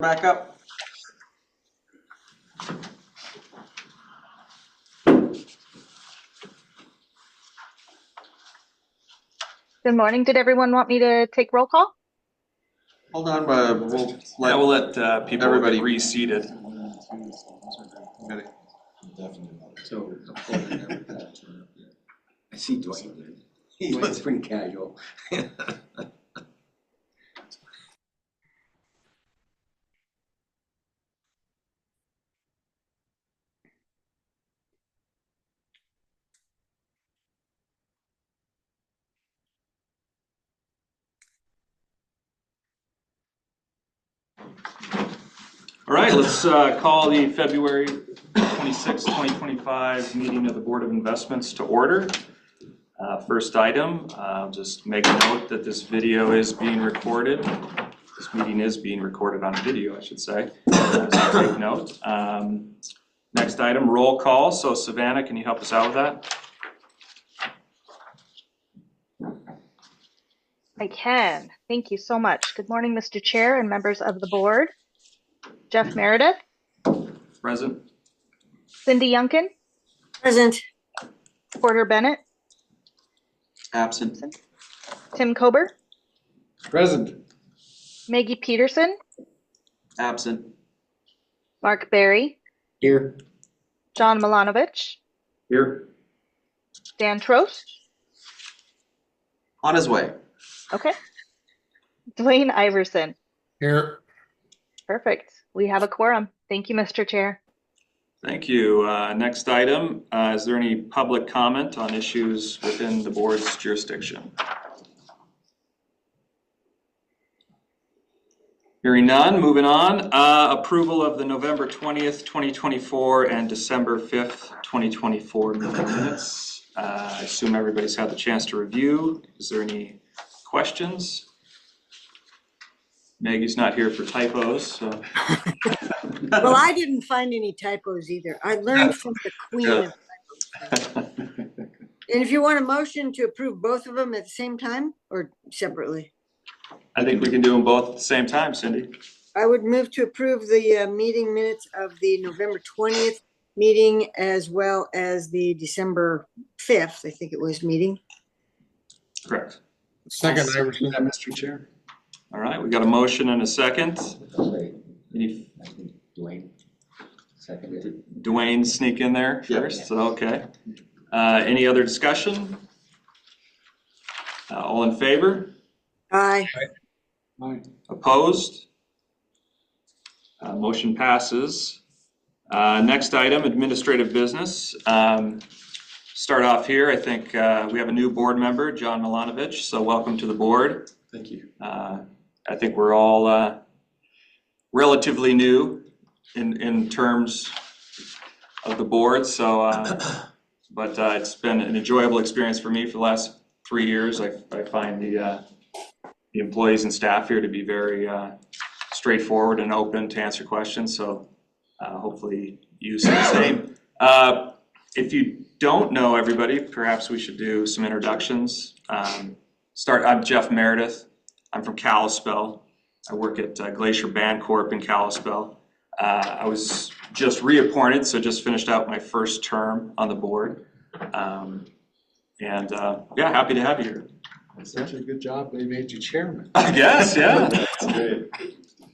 back up. Good morning. Did everyone want me to take roll call? Hold on, but we'll let people everybody get reseated. So, I see Dwayne. He looks pretty casual. All right, let's call the February 26, 2025 meeting of the Board of Investments to order. First item, I'll just make a note that this video is being recorded. This meeting is being recorded on video, I should say. So take note. Next item, roll call. So Savannah, can you help us out with that? I can. Thank you so much. Good morning, Mr. Chair and members of the board. Jeff Meredith. Present. Cindy Yunkin. Present. Porter Bennett. absent. Tim Kober. Present. Maggie Peterson. Absent. Mark Berry. Here. John Milanovic. Here. Dan Trost. On his way. Okay. Dwayne Iverson. Here. Perfect. We have a quorum. Thank you, Mr. Chair. Thank you. Next item, is there any public comment on issues within the board's jurisdiction? Hearing none, moving on. Approval of the November 20th, 2024 and December 5th, 2024 meeting minutes. I assume everybody's had the chance to review. Is there any questions? Maggie's not here for typos, so. Well, I didn't find any typos either. I learned from the queen of typos. And if you want a motion to approve both of them at the same time or separately? I think we can do them both at the same time, Cindy. I would move to approve the meeting minutes of the November 20th meeting as well as the December 5th, I think it was, meeting. Correct. Second, Iverson. Mr. Chair. All right, we got a motion and a second. Right. Any I think Dwayne seconded. Dwayne sneak in there Yep. first? So, okay. Any other discussion? All in favor? Aye. Aye. Opposed? Motion passes. Next item, administrative business. Start off here. I think we have a new board member, John Milanovic. So welcome to the board. Thank you. I think we're all relatively new in terms of the board. So, but it's been an enjoyable experience for me for the last 3 years. I find the employees and staff here to be very straightforward and open to answer questions. So hopefully you see the same. If you don't know everybody, perhaps we should do some introductions. I'm Jeff Meredith. I'm from Kalispell. I work at Glacier Bancorp in Kalispell. I was just reappointed, so just finished out my first term on the board. Yeah, happy to have you here. Such a good job. They made you chairman. I guess, yeah. That's great.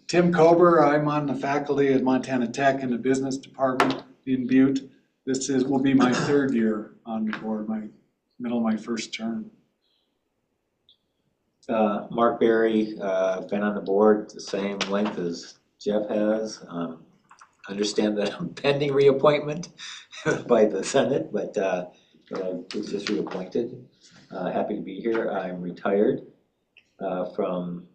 Tim Kober. I'm on the faculty at Montana Tech in the business department in Butte. This will be my third year on the board, middle of my first term. Mark Berry, been on the board the same length as Jeff has. Understand that I'm pending reappointment by the Senate, but I was just reappointed. Happy to be here. I'm retired from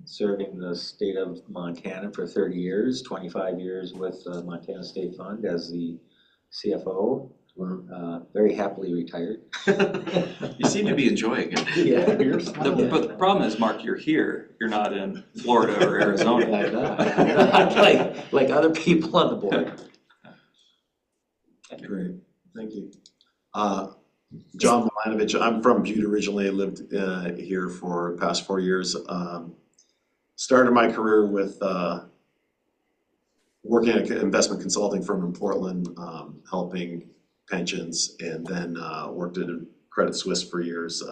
serving the state of Montana for 30 years, 25 years with the Montana State Fund as the CFO. Very happily retired. You seem to be enjoying it. Yeah. But the problem is, Mark, you're here. You're not in Florida or Arizona. I'm not. like other people on the board. Great, thank you. John Milanovic, I'm from Butte originally. I lived here for the past 4 years. Started my career with working at an investment consulting firm in Portland, helping pensions, and then worked at Credit Suisse for years,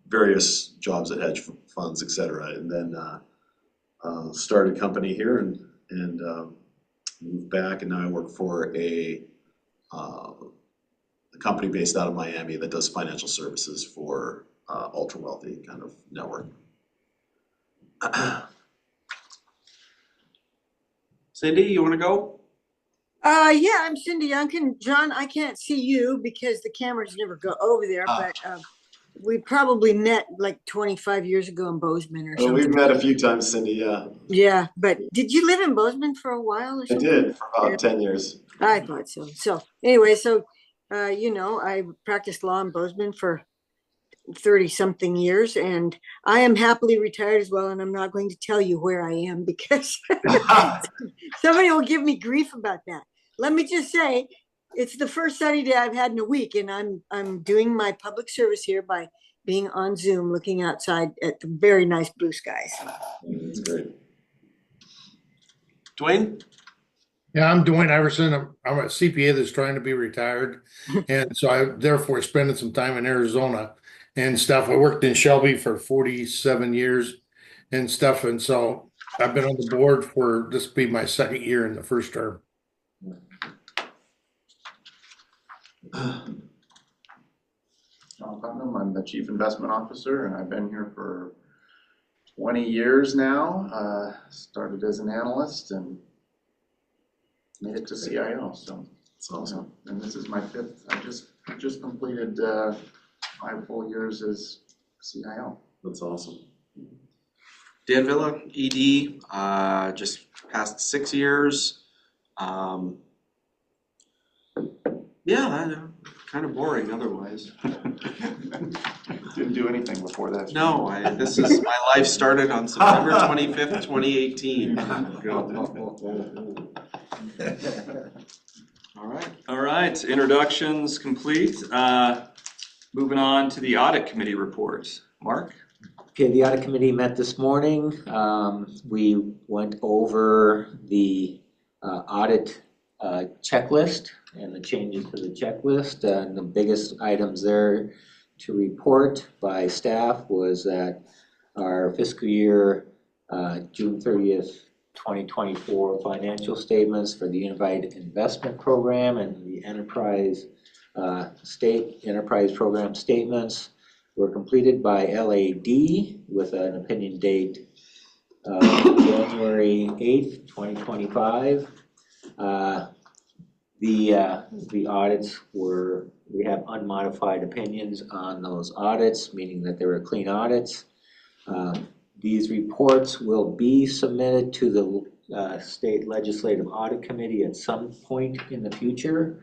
various jobs at hedge funds, et cetera, and then started a company here and moved back, and now I work for a company based out of Miami that does financial services for ultra wealthy kind of network. Cindy, you wanna go? Yeah, I'm Cindy Youngkin. John, I can't see you because the cameras never go over there, but we probably met like 25 years ago in Bozeman or Well, we've something. met a few times, Cindy, yeah. Yeah, but did you live in Bozeman for a while or I something? did for about 10 years. I thought so. So anyway, I practiced law in Bozeman for 30-something years, and I am happily retired as well, and I'm not going to tell you where I am because somebody will give me grief about that. Let me just say, it's the first sunny day I've had in a week, and I'm doing my public service here by being on Zoom, looking outside at the very nice blue skies. That's great. Dwayne? Yeah, I'm Dwayne Iverson. I'm a CPA that's trying to be retired. And so I therefore spending some time in Arizona and stuff. I worked in Shelby for 47 years and stuff. And so I've been on the board for this will be my second year in the first term. John Putnam, I'm the Chief Investment Officer, and I've been here for 20 years now. Started as an analyst and made it to CIO, so. That's awesome. And this is my fifth, I just completed 5 full years as CIO. That's awesome. Dan Villa, ED, just past 6 years. Yeah, I know, kind of boring otherwise. Didn't do anything before that. No, this is, my life started on September 25th, 2018. All right, introductions complete. Moving on to the audit committee report. Mark? Okay, the audit committee met this morning. We went over the audit checklist and the changes to the checklist. And the biggest items there to report by staff was that our fiscal year June 30th, 2024 financial statements for the Unified Investment Program and the Enterprise Program statements were completed by LAD with an opinion date of January 8th, 2025. The audits we have unmodified opinions on those audits, meaning that they were clean audits. These reports will be submitted to the State Legislative Audit Committee at some point in the future.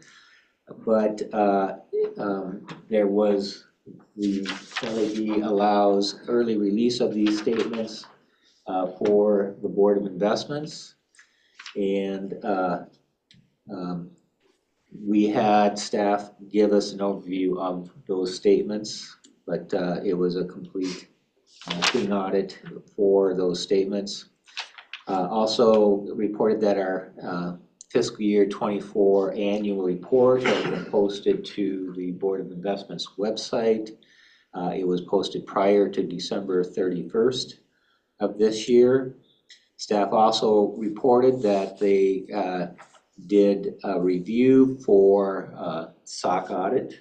But the LAD allows early release of these statements for the Board of Investments. And we had staff give us an overview of those statements, but it was a complete clean audit for those statements. Also reported that our fiscal year 24 annual report has been posted to the Board of Investments website. It was posted prior to December 31st of this year. Staff also reported that they did a review for SOC auditor,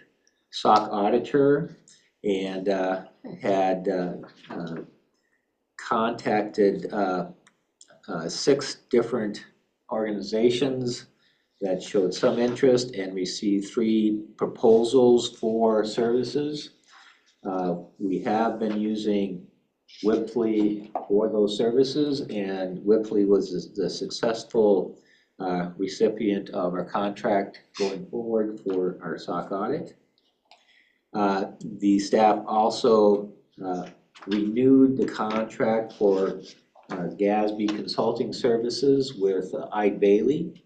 and had contacted 6 different organizations that showed some interest and received 3 proposals for services. We have been using Wipfli for those services, and Wipfli was the successful recipient of our contract going forward for our SOC audit. The staff also renewed the contract for GASB consulting services with Eide Bailly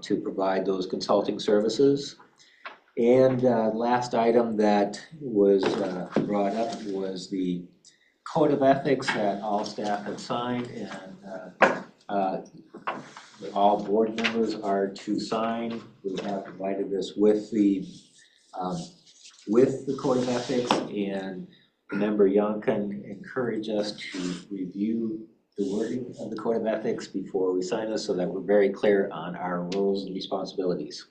to provide those consulting services. And last item that was brought up was the code of ethics that all staff had signed, and all board members are to sign. We have provided this with the Code of Ethics, and Member Young can encourage us to review the wording of the Code of Ethics before we sign this so that we're very clear on our roles and responsibilities.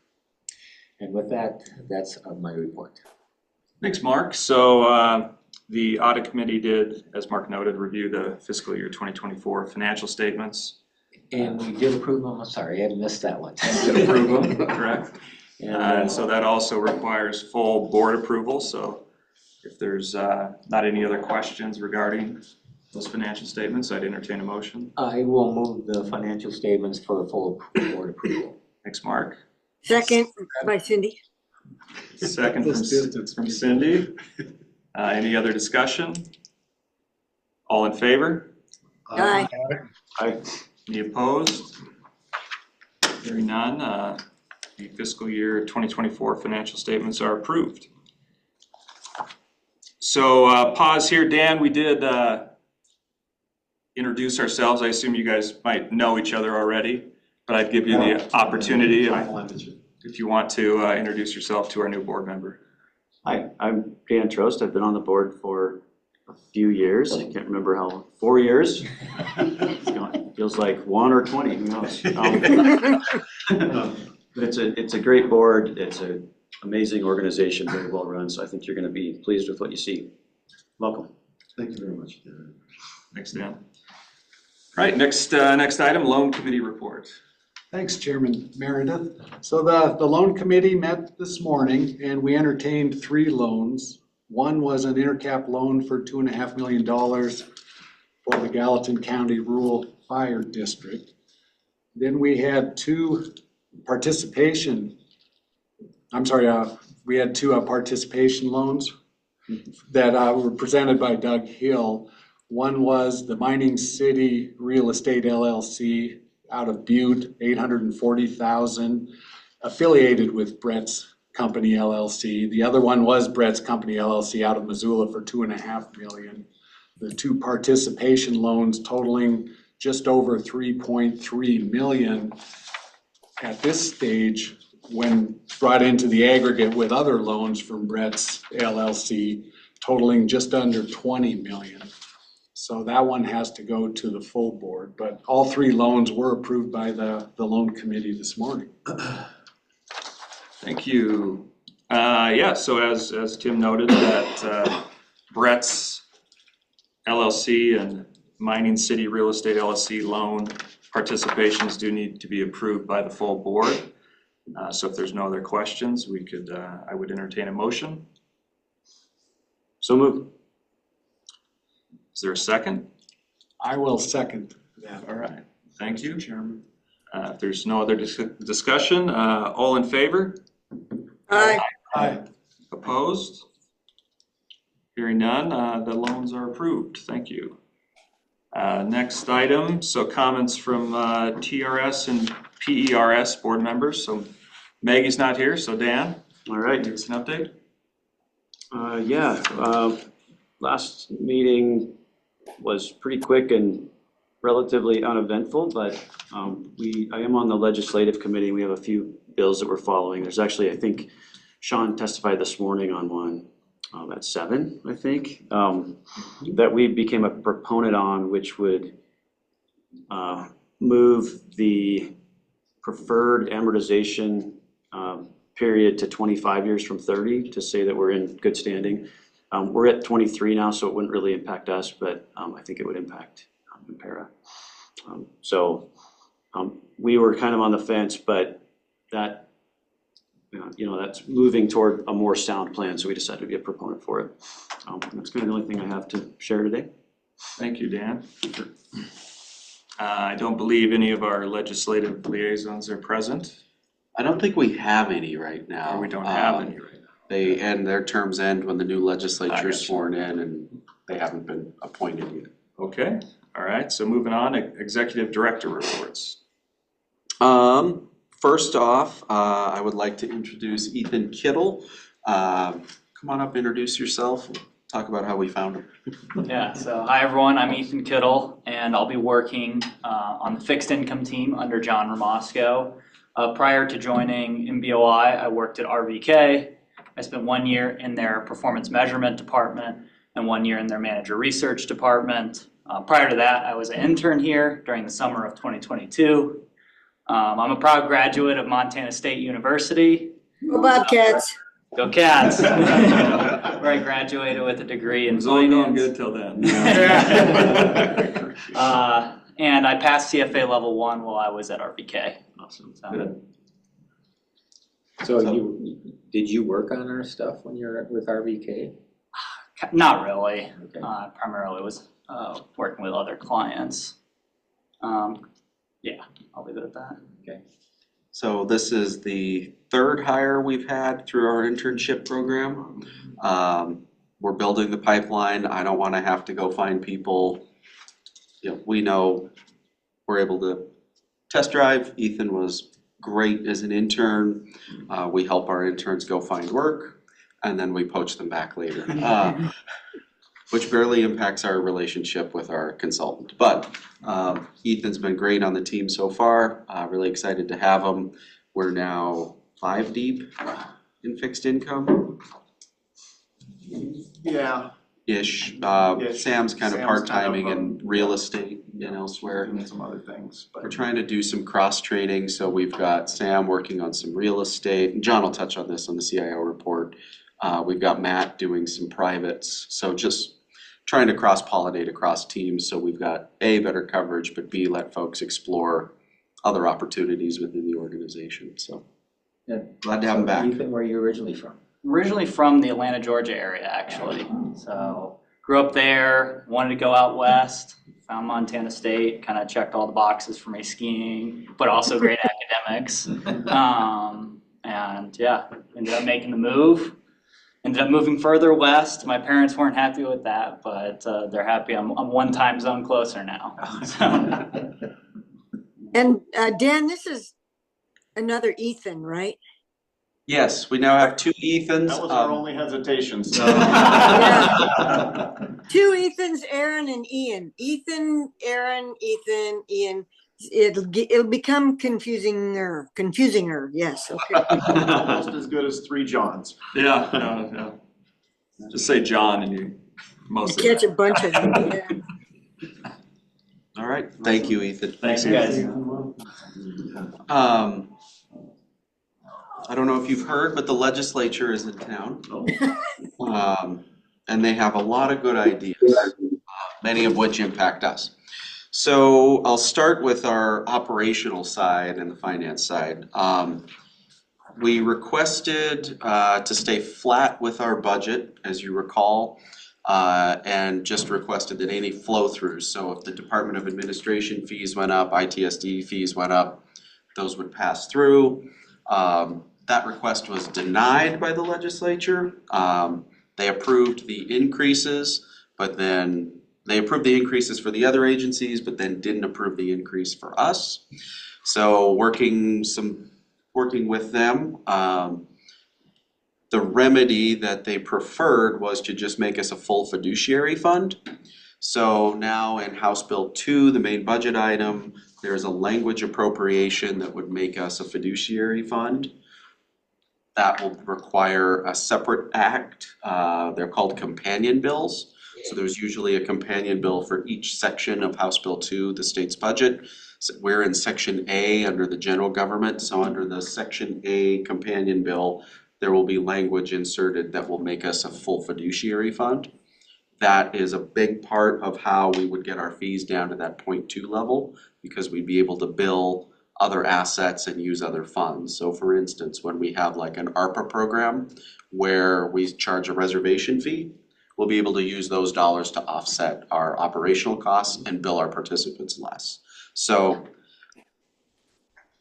And with that, that's my report. Thanks, Mark. So the audit committee did, as Mark noted, review the fiscal year 2024 financial statements. And we did approve them. I'm sorry, I missed that one. Did approve them, correct? And, And so that also requires full board approval. So if there's not any other questions regarding those financial statements, I'd entertain a motion. I will move the financial statements for full board approval. Thanks, Mark. Second by Cindy. Second This distance. from Cindy. Any other discussion? All in favor? Aye. Any opposed? Hearing none, the fiscal year 2024 financial statements are approved. So pause here. Dan, we did introduce ourselves. I assume you guys might know each other already, but I'd give you the opportunity if you want to introduce yourself to our new board member. Hi, I'm Dan Trost. I've been on the board for a few years. I can't remember how, 4 years? It feels like 1 or 20, who knows? But it's a great board. It's an amazing organization, very well run. So I think you're going to be pleased with what you see. Welcome. Thank you very much. Thanks, Dan. All right, next item, loan committee report. Thanks, Chairman Meredith. So the loan committee met this morning and we entertained 3 loans. One was an intercap loan for $2.5 million for the Gallatin County Rural Fire District. Then we had 2 participation loans that were presented by Doug Hill. One was the Mining City Real Estate LLC out of Butte, $840,000, affiliated with Brett's Company LLC. The other one was Brett's Company LLC out of Missoula for $2.5 million. The 2 participation loans totaling just over $3.3 million at this stage, when brought into the aggregate with other loans from Brett's LLC, totaling just under $20 million. So that one has to go to the full board, but all 3 loans were approved by the loan committee this morning. Thank you. Yeah, so as Tim noted, that Brett's LLC and Mining City Real Estate LLC loan participations do need to be approved by the full board. So if there's no other questions, we could, I would entertain a motion. So moved. Is there a second? I will second that. All right, thank you. Chairman. If there's no other discussion, all in favor? Aye. Aye. Opposed? Hearing none, the loans are approved. Thank you. Next item, so comments from TRS and PERS board members. So Maggie's not here, so Dan, All right. give us an update. Last meeting was pretty quick and relatively uneventful, but I am on the legislative committee. We have a few bills that we're following. There's actually, I think, Sean testified this morning on one at 7, I think, that we became a proponent on, which would move the preferred amortization period to 25 years from 30 to say that we're in good standing. We're at 23 now, so it wouldn't really impact us, but I think it would impact Impera. We were kind of on the fence, but that, that's moving toward a more sound plan, so we decided to be a proponent for it. That's kind of the only thing I have to share today. Thank you, Dan. I don't believe any of our legislative liaisons are present, I don't think we have any right now. or we don't have any right now. They end, their terms end when the new I legislature is gotcha. sworn in and they haven't been appointed yet. Okay, all right, so moving on, executive director reports. First off, I would like to introduce Ethan Kittle. Come on up, introduce yourself, talk about how we found him. Yeah, so hi everyone, I'm Ethan Kittle, and I'll be working on the fixed income team under John Ramasco. Prior to joining MBOI, I worked at RVK. I spent 1 year in their performance measurement department and 1 year in their manager research department. Prior to that, I was an intern here during the summer of 2022. I'm a proud graduate of Montana State University. Go Bobcats. Go Cats! Where I graduated with a degree in It was all going finance. good till then. And I passed CFA level 1 while I was at RVK. Awesome. So, So did you work on our stuff when you were with RVK? not really. Okay. Primarily was working with other clients. Yeah, I'll leave it at that. So this is the third hire we've had through our internship program. We're building the pipeline. I don't want to have to go find people. You know, we know we're able to test drive. Ethan was great as an intern. We help our interns go find work, and then we poach them back later, which barely impacts our relationship with our consultant. But Ethan's been great on the team so far. Really excited to have him. We're now 5 deep in fixed income. Yeah, Ish. Ish. Sam's kind of Sam's part-timing kind of, in real estate and elsewhere. and some other things, We're but trying to do some cross-training, so we've got Sam working on some real estate, and John will touch on this on the CIO report. We've got Matt doing some privates, so just trying to cross-pollinate across teams, so we've got A, better coverage, but B, let folks explore other opportunities within the organization, so glad to have him back. Ethan, where are you originally from? Originally from the Atlanta, Georgia area, actually. So grew up there, wanted to go out west, found Montana State, kind of checked all the boxes for me skiing, but also great academics. And yeah, ended up making the move. Ended up moving further west. My parents weren't happy with that, but they're happy I'm 1 time zone closer now. So, And Dan, this is another Ethan, right? Yes, we now have 2 Ethans. that was our only hesitation, so. 2 Ethans, Aaron and Ian. Ethan, Aaron, Ethan, Ian. It'll become confusinger. Yes. Okay. Almost as good as 3 Johns. Yeah, no. Just say John and you mostly. Catch a bunch of them. Yeah. All right, thank you, Ethan. thanks, guys. I don't know if you've heard, but the legislature is in town. And they have a lot of good ideas, many of which impact us. So I'll start with our operational side and the finance side. We requested to stay flat with our budget, as you recall, and just requested that any flow-throughs, so if the Department of Administration fees went up, ITSD fees went up, those would pass through. That request was denied by the legislature. They approved the increases, but then they approved the increases for the other agencies, but then didn't approve the increase for us. So working with them, the remedy that they preferred was to just make us a full fiduciary fund. So now in House Bill 2, the main budget item, there's a language appropriation that would make us a fiduciary fund. That will require a separate act. They're called companion bills. So there's usually a companion bill for each section of House Bill 2, the state's budget. So we're in Section A under the general government. So under the Section A companion bill, there will be language inserted that will make us a full fiduciary fund. That is a big part of how we would get our fees down to that 0.2 level, because we'd be able to bill other assets and use other funds. So for instance, when we have like an ARPA program where we charge a reservation fee, we'll be able to use those dollars to offset our operational costs and bill our participants less. So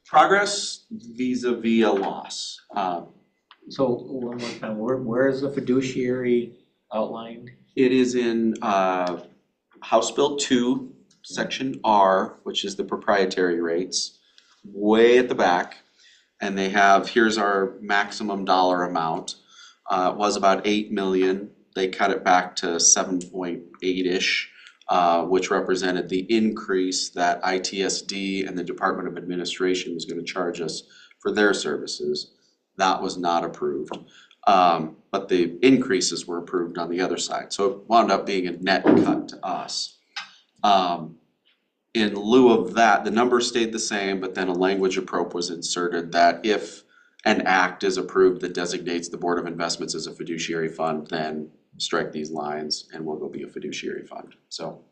progress vis-a-vis a loss. So one more time, where is the fiduciary outlined? It is in House Bill 2, Section R, which is the proprietary rates, way at the back. And they have, here's our maximum dollar amount. It was about 8 million. they cut it back to 7.8-ish, which represented the increase that ITSD and the Department of Administration was gonna charge us for their services. That was not approved. But the increases were approved on the other side, so it wound up being a net cut to us. In lieu of that, the number stayed the same, but then a language appropriate was inserted that if an act is approved that designates the Board of Investments as a fiduciary fund, then strike these lines and we'll go be a fiduciary fund. So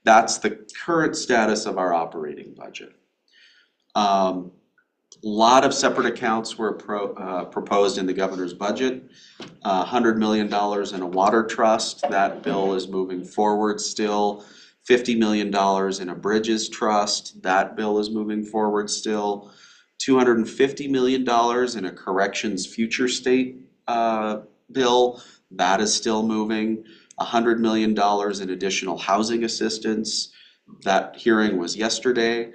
that's the current status of our operating budget. Lot of separate accounts were proposed in the governor's budget. $100 million in a water trust, that bill is moving forward still. $50 million in a bridges trust, that bill is moving forward still. $250 million in a corrections future state bill, that is still moving. $100 million in additional housing assistance, that hearing was yesterday.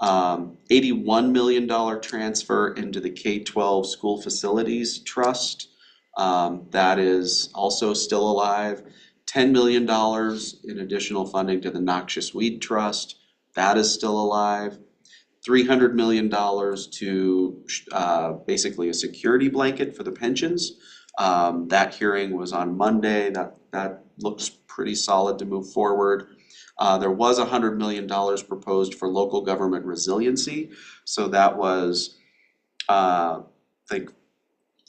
$81 million transfer into the K-12 school facilities trust, that is also still alive. $10 million in additional funding to the Noxious Weed Trust, that is still alive. $300 million to basically a security blanket for the pensions. That hearing was on Monday, that looks pretty solid to move forward. There was $100 million proposed for local government resiliency, so that was, I think,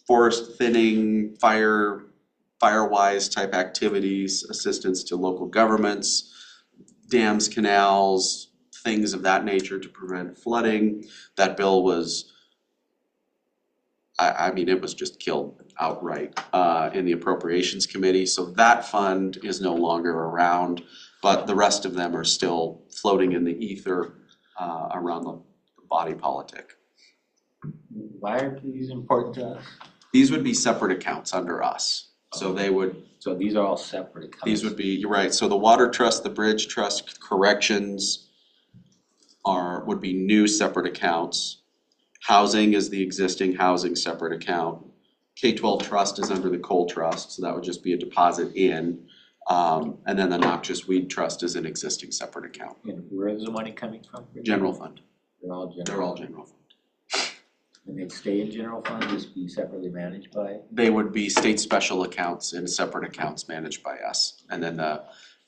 forest thinning, fire-wise type activities, assistance to local governments, dams, canals, things of that nature to prevent flooding. That bill was, I mean, it was just killed outright in the Appropriations Committee, so that fund is no longer around, but the rest of them are still floating in the ether around the body politic. Why are these important to us? These would be separate accounts under us. So they would, So these are all separate accounts? these would be, you're right, so the water trust, the bridge trust, corrections would be new separate accounts. Housing is the existing housing separate account. K-12 trust is under the coal trust, so that would just be a deposit in. And then the Noxious Weed Trust is an existing separate account. And where is the money coming from? General fund, They're all general? they're all general fund. And they'd stay in general fund, just be separately managed by? They would be state special accounts in separate accounts managed by us. And then the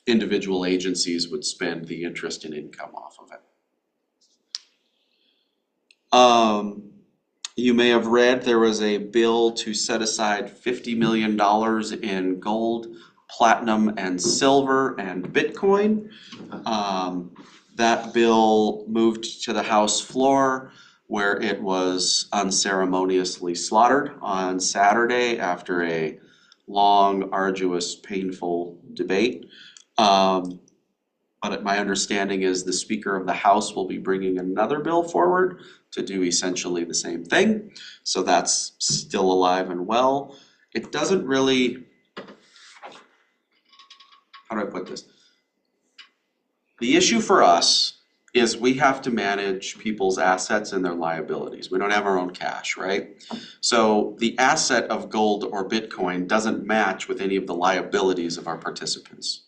individual agencies would spend the interest and income off of it. You may have read there was a bill to set aside $50 million in gold, platinum, and silver and Bitcoin. That bill moved to the House floor, where it was unceremoniously slaughtered on Saturday after a long, arduous, painful debate. But my understanding is the Speaker of the House will be bringing another bill forward to do essentially the same thing. So that's still alive and well. It doesn't really, how do I put this? The issue for us is we have to manage people's assets and their liabilities. We don't have our own cash, right? So the asset of gold or Bitcoin doesn't match with any of the liabilities of our participants.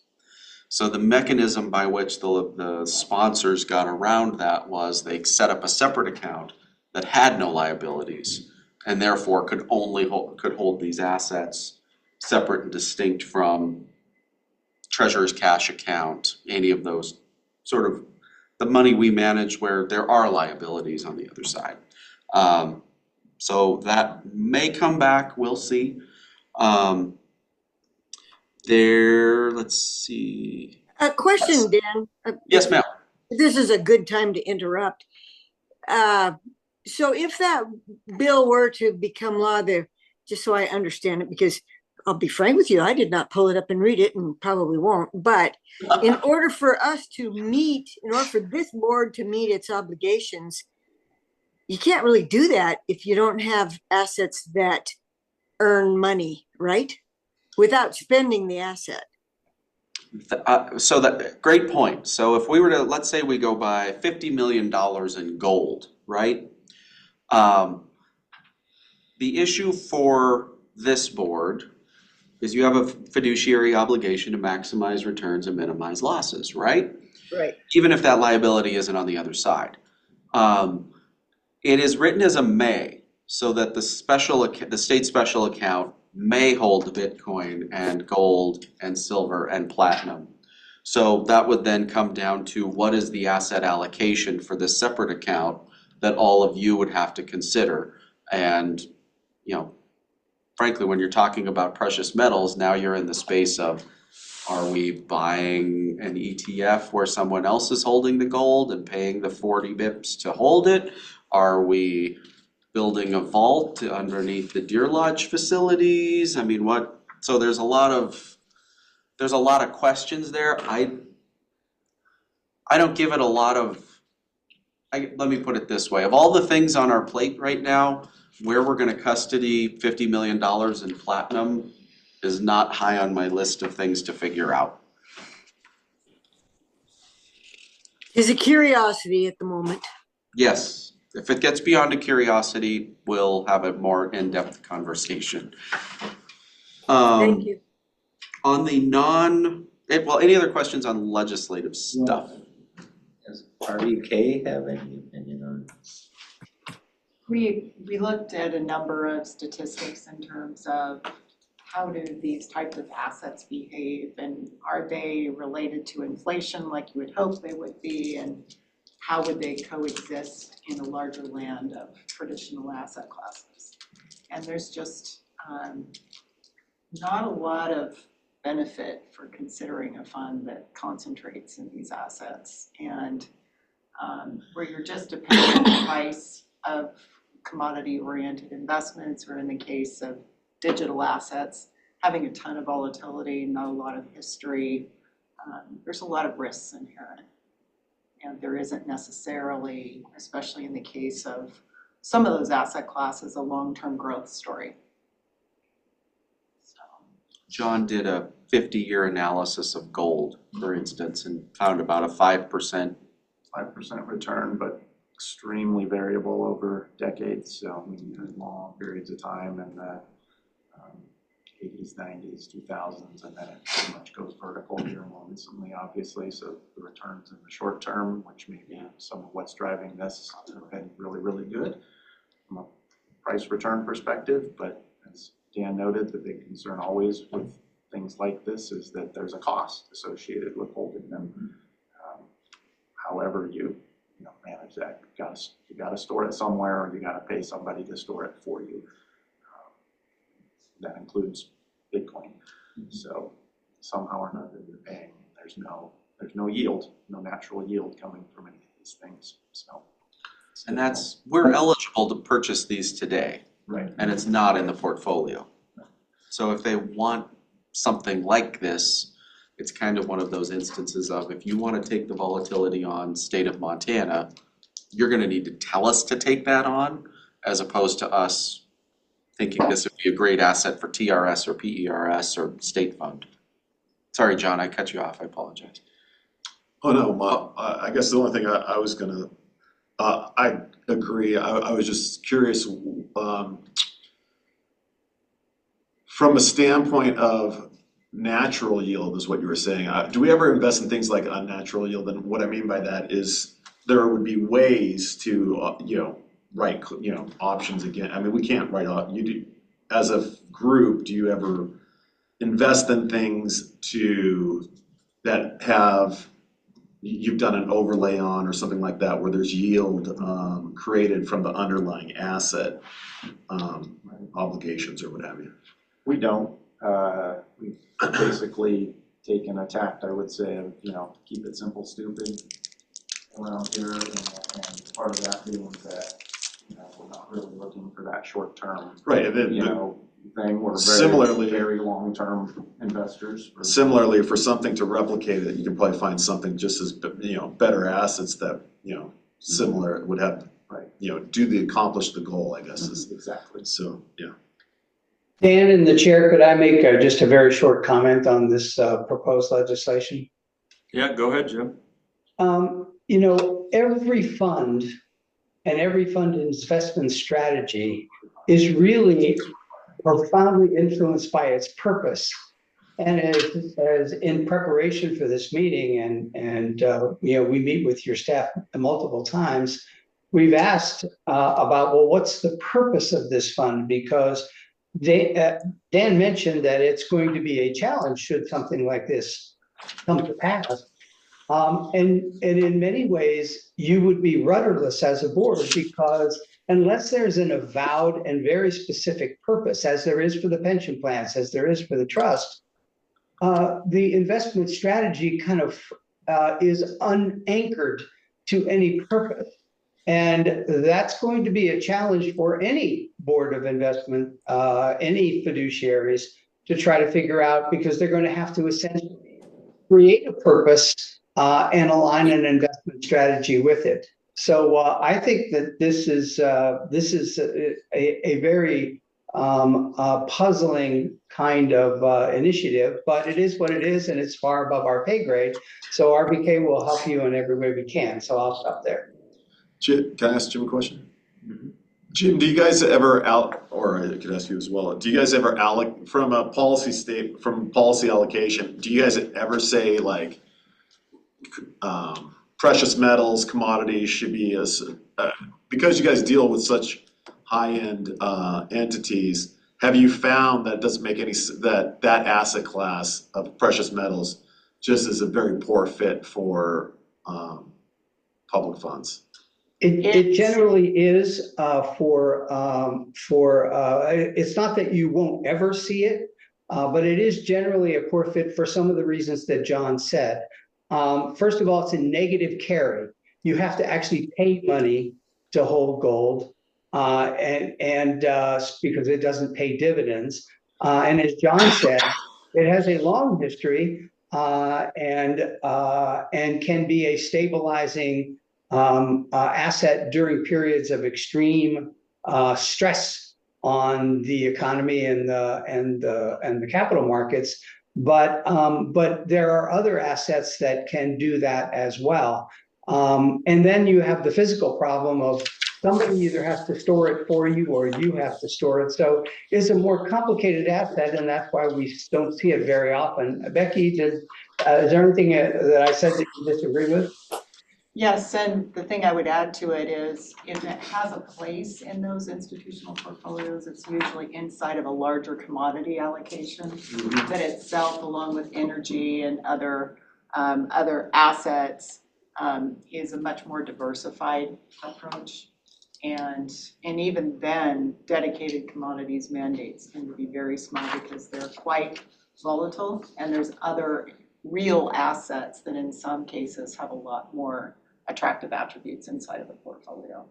So the mechanism by which the sponsors got around that was they set up a separate account that had no liabilities and therefore could hold these assets separate and distinct from treasurer's cash account, any of those sort of the money we manage where there are liabilities on the other side. So that may come back, we'll see. Let's see. A question, Dan. Yes, ma'am. This is a good time to interrupt. So if that bill were to become law there, just so I understand it, because I'll be frank with you, I did not pull it up and read it and probably won't, but in order for this board to meet its obligations, you can't really do that if you don't have assets that earn money, right? Without spending the asset. So that, great point. So if we were to, let's say we go buy $50 million in gold, right? The issue for this board is you have a fiduciary obligation to maximize returns and minimize losses, right? Right. Even if that liability isn't on the other side. It is written as a may, so that the state special account may hold Bitcoin and gold and silver and platinum. So that would then come down to what is the asset allocation for this separate account that all of you would have to consider. And, you know, frankly, when you're talking about precious metals, now you're in the space of, are we buying an ETF where someone else is holding the gold and paying the 40 bips to hold it? Are we building a vault underneath the Deer Lodge facilities? I mean, what, so there's a lot of questions there. I don't give it a lot of, let me put it this way. Of all the things on our plate right now, where we're gonna custody $50 million in platinum is not high on my list of things to figure out. Is a curiosity at the moment. Yes, if it gets beyond a curiosity, we'll have a more in-depth conversation. Thank you. On the any other questions on legislative stuff? Does RVK have any opinion on this? We looked at a number of statistics in terms of how do these types of assets behave, and are they related to inflation like you would hope they would be, and how would they coexist in a larger land of traditional asset classes? And there's just not a lot of benefit for considering a fund that concentrates in these assets, and where you're just depending on the price of commodity-oriented investments, or in the case of digital assets, having a ton of volatility, not a lot of history. There's a lot of risks inherent. And there isn't necessarily, especially in the case of some of those asset classes, a long-term growth story. So. John did a 50-year analysis of gold, for instance, and found about a 5% return, but extremely variable over decades. So I mean, long periods of time in the 80s, 90s, 2000s, and then it pretty much goes vertical here more recently, obviously. So the returns in the short term, which may be some of what's driving this, have been really, really good from a price return perspective. But as Dan noted, the big concern always with things like this is that there's a cost associated with holding them. However you manage that, you gotta store it somewhere, or you gotta pay somebody to store it for you. That includes Bitcoin. So somehow or another you're paying. There's no yield, no natural yield coming from any of these things. So, and we're eligible to purchase these today. Right. And it's not in the portfolio. So if they want something like this, it's kind of one of those instances of, if you want to take the volatility on state of Montana, you're going to need to tell us to take that on, as opposed to us thinking this would be a great asset for TRS or PERS or state fund. Sorry, John, I cut you off. I apologize. Oh, no, I guess the only thing I was gonna, I agree. I was just curious, from a standpoint of natural yield is what you were saying. Do we ever invest in things like unnatural yield? And what I mean by that is there would be ways to, write, options again. I mean, we can't write off, you do, as a group, do you ever invest in things that have, you've done an overlay on or something like that, where there's yield created from the underlying asset obligations or what have you? we don't. We've basically taken a tact, I would say, of, keep it simple, stupid around here, and part of that being that, we're not really looking for that short term, Right, thing. We're similarly, very long term investors. Similarly, for something to replicate it, you can probably find something just as, better assets that, similar would have, accomplish the goal, I guess is. Exactly. So, yeah. Dan and the chair, could I make just a very short comment on this proposed legislation? Yeah, go ahead, Jim. Every fund and every fund investment strategy is really profoundly influenced by its purpose. And as in preparation for this meeting, and we meet with your staff multiple times, we've asked about, well, what's the purpose of this fund? Because Dan mentioned that it's going to be a challenge should something like this come to pass. And in many ways, you would be rudderless as a board, because unless there's an avowed and very specific purpose, as there is for the pension plans, as there is for the trust, the investment strategy kind of is unanchored to any purpose. And that's going to be a challenge for any board of investment, any fiduciaries, to try to figure out, because they're going to have to essentially create a purpose and align an investment strategy with it. So I think that this is a very puzzling kind of initiative, but it is what it is, and it's far above our pay grade. So RBK will help you in every way we can. So I'll stop there. Jim, can I ask Jim a question? Jim, do you guys ever or I could ask you as well, do you guys ever from a policy allocation, do you guys ever say like precious metals, commodities should be because you guys deal with such high-end entities, have you found that it doesn't make any that asset class of precious metals just is a very poor fit for public funds? It generally is it's not that you won't ever see it, but it is generally a poor fit for some of the reasons that John said. First of all, it's a negative carry. You have to actually pay money to hold gold, and because it doesn't pay dividends. And as John said, it has a long history and can be a stabilizing asset during periods of extreme stress on the economy and the capital markets. But there are other assets that can do that as well. And then you have the physical problem of somebody either has to store it for you or you have to store it. So it's a more complicated asset, and that's why we don't see it very often. Becky, is there anything that I said that you disagree with? Yes, and the thing I would add to it is if it has a place in those institutional portfolios, it's usually inside of a larger commodity allocation that itself, along with energy and other assets, is a much more diversified approach. And even then, dedicated commodities mandates tend to be very small because they're quite volatile, and there's other real assets that in some cases have a lot more attractive attributes inside of the portfolio.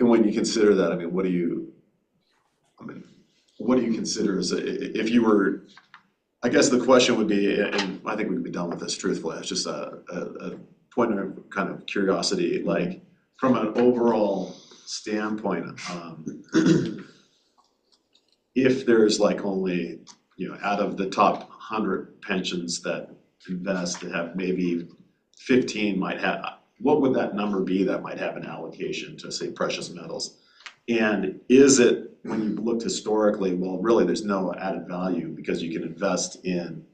And when you consider that, what do you consider as if you were, I guess the question would be, and I think we could be done with this truthfully, it's just a point of kind of curiosity, like from an overall standpoint, if there's like only, out of the top 100 pensions that invest, that have maybe 15 might have, what would that number be that might have an allocation to, say, precious metals? And is it, when you've looked historically, well, really there's no added value because you can invest in,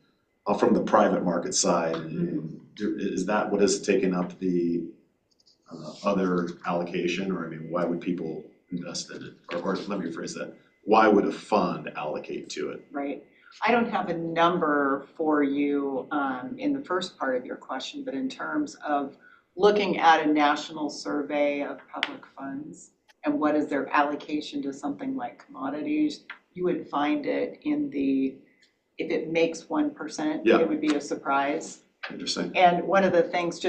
from the private market side, and is that what has taken up the other allocation? Or why would people invest in it? Or let me rephrase that. Why would a fund allocate to it? Right. I don't have a number for you in the first part of your question, but in terms of looking at a national survey of public funds and what is their allocation to something like commodities, you would find it in if it makes 1%, it would be a surprise. Interesting. And one of the things,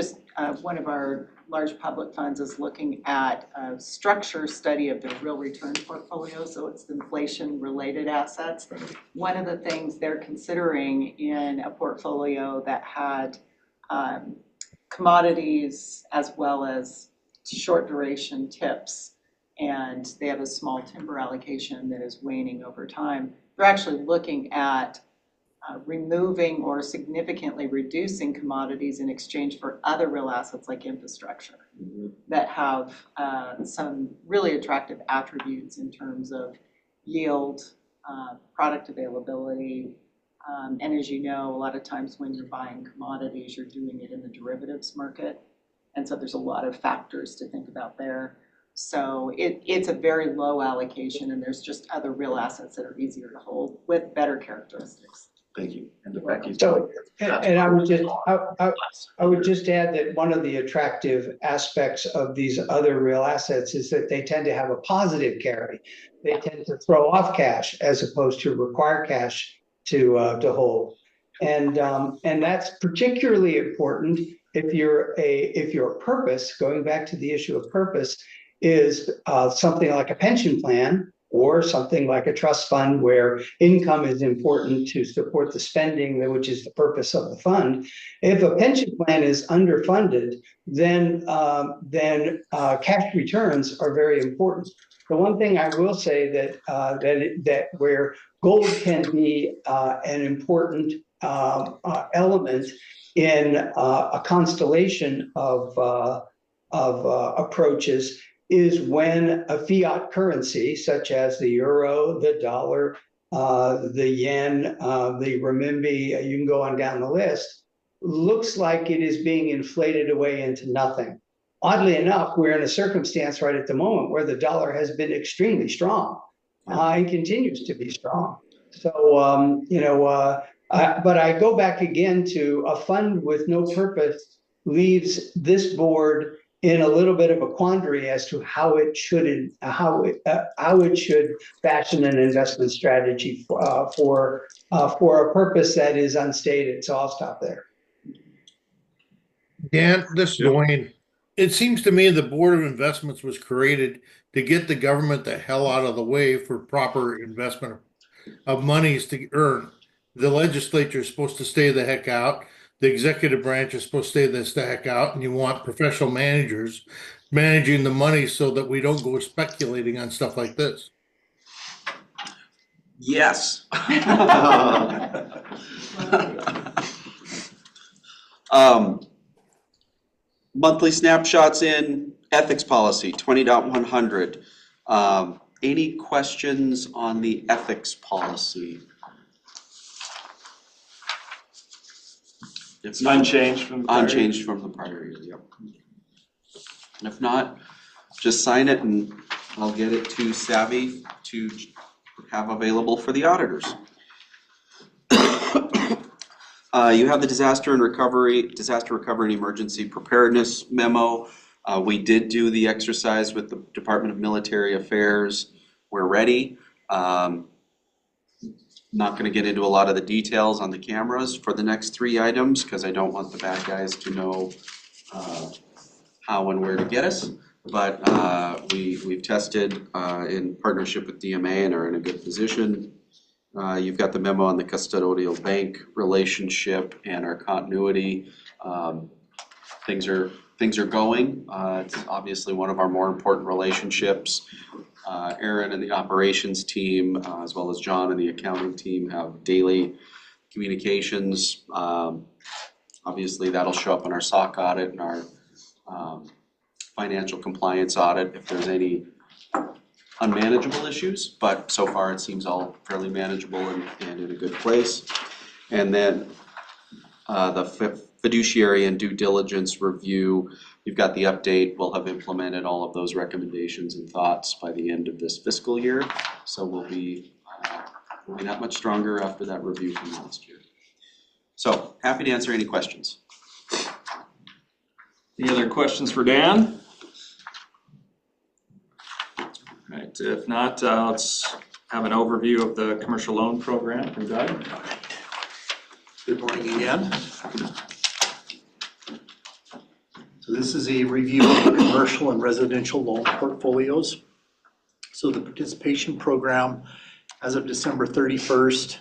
one of our large public funds is looking at a structure study of the real return portfolio, so it's inflation-related assets. Right. One of the things they're considering in a portfolio that had commodities as well as short duration tips, and they have a small timber allocation that is waning over time. They're actually looking at removing or significantly reducing commodities in exchange for other real assets like infrastructure that have some really attractive attributes in terms of yield, product availability. And as you know, a lot of times when you're buying commodities, you're doing it in the derivatives market. And so there's a lot of factors to think about there. So it's a very low allocation, and there's just other real assets that are easier to hold with better characteristics. Thank you. And the Becky's. So, and I would just add that one of the attractive aspects of these other real assets is that they tend to have a positive carry. They tend to throw off cash as opposed to require cash to hold. And that's particularly important if your purpose, going back to the issue of purpose, is something like a pension plan or something like a trust fund where income is important to support the spending, which is the purpose of the fund. If a pension plan is underfunded, then cash returns are very important. The one thing I will say that where gold can be an important element in a constellation of approaches is when a fiat currency, such as the euro, the dollar, the yen, the renminbi, you can go on down the list, looks like it is being inflated away into nothing. Oddly enough, we're in a circumstance right at the moment where the dollar has been extremely strong and continues to be strong. So, but I go back again to a fund with no purpose leaves this board in a little bit of a quandary as to how it should fashion an investment strategy for a purpose that is unstated. So I'll stop there. Dan, this is Dwayne. It seems to me the Board of Investments was created to get the government the hell out of the way for proper investment of monies to earn. The legislature is supposed to stay the heck out. The executive branch is supposed to stay the heck out, and you want professional managers managing the money so that we don't go speculating on stuff like this. Yes. Monthly snapshots in ethics policy 20.100. Any questions on the ethics policy? It's unchanged from the prior year. Unchanged from the prior year, yep. And if not, just sign it and I'll get it to Savvy to have available for the auditors. You have the disaster recovery and emergency preparedness memo. We did do the exercise with the Department of Military Affairs. We're ready. Not going to get into a lot of the details on the cameras for the next 3 items because I don't want the bad guys to know how and where to get us. But we've tested in partnership with DMA and are in a good position. You've got the memo on the custodial bank relationship and our continuity. Things are going. It's obviously one of our more important relationships. Aaron and the operations team, as well as John and the accounting team, have daily communications. Obviously, that'll show up in our SOC audit and our financial compliance audit if there's any unmanageable issues, but so far it seems all fairly manageable and in a good place. And then the fiduciary and due diligence review, you've got the update. We'll have implemented all of those recommendations and thoughts by the end of this fiscal year. So we'll be that much stronger after that review from last year. So happy to answer any questions. Any other questions for Dan? All right, if not, let's have an overview of the commercial loan program from Doug. Good morning again. So this is a review of the commercial and residential loan portfolios. So the participation program, as of December 31st,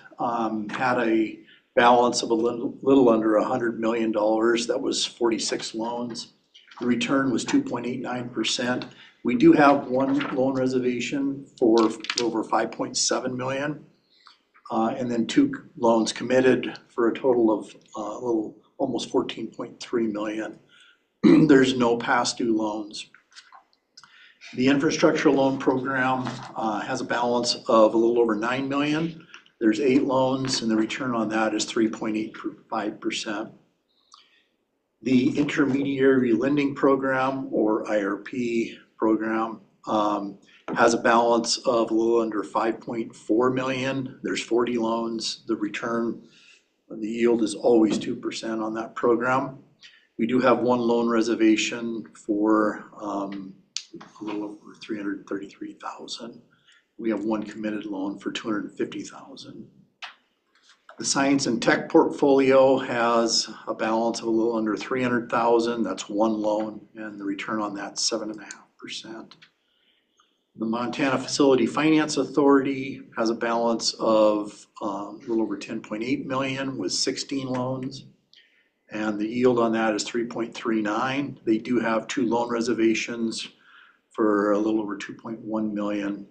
had a balance of a little under $100 million. That was 46 loans. The return was 2.89%. We do have one loan reservation for over 5.7 million. And then 2 loans committed for a total of almost 14.3 million. There's no past due loans. The infrastructure loan program has a balance of a little over 9 million. There's 8 loans and the return on that is 3.85%. The intermediary lending program, or IRP program, has a balance of a little under 5.4 million. There's 40 loans. The return, the yield is always 2% on that program. We do have one loan reservation for a little over 333,000. We have one committed loan for 250,000. The science and tech portfolio has a balance of a little under 300,000. That's one loan, and the return on that's 7.5%. The Montana Facility Finance Authority has a balance of a little over 10.8 million with 16 loans, and the yield on that is 3.39. They do have 2 loan reservations for a little over 2.1 million.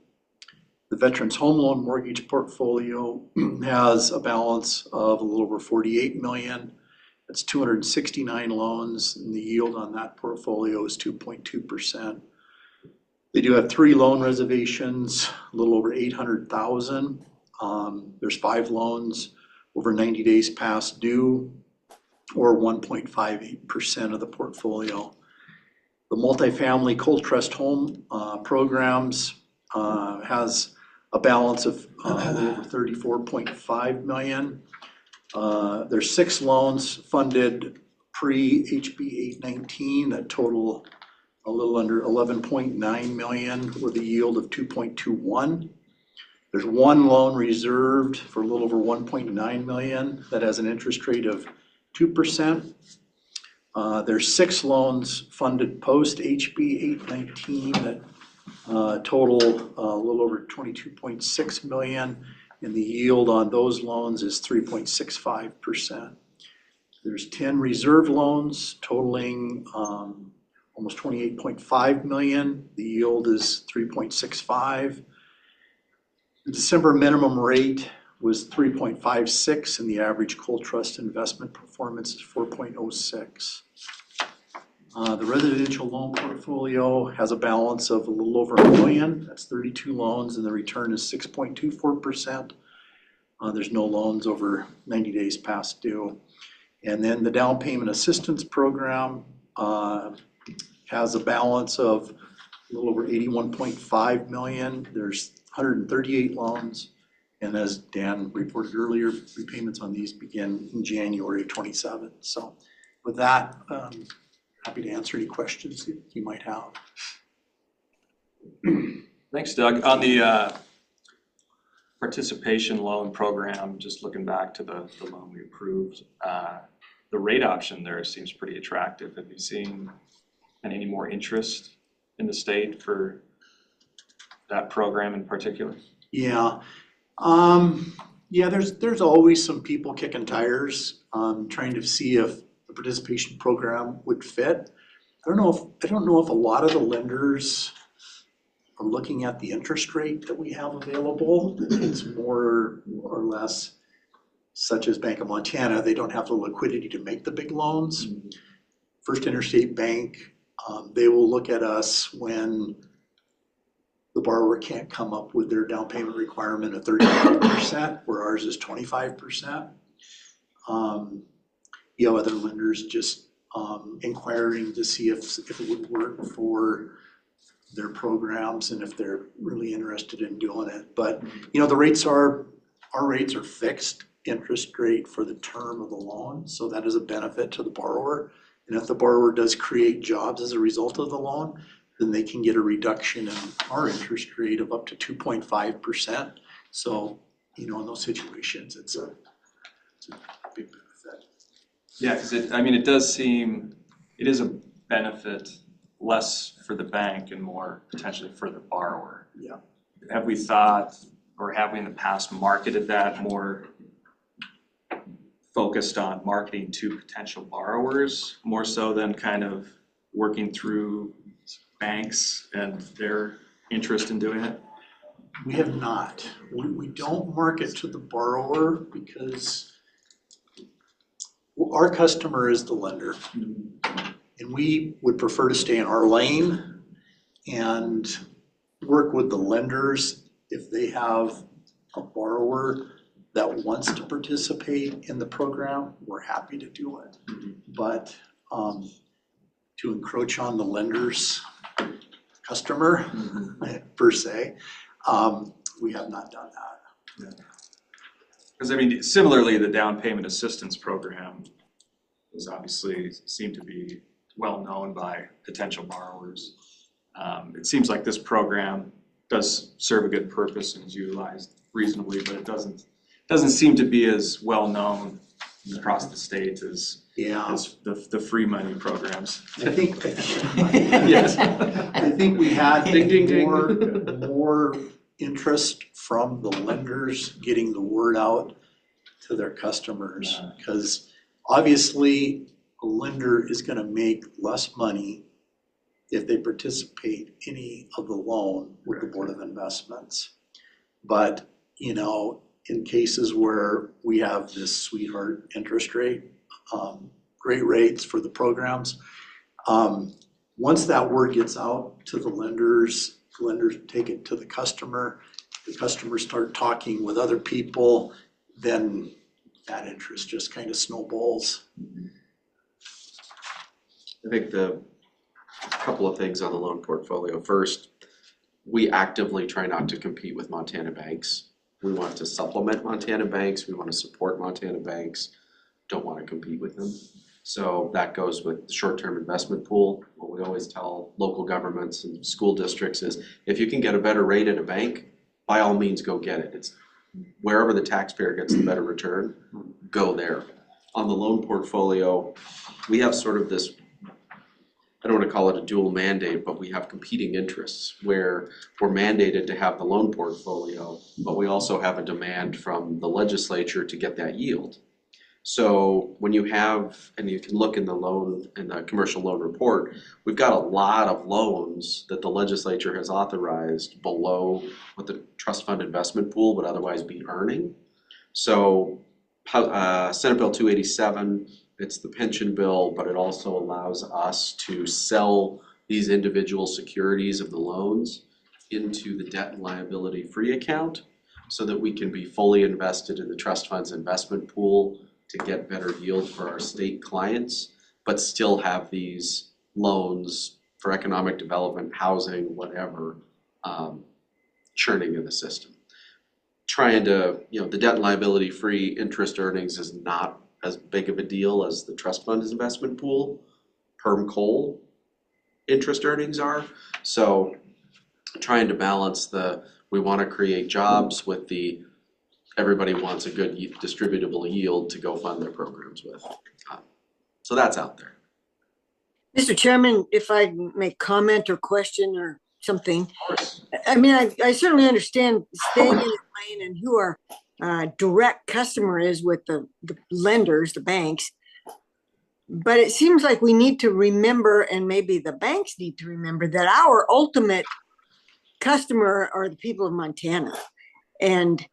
The Veterans Home Loan Mortgage Portfolio has a balance of a little over 48 million. That's 269 loans, and the yield on that portfolio is 2.2%. They do have 3 loan reservations, a little over 800,000. There's 5 loans over 90 days past due, or 1.58% of the portfolio. The multifamily cold trust home programs has a balance of a little over 34.5 million. There's 6 loans funded pre-HB 819 that total a little under 11.9 million with a yield of 2.21. There's 1 loan reserved for a little over 1.9 million that has an interest rate of 2%. There's 6 loans funded post HB 819 that total a little over 22.6 million, and the yield on those loans is 3.65%. There's 10 reserve loans totaling almost 28.5 million. The yield is 3.65. The December minimum rate was 3.56, and the average cold trust investment performance is 4.06. The residential loan portfolio has a balance of a little over $1 million. That's 32 loans, and the return is 6.24%. There's no loans over 90 days past due. And then the down payment assistance program has a balance of a little over 81.5 million. There's 138 loans. And as Dan reported earlier, repayments on these begin in January of 27. So with that, happy to answer any questions you might have. Thanks, Doug. On the participation loan program, just looking back to the loan we approved, the rate option there seems pretty attractive. Have you seen any more interest in the state for that program in particular? Yeah. There's always some people kicking tires, trying to see if the participation program would fit. I don't know if a lot of the lenders are looking at the interest rate that we have available. It's more or less, such as Bank of Montana, they don't have the liquidity to make the big loans. First Interstate Bank, they will look at us when the borrower can't come up with their down payment requirement of 35%, where ours is 25%. You have other lenders just inquiring to see if it would work for their programs and if they're really interested in doing it. But the rates our rates are fixed interest rate for the term of the loan, so that is a benefit to the borrower. And if the borrower does create jobs as a result of the loan, then they can get a reduction in our interest rate of up to 2.5%. So, in those situations, it's a big benefit. Yeah, because it does seem, it is a benefit less for the bank and more potentially for the borrower. Yeah. Have we thought, or have we in the past marketed that more focused on marketing to potential borrowers, more so than kind of working through banks and their interest in doing it? We have not. We don't market to the borrower because our customer is the lender. And we would prefer to stay in our lane and work with the lenders. If they have a borrower that wants to participate in the program, we're happy to do it. But to encroach on the lender's customer per se, we have not done that. Because I mean, similarly, the down payment assistance program was obviously seemed to be well known by potential borrowers. It seems like this program does serve a good purpose and is utilized reasonably, but it doesn't seem to be as well known across the state as the free money programs. I think Yes. I think we had Ding, ding, ding. more interest from the lenders getting the word out to their customers. Because obviously a lender is gonna make less money if they participate any of the loan with the Board of Investments. But, you know, in cases where we have this sweetheart interest rate, great rates for the programs, once that word gets out to the lenders take it to the customers start talking with other people, then that interest just kind of snowballs. I think a couple of things on the loan portfolio. First, we actively try not to compete with Montana banks. We want to supplement Montana banks. We want to support Montana banks. Don't want to compete with them. So that goes with the short-term investment pool. What we always tell local governments and school districts is, if you can get a better rate at a bank, by all means, go get it. It's wherever the taxpayer gets the better return, go there. On the loan portfolio, we have sort of this, I don't want to call it a dual mandate, but we have competing interests where we're mandated to have the loan portfolio, but we also have a demand from the legislature to get that yield. So when you have, and you can look in the commercial loan report, we've got a lot of loans that the legislature has authorized below what the trust fund investment pool would otherwise be earning. So Senate Bill 287, it's the pension bill, but it also allows us to sell these individual securities of the loans into the debt and liability free account so that we can be fully invested in the trust fund's investment pool to get better yield for our state clients, but still have these loans for economic development, housing, whatever, churning in the system. Trying to, the debt and liability free interest earnings is not as big of a deal as the trust fund's investment pool, perm coal interest earnings are. So trying to balance we want to create jobs with everybody wants a good distributable yield to go fund their programs with. So that's out there. Mr. Chairman, if I make comment or question or something. Of course. I mean, I certainly understand staying in the lane and who our direct customer is with the lenders, the banks. But it seems like we need to remember, and maybe the banks need to remember, that our ultimate customer are the people of Montana. And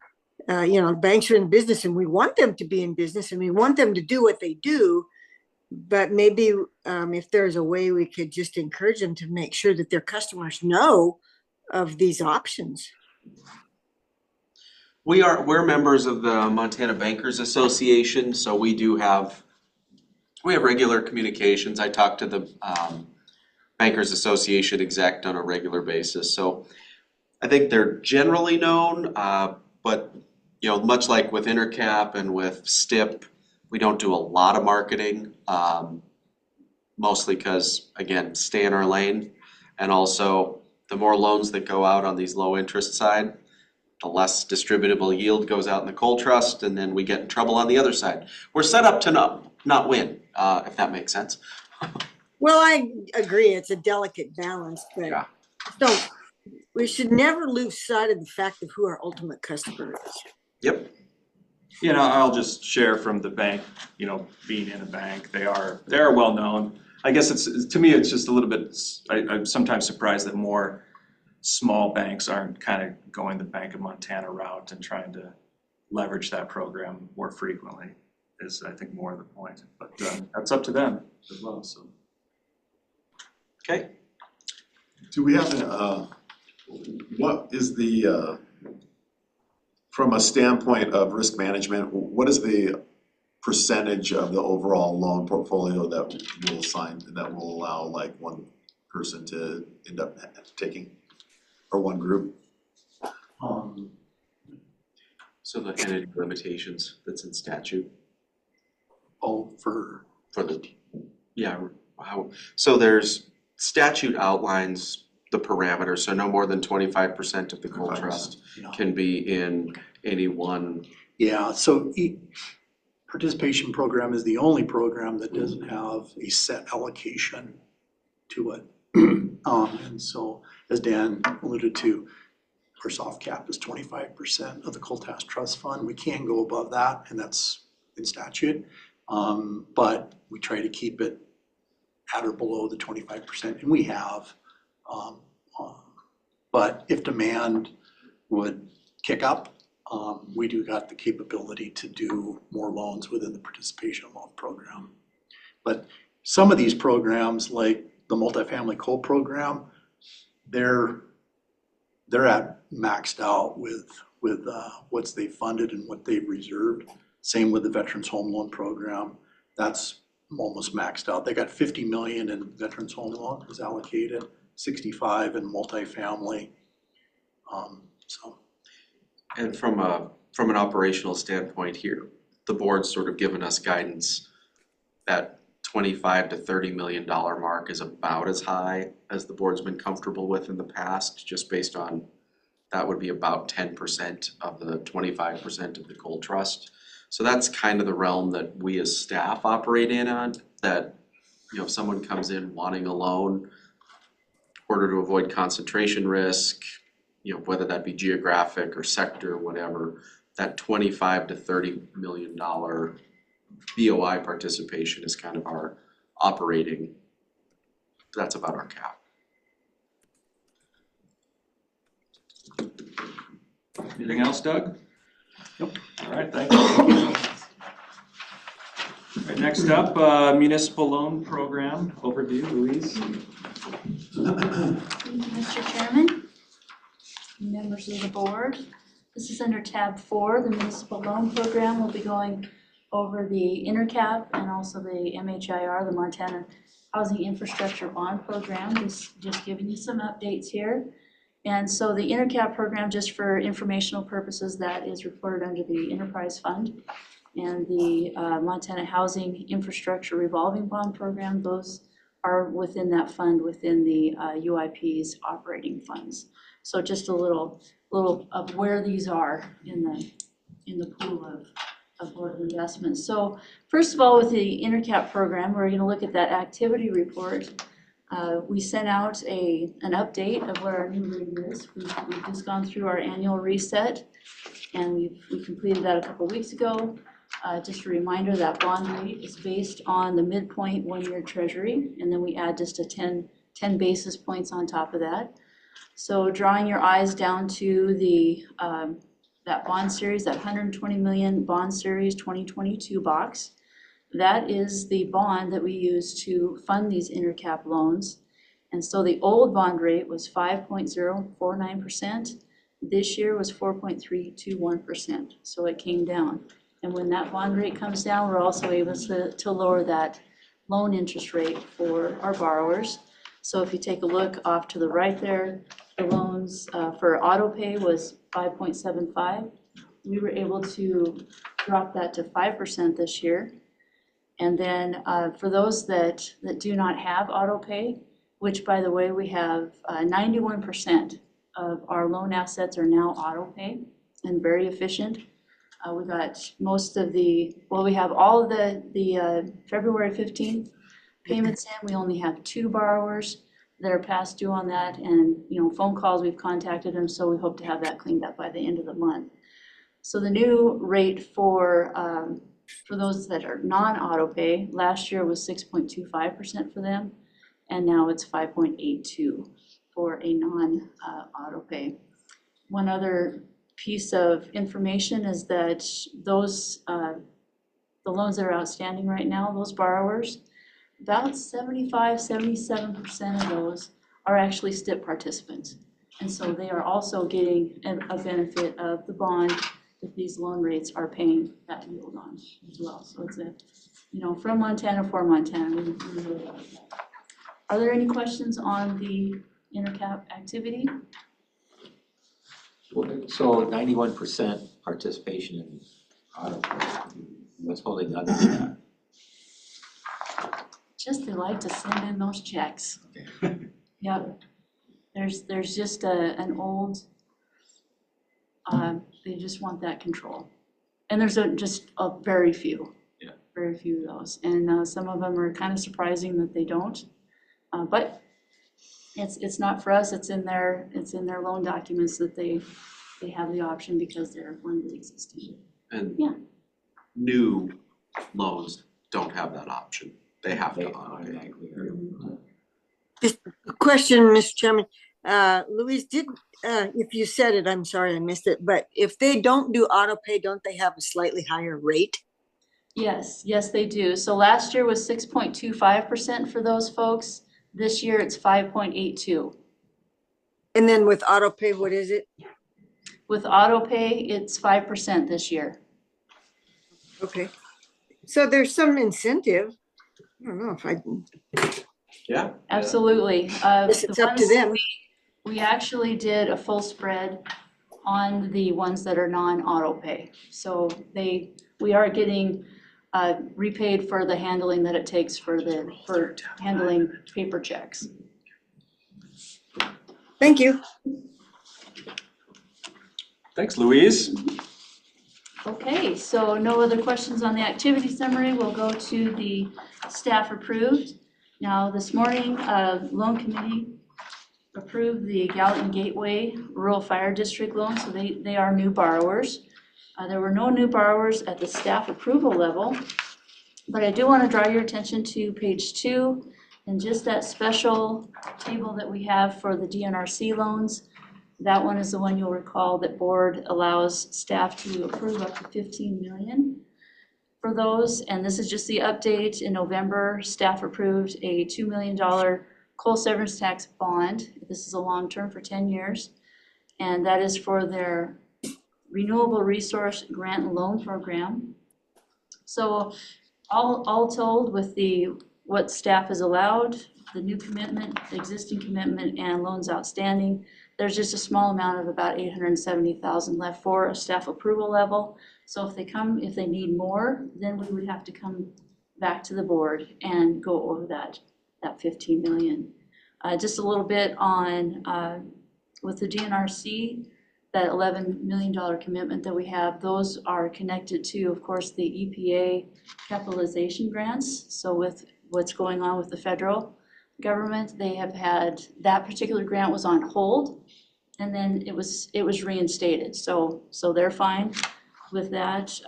banks are in business and we want them to be in business and we want them to do what they do. But maybe if there's a way we could just encourage them to make sure that their customers know of these options. We're members of the Montana Bankers Association, so we have regular communications. I talk to the Bankers Association exec on a regular basis. So I think they're generally known, but much like with Intercap and with STIP, we don't do a lot of marketing, mostly because, again, stay in our lane. And also, the more loans that go out on these low interest side, the less distributable yield goes out in the coal trust, and then we get in trouble on the other side. We're set up to not win, if that makes sense. Well, I agree. It's a delicate balance, but we should never lose sight of the fact of who our ultimate customer is. Yep. I'll just share from the bank, being in a bank, they are well known. I guess to me, it's just a little bit, I'm sometimes surprised that more small banks aren't kind of going the Bank of Montana route and trying to leverage that program more frequently is, I think, more of the point. But that's up to them as well, so. Okay. Do we have what is the, from a standpoint of risk management, what is the percentage of the overall loan portfolio that will assign, that will allow like one person to end up taking, or one group? So the entity limitations that's in statute for the, yeah, how, so there's statute outlines the parameters, so no more than 25% of the coal trust can be in any one. Yeah, so participation program is the only program that doesn't have a set allocation to it. And so, as Dan alluded to, our soft cap is 25% of the coal tax trust fund. We can go above that, and that's in statute. But we try to keep it at or below the 25%, and we have. But if demand would kick up, we do got the capability to do more loans within the participation loan program. But some of these programs, like the multifamily coal program, they're at maxed out with what's they funded and what they've reserved. Same with the Veterans Home Loan Program. That's almost maxed out. They got 50 million in Veterans Home Loan was allocated, 65 in multifamily. And from an operational standpoint here, the board's sort of given us guidance that $25 to $30 million mark is about as high as the board's been comfortable with in the past, just based on, that would be about 10% of the 25% of the coal trust. So that's kind of the realm that we as staff operate in on, that, you know, if someone comes in wanting a loan, in order to avoid concentration risk, you know, whether that be geographic or sector, whatever, that $25 to $30 million BOI participation is kind of our operating, that's about our cap. Anything else, Doug? Nope. All right, thank you. All right, next up, municipal loan program overview, Louise. Thank you, Mr. Chairman, members of the board. This is under tab 4, the municipal loan program. We'll be going over the intercap and also the MHIR, the Montana Housing Infrastructure Bond Program. Just giving you some updates here. And so the intercap program, just for informational purposes, that is reported under the enterprise fund. And the Montana Housing Infrastructure Revolving Bond Program, those are within that fund, within the UIP's operating funds. So just a little of where these are in the pool of board of investments. So first of all, with the intercap program, we're going to look at that activity report. We sent out an update of what our new rate is. We've just gone through our annual reset, and we completed that a couple weeks ago. Just a reminder that bond rate is based on the midpoint 1-year treasury, and then we add just a 10 basis points on top of that. So drawing your eyes down to the that bond series, that 120 million bond series 2022 box, that is the bond that we use to fund these intercap loans. And so the old bond rate was 5.049%. This year was 4.321%. So it came down. And when that bond rate comes down, we're also able to lower that loan interest rate for our borrowers. So if you take a look off to the right there, the loans for auto pay was 5.75. We were able to drop that to 5% this year. And then for those that do not have auto pay, which by the way, we have 91% of our loan assets are now auto pay and very efficient. We got most of we have all of the February 15th payments in. We only have 2 borrowers that are past due on that, and phone calls, we've contacted them, so we hope to have that cleaned up by the end of the month. So the new rate for those that are non-auto pay, last year was 6.25% for them, and now it's 5.82 for a non-auto pay. One other piece of information is that those the loans that are outstanding right now, those borrowers, about 75-77% of those are actually STIP participants. And so they are also getting a benefit of the bond that these loan rates are paying that yield on as well. So it's a, from Montana for Montana. We really like that. Are there any questions on the intercap activity? So 91% participation in auto, what's holding other than that? Just they like to send in those checks. Yep. There's just an old, they just want that control. And there's just a very few. Yeah. Very few of those. And some of them are kind of surprising that they don't. But it's not for us, it's in their loan documents that they have the option because they're one of the existing. And Yeah. new loans don't have that option. They have to automatically. Just a question, Mr. Chairman. Louise, if you said it, I'm sorry I missed it, but if they don't do auto pay, don't they have a slightly higher rate? Yes, they do. So last year was 6.25% for those folks. This year it's 5.82. And then with auto pay, what is it? With auto pay, it's 5% this year. Okay. So there's some incentive. I don't know if I can. Yeah. Absolutely. Guess it's up to them. We actually did a full spread on the ones that are non-auto pay. So we are getting repaid for the handling that it takes for handling paper checks. Thank you. Thanks, Louise. Okay, so no other questions on the activity summary. We'll go to the staff approved. Now, this morning, loan committee approved the Gallatin Gateway Rural Fire District loan, so they are new borrowers. There were no new borrowers at the staff approval level, but I do want to draw your attention to page 2 and just that special table that we have for the DNRC loans. That one is the one you'll recall that board allows staff to approve up to 15 million for those. And this is just the update. In November, staff approved a $2 million coal severance tax bond. This is a long-term for 10 years. And that is for their Renewable Resource Grant and Loan Program. So all told, with what staff has allowed, the new commitment, the existing commitment, and loans outstanding, there's just a small amount of about $870,000 left for a staff approval level. So if they need more, then we would have to come back to the board and go over that 15 million. Just a little bit on with the DNRC, that $11 million commitment that we have, those are connected to, of course, the EPA capitalization grants. So with what's going on with the federal government, they have had, that particular grant was on hold, and then it was reinstated. So they're fine with that.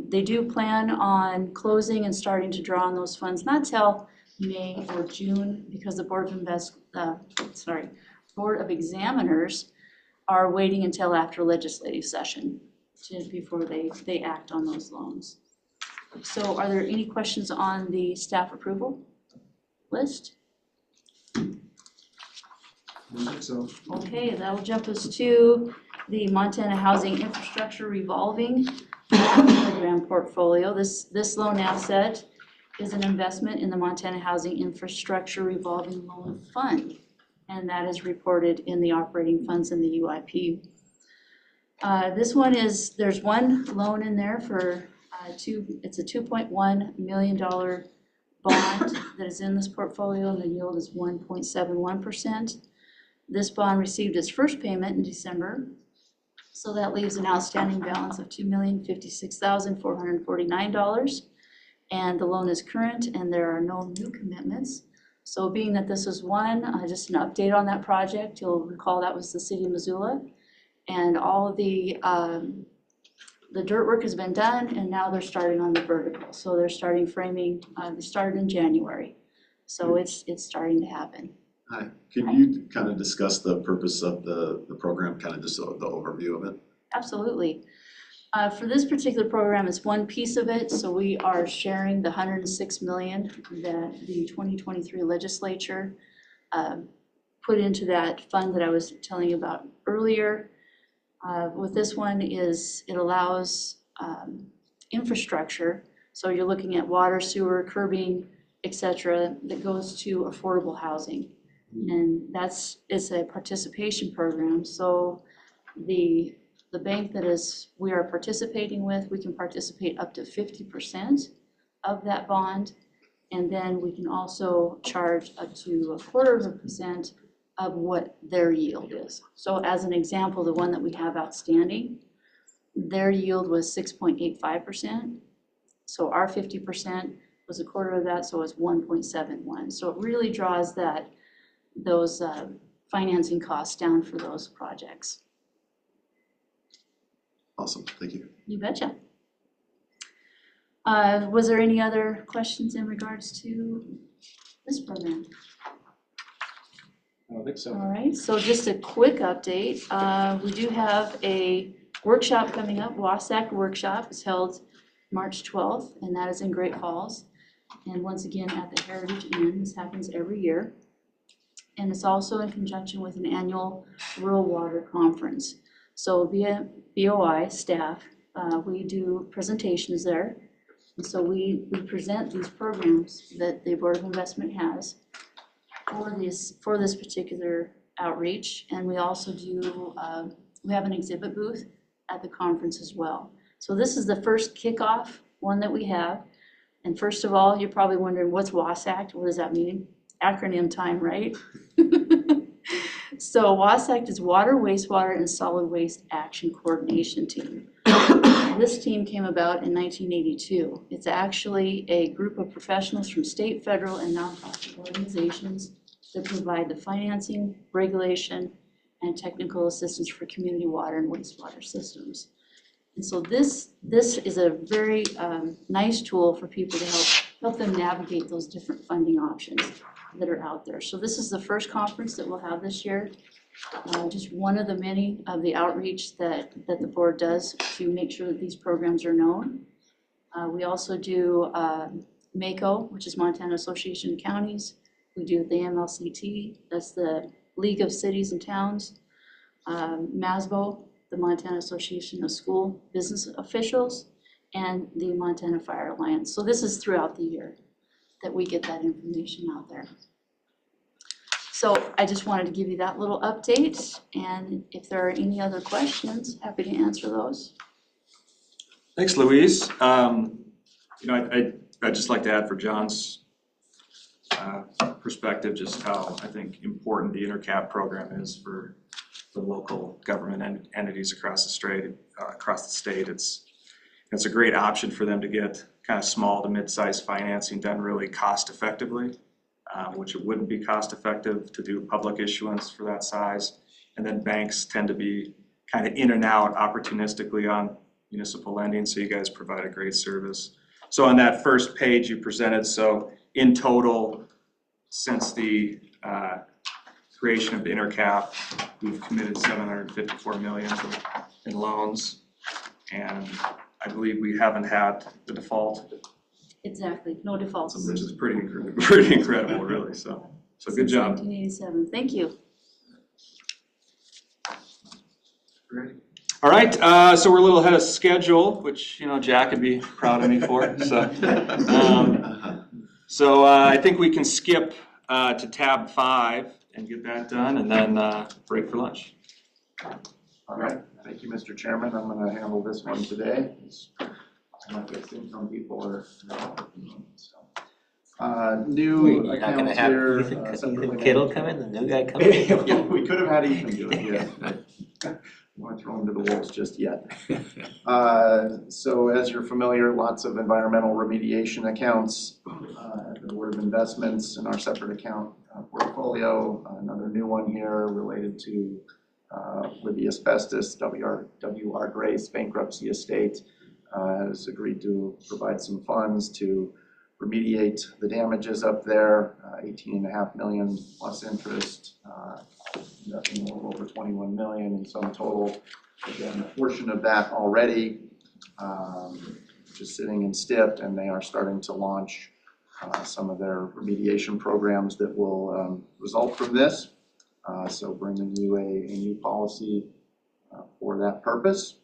They do plan on closing and starting to draw on those funds, not till May or June, because the Board of Examiners are waiting until after legislative session before they act on those loans. So are there any questions on the staff approval list? So. Okay, that will jump us to the Montana Housing Infrastructure Revolving Program portfolio. This loan asset is an investment in the Montana Housing Infrastructure Revolving Loan Fund, and that is reported in the operating funds in the UIP. This one is, there's one loan in there for it's a $2.1 million bond that is in this portfolio, and the yield is 1.71%. This bond received its first payment in December, so that leaves an outstanding balance of $2,056,449, and the loan is current and there are no new commitments. So being that this is one, just an update on that project, you'll recall that was the city of Missoula, and all of the dirt work has been done, and now they're starting on the vertical. So they're starting framing, they started in January. So it's starting to happen. Hi, can you kind of discuss the purpose of the program, kind of just the overview of it? Absolutely. For this particular program, it's one piece of it. So we are sharing the $106 million that the 2023 legislature put into that fund that I was telling you about earlier. With this one is it allows infrastructure. So you're looking at water, sewer, curbing, et cetera, that goes to affordable housing. And it's a participation program. So the bank that we are participating with, we can participate up to 50% of that bond. And then we can also charge up to 0.25% of what their yield is. So as an example, the one that we have outstanding, their yield was 6.85%. So our 50% was 1/4 of that, so it's 1.71. So it really draws those financing costs down for those projects. Awesome, thank you. You betcha. Was there any other questions in regards to this program? I don't think so. All right, so just a quick update. We do have a workshop coming up, WASAC workshop is held March 12th, and that is in Great Falls. And once again, at the Heritage Inn, this happens every year. And it's also in conjunction with an annual Rural Water Conference. So via BOI staff, we do presentations there. And so we present these programs that the Board of Investment has for this particular outreach. And we also do, we have an exhibit booth at the conference as well. So this is the first kickoff one that we have. And first of all, you're probably wondering, what's WASAC? What does that mean? Acronym time, right? So WASAC is Water, Wastewater, and Solid Waste Action Coordination Team. This team came about in 1982. It's actually a group of professionals from state, federal, and nonprofit organizations that provide the financing, regulation, and technical assistance for community water and wastewater systems. And so this is a very nice tool for people to help them navigate those different funding options that are out there. So this is the first conference that we'll have this year. Just one of the many of the outreach that the board does to make sure that these programs are known. We also do MACO, which is Montana Association of Counties. We do the MLCT, that's the League of Cities and Towns. MASBO, the Montana Association of School Business Officials, and the Montana Fire Alliance. So this is throughout the year that we get that information out there. So I just wanted to give you that little update, and if there are any other questions, happy to answer those. Thanks, Louise. I'd just like to add for John's perspective, just how I think important the InterCap program is for the local government entities across the state. It's a great option for them to get kind of small to mid-sized financing done really cost effectively, which it wouldn't be cost effective to do public issuance for that size. And then banks tend to be kind of in and out opportunistically on municipal lending, so you guys provide a great service. So on that first page you presented, so in total, since the creation of the InterCap, we've committed $754 million in loans, and I believe we haven't had the default. Exactly, no defaults. Which is pretty incredible, really. So good job. 1987. Thank you. Great. All right, so we're a little ahead of schedule, which Jack would be proud of me for. So I think we can skip to tab 5 and get that done, and then break for lunch. All right, thank you, Mr. Chairman. I'm going to handle this one today. My fixed income people are new You're not gonna accounts have here. Ethan Kittle come in, the new guy come in? Yeah, we could have had Ethan do it, yeah. I want to throw him to the wolves just yet. So as you're familiar, lots of environmental remediation accounts at the Board of Investments in our separate account portfolio. Another new one here related to with the asbestos, W.R. Grace bankruptcy estate has agreed to provide some funds to remediate the damages up there, $18.5 million plus interest, nothing over $21 million in sum total. Again, a portion of that already just sitting in STIP, and they are starting to launch some of their remediation programs that will result from this. So bringing you a new policy for that purpose.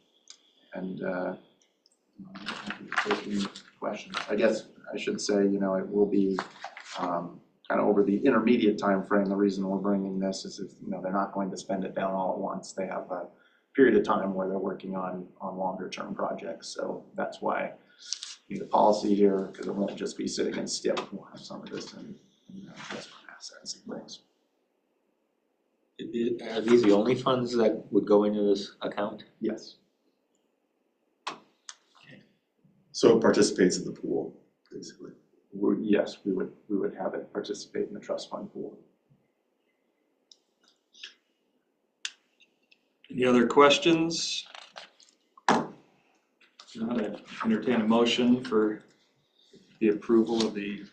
And taking questions. I guess I should say, it will be kind of over the intermediate time frame. The reason we're bringing this is if, they're not going to spend it down all at once. They have a period of time where they're working on longer term projects. So that's why we need a policy here, because it won't just be sitting in STIP. We'll have some of this in investment assets and things. Are these the only funds that would go into this account? Yes. So it participates in the pool, basically. Yes, we would have it participate in the trust fund pool. Any other questions? If not, I entertain a motion for the approval of the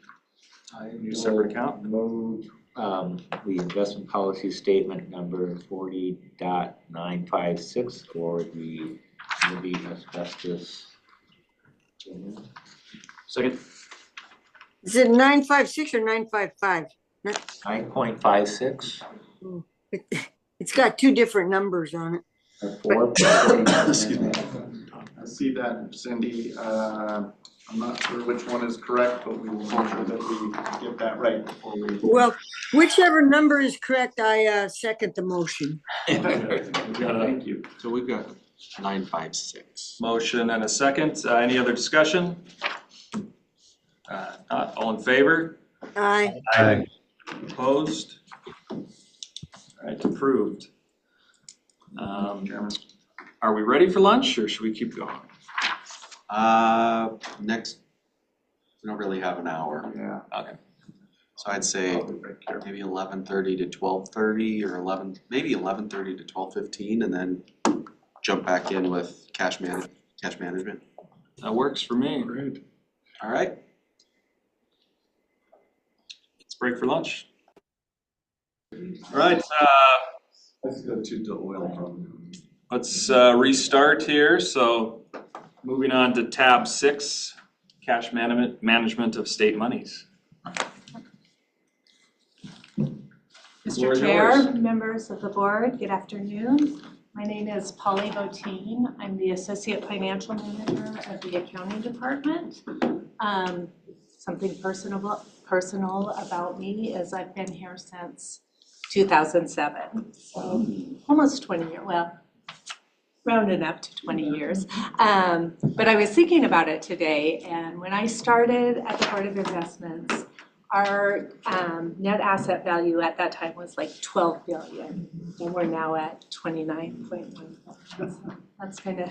new separate account. Move the investment policy statement number 40.956 for the maybe asbestos. Second. Is it 956 or 955? 9.56. It's got two different numbers on it. Excuse me. I see that, Cindy. I'm not sure which one is correct, but we will make sure that we get that right before we. Well, whichever number is correct, I second the motion. Thank you. So we've got 956. Motion and a second. Any other discussion? Not all in favor? Aye. Opposed? All right, approved. Are we ready for lunch or should we keep going? Next, we don't really have an hour. Yeah. Okay. So I'd say maybe 11:30 to 12:30 or 11:30 to 12:15, and then jump back in with cash management. That works for me. Great. All right. Let's break for lunch. All right. Let's go to the oil. Let's restart here. So moving on to tab 6, cash management of state monies. Mr. Chair, members of the board, good afternoon. My name is Polly Botine. I'm the Associate Financial Manager of the Accounting Department. Something personal about me is I've been here since 2007, so almost 20 years, well, rounding up to 20 years. But I was thinking about it today, and when I started at the Board of Investments, our net asset value at that time was like 12 billion, and we're now at 29.1 billion. So that's kind of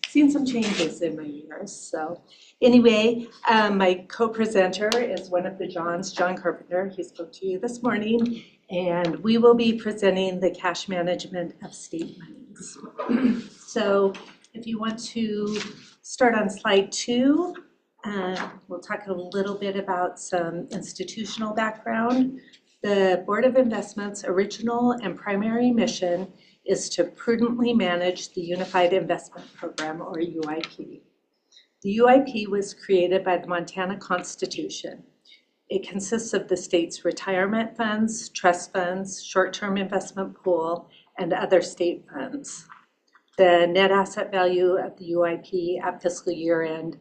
seen some changes in my years. So anyway, my co-presenter is one of the Johns, John Carpenter. He spoke to you this morning, and we will be presenting the cash management of state monies. So if you want to start on slide 2, we'll talk a little bit about some institutional background. The Board of Investments' original and primary mission is to prudently manage the Unified Investment Program, or UIP. The UIP was created by the Montana Constitution. It consists of the state's retirement funds, trust funds, short-term investment pool, and other state funds. The net asset value of the UIP at fiscal year end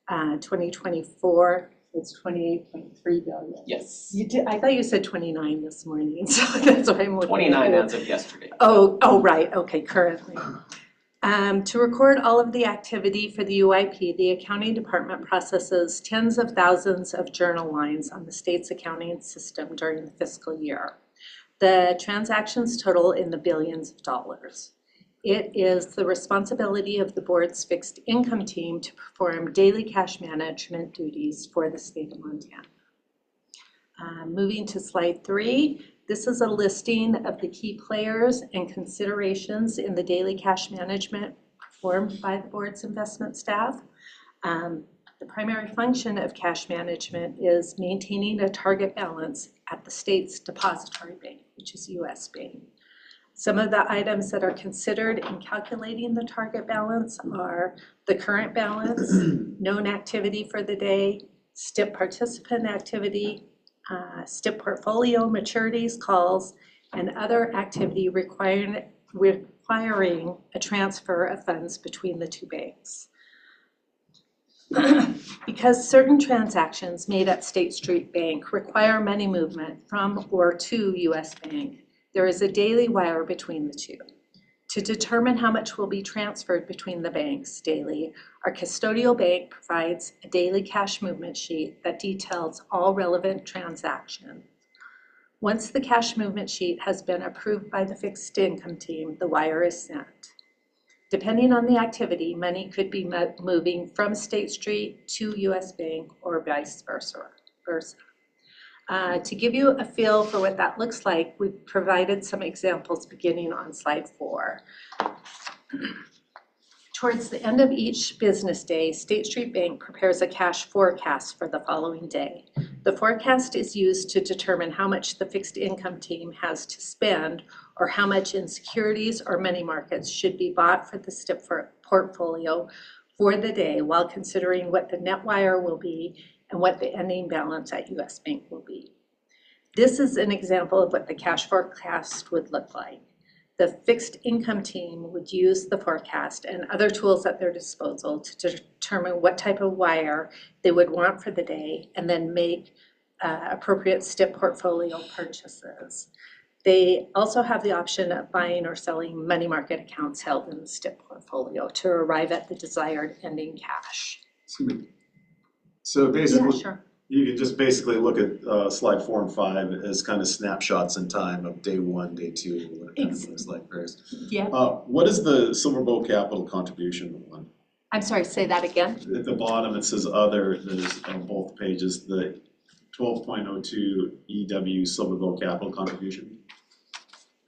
2024 is 28.3 billion. Yes. You did, I thought you said 29 this morning, so that's why I'm looking. 29 as of yesterday. Oh, right, okay, currently. To record all of the activity for the UIP, the accounting department processes tens of thousands of journal lines on the state's accounting system during the fiscal year. The transactions total in the billions of dollars. It is the responsibility of the board's fixed income team to perform daily cash management duties for the state of Montana. Moving to slide 3, this is a listing of the key players and considerations in the daily cash management performed by the board's investment staff. The primary function of cash management is maintaining a target balance at the state's depository bank, which is US Bank. Some of the items that are considered in calculating the target balance are the current balance, known activity for the day, STIP participant activity, STIP portfolio maturities, calls, and other activity requiring a transfer of funds between the two banks. Because certain transactions made at State Street Bank require money movement from or to US Bank, there is a daily wire between the two. To determine how much will be transferred between the banks daily, our custodial bank provides a daily cash movement sheet that details all relevant transactions. Once the cash movement sheet has been approved by the fixed income team, the wire is sent. Depending on the activity, money could be moving from State Street to US Bank or vice versa. To give you a feel for what that looks like, we've provided some examples beginning on slide 4. Towards the end of each business day, State Street Bank prepares a cash forecast for the following day. The forecast is used to determine how much the fixed income team has to spend or how much in securities or money markets should be bought for the STIP portfolio for the day while considering what the net wire will be and what the ending balance at US Bank will be. This is an example of what the cash forecast would look like. The fixed income team would use the forecast and other tools at their disposal to determine what type of wire they would want for the day and then make appropriate STIP portfolio purchases. They also have the option of buying or selling money market accounts held in the STIP portfolio to arrive at the desired ending cash. So basically, Yeah, sure. you can just basically look at slide 4 and 5 as kind of snapshots in time of day 1, day 2, what it kind of looks like. Yeah. What is the Silverbow Capital contribution one? I'm sorry, say that again. At the bottom, it says other, there's on both pages, the 12.02 EW Silverbow Capital contribution.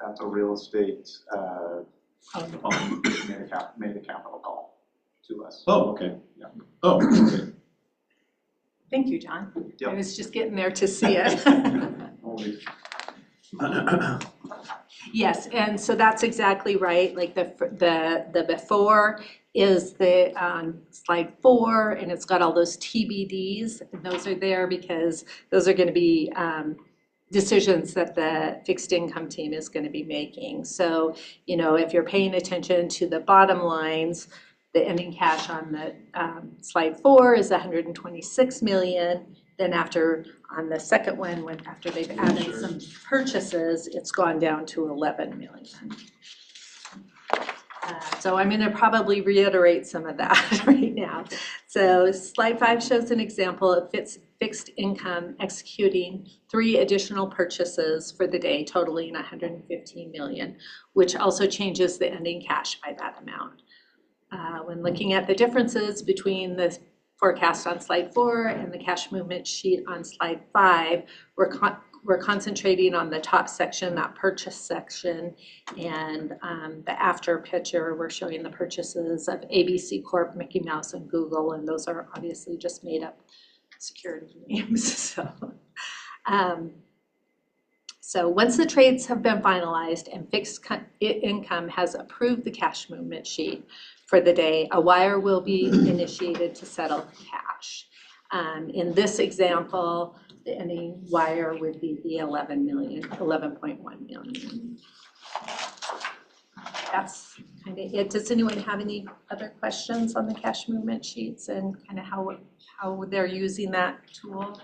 That's a real estate, made a capital call to us. Oh, okay. Yeah. Oh, okay. Thank you, John. Yep. I was just getting there to see it. Yes, and so that's exactly right. Like the before is the slide 4, and it's got all those TBDs, and those are there because those are going to be decisions that the fixed income team is going to be making. So, you know, if you're paying attention to the bottom lines, the ending cash on the slide 4 is 126 million. Then after, on the second one, after they've added some purchases, it's gone down to 11 million. So I'm going to probably reiterate some of that right now. So slide 5 shows an example of fixed income executing 3 additional purchases for the day, totaling 115 million, which also changes the ending cash by that amount. When looking at the differences between the forecast on slide 4 and the cash movement sheet on slide 5, we're concentrating on the top section, that purchase section, and the after picture, we're showing the purchases of ABC Corp, Mickey Mouse, and Google, and those are obviously just made up security names. So once the trades have been finalized and fixed income has approved the cash movement sheet for the day, a wire will be initiated to settle cash. In this example, the ending wire would be the 11.1 million. That's kind of it. Does anyone have any other questions on the cash movement sheets and kind of how they're using that tool?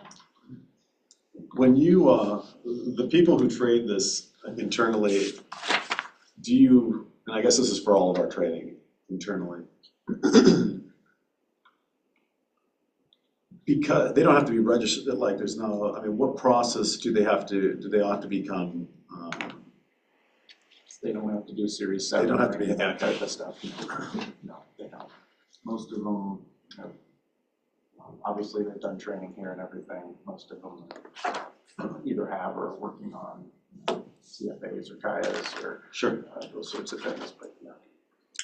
When you, the people who trade this internally, do you, and I guess this is for all of our trading internally, because they don't have to be registered, like there's no, I mean, what process do they have to become? They don't have to do Series 7. They don't have to be that type of stuff. No, they don't. Most of them have, obviously they've done training here and everything. Most of them either have or are working on CFAs or KIAs or those sorts of things. But yeah,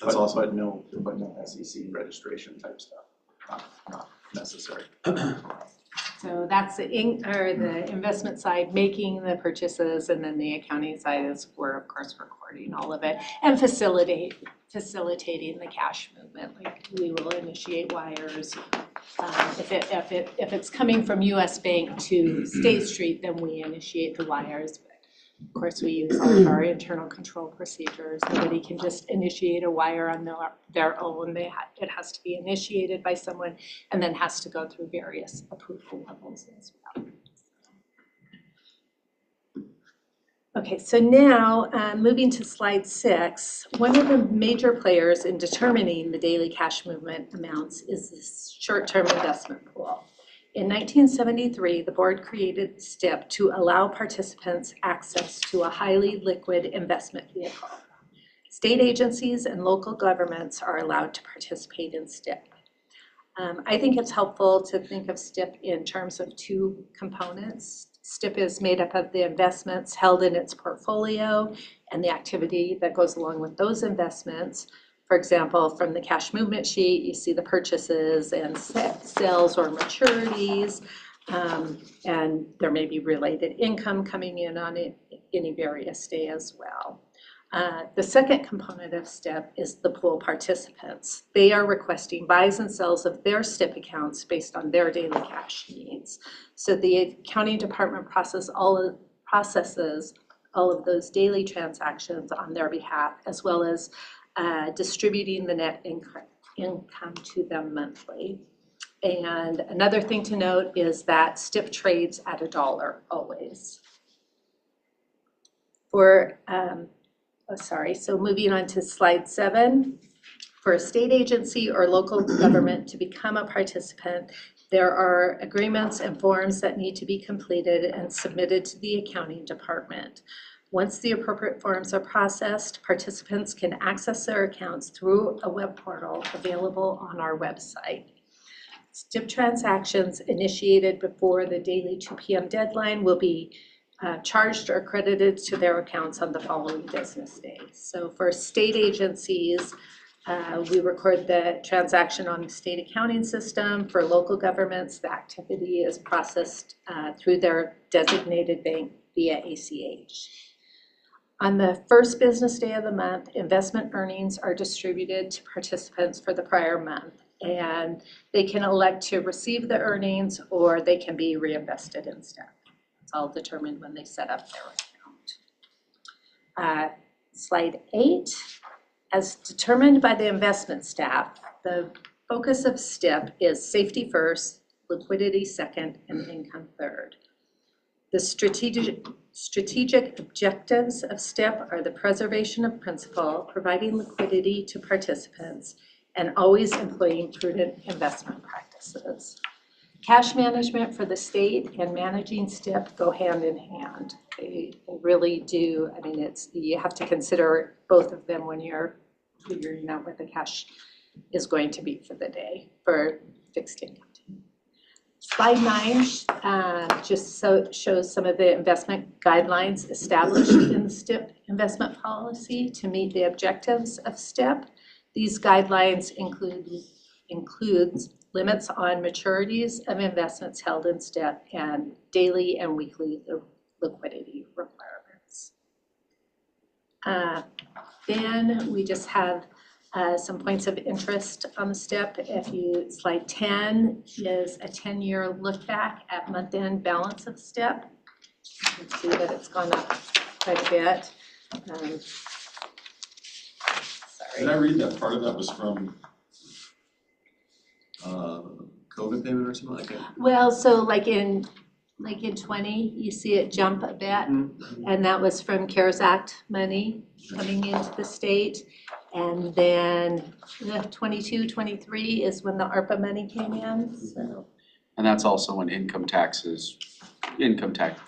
that's awesome. But no SEC registration type stuff. Not necessary. So that's the investment side, making the purchases, and then the accounting side is we're of course recording all of it and facilitating the cash movement. Like we will initiate wires. If it's coming from US Bank to State Street, then we initiate the wires. But Of course, we use all of our internal control procedures. Nobody can just initiate a wire on their own. It has to be initiated by someone and then has to go through various approval levels as well. Okay, so now moving to slide 6, one of the major players in determining the daily cash movement amounts is this short-term investment pool. In 1973, the board created STIP to allow participants access to a highly liquid investment vehicle. State agencies and local governments are allowed to participate in STIP. I think it's helpful to think of STIP in terms of 2 components. STIP is made up of the investments held in its portfolio and the activity that goes along with those investments. For example, from the cash movement sheet, you see the purchases and sales or maturities, and there may be related income coming in on any various day as well. The second component of STIP is the pool participants. They are requesting buys and sells of their STIP accounts based on their daily cash needs. So the accounting department processes all of those daily transactions on their behalf, as well as distributing the net income to them monthly. And another thing to note is that STIP trades at $1 always. So moving on to slide 7, for a state agency or local government to become a participant, there are agreements and forms that need to be completed and submitted to the accounting department. Once the appropriate forms are processed, participants can access their accounts through a web portal available on our website. STIP transactions initiated before the daily 2 p.m. deadline will be charged or credited to their accounts on the following business days. So for state agencies, we record the transaction on the state accounting system. For local governments, the activity is processed through their designated bank via ACH. On the first business day of the month, investment earnings are distributed to participants for the prior month, and they can elect to receive the earnings or they can be reinvested instead. It's all determined when they set up their account. Slide 8, as determined by the investment staff, the focus of STIP is safety first, liquidity second, and income third. The strategic objectives of STIP are the preservation of principal, providing liquidity to participants, and always employing prudent investment practices. Cash management for the state and managing STIP go hand in hand. They really do. I mean, you have to consider both of them when you're figuring out what the cash is going to be for the day for fixed income. Slide 9 just shows some of the investment guidelines established in the STIP investment policy to meet the objectives of STIP. These guidelines include limits on maturities of investments held in STIP and daily and weekly liquidity requirements. Then we just have some points of interest on the STIP. Slide 10 is a 10-year look back at month-end balance of STIP. You can see that it's gone up quite a bit. Did I read that part of that was from COVID payment or something like that? Well, so like in 20, you see it jump a bit, and that was from CARES Act money coming into the state. And then 22, 23 is when the ARPA money came in. So. And that's also when income tax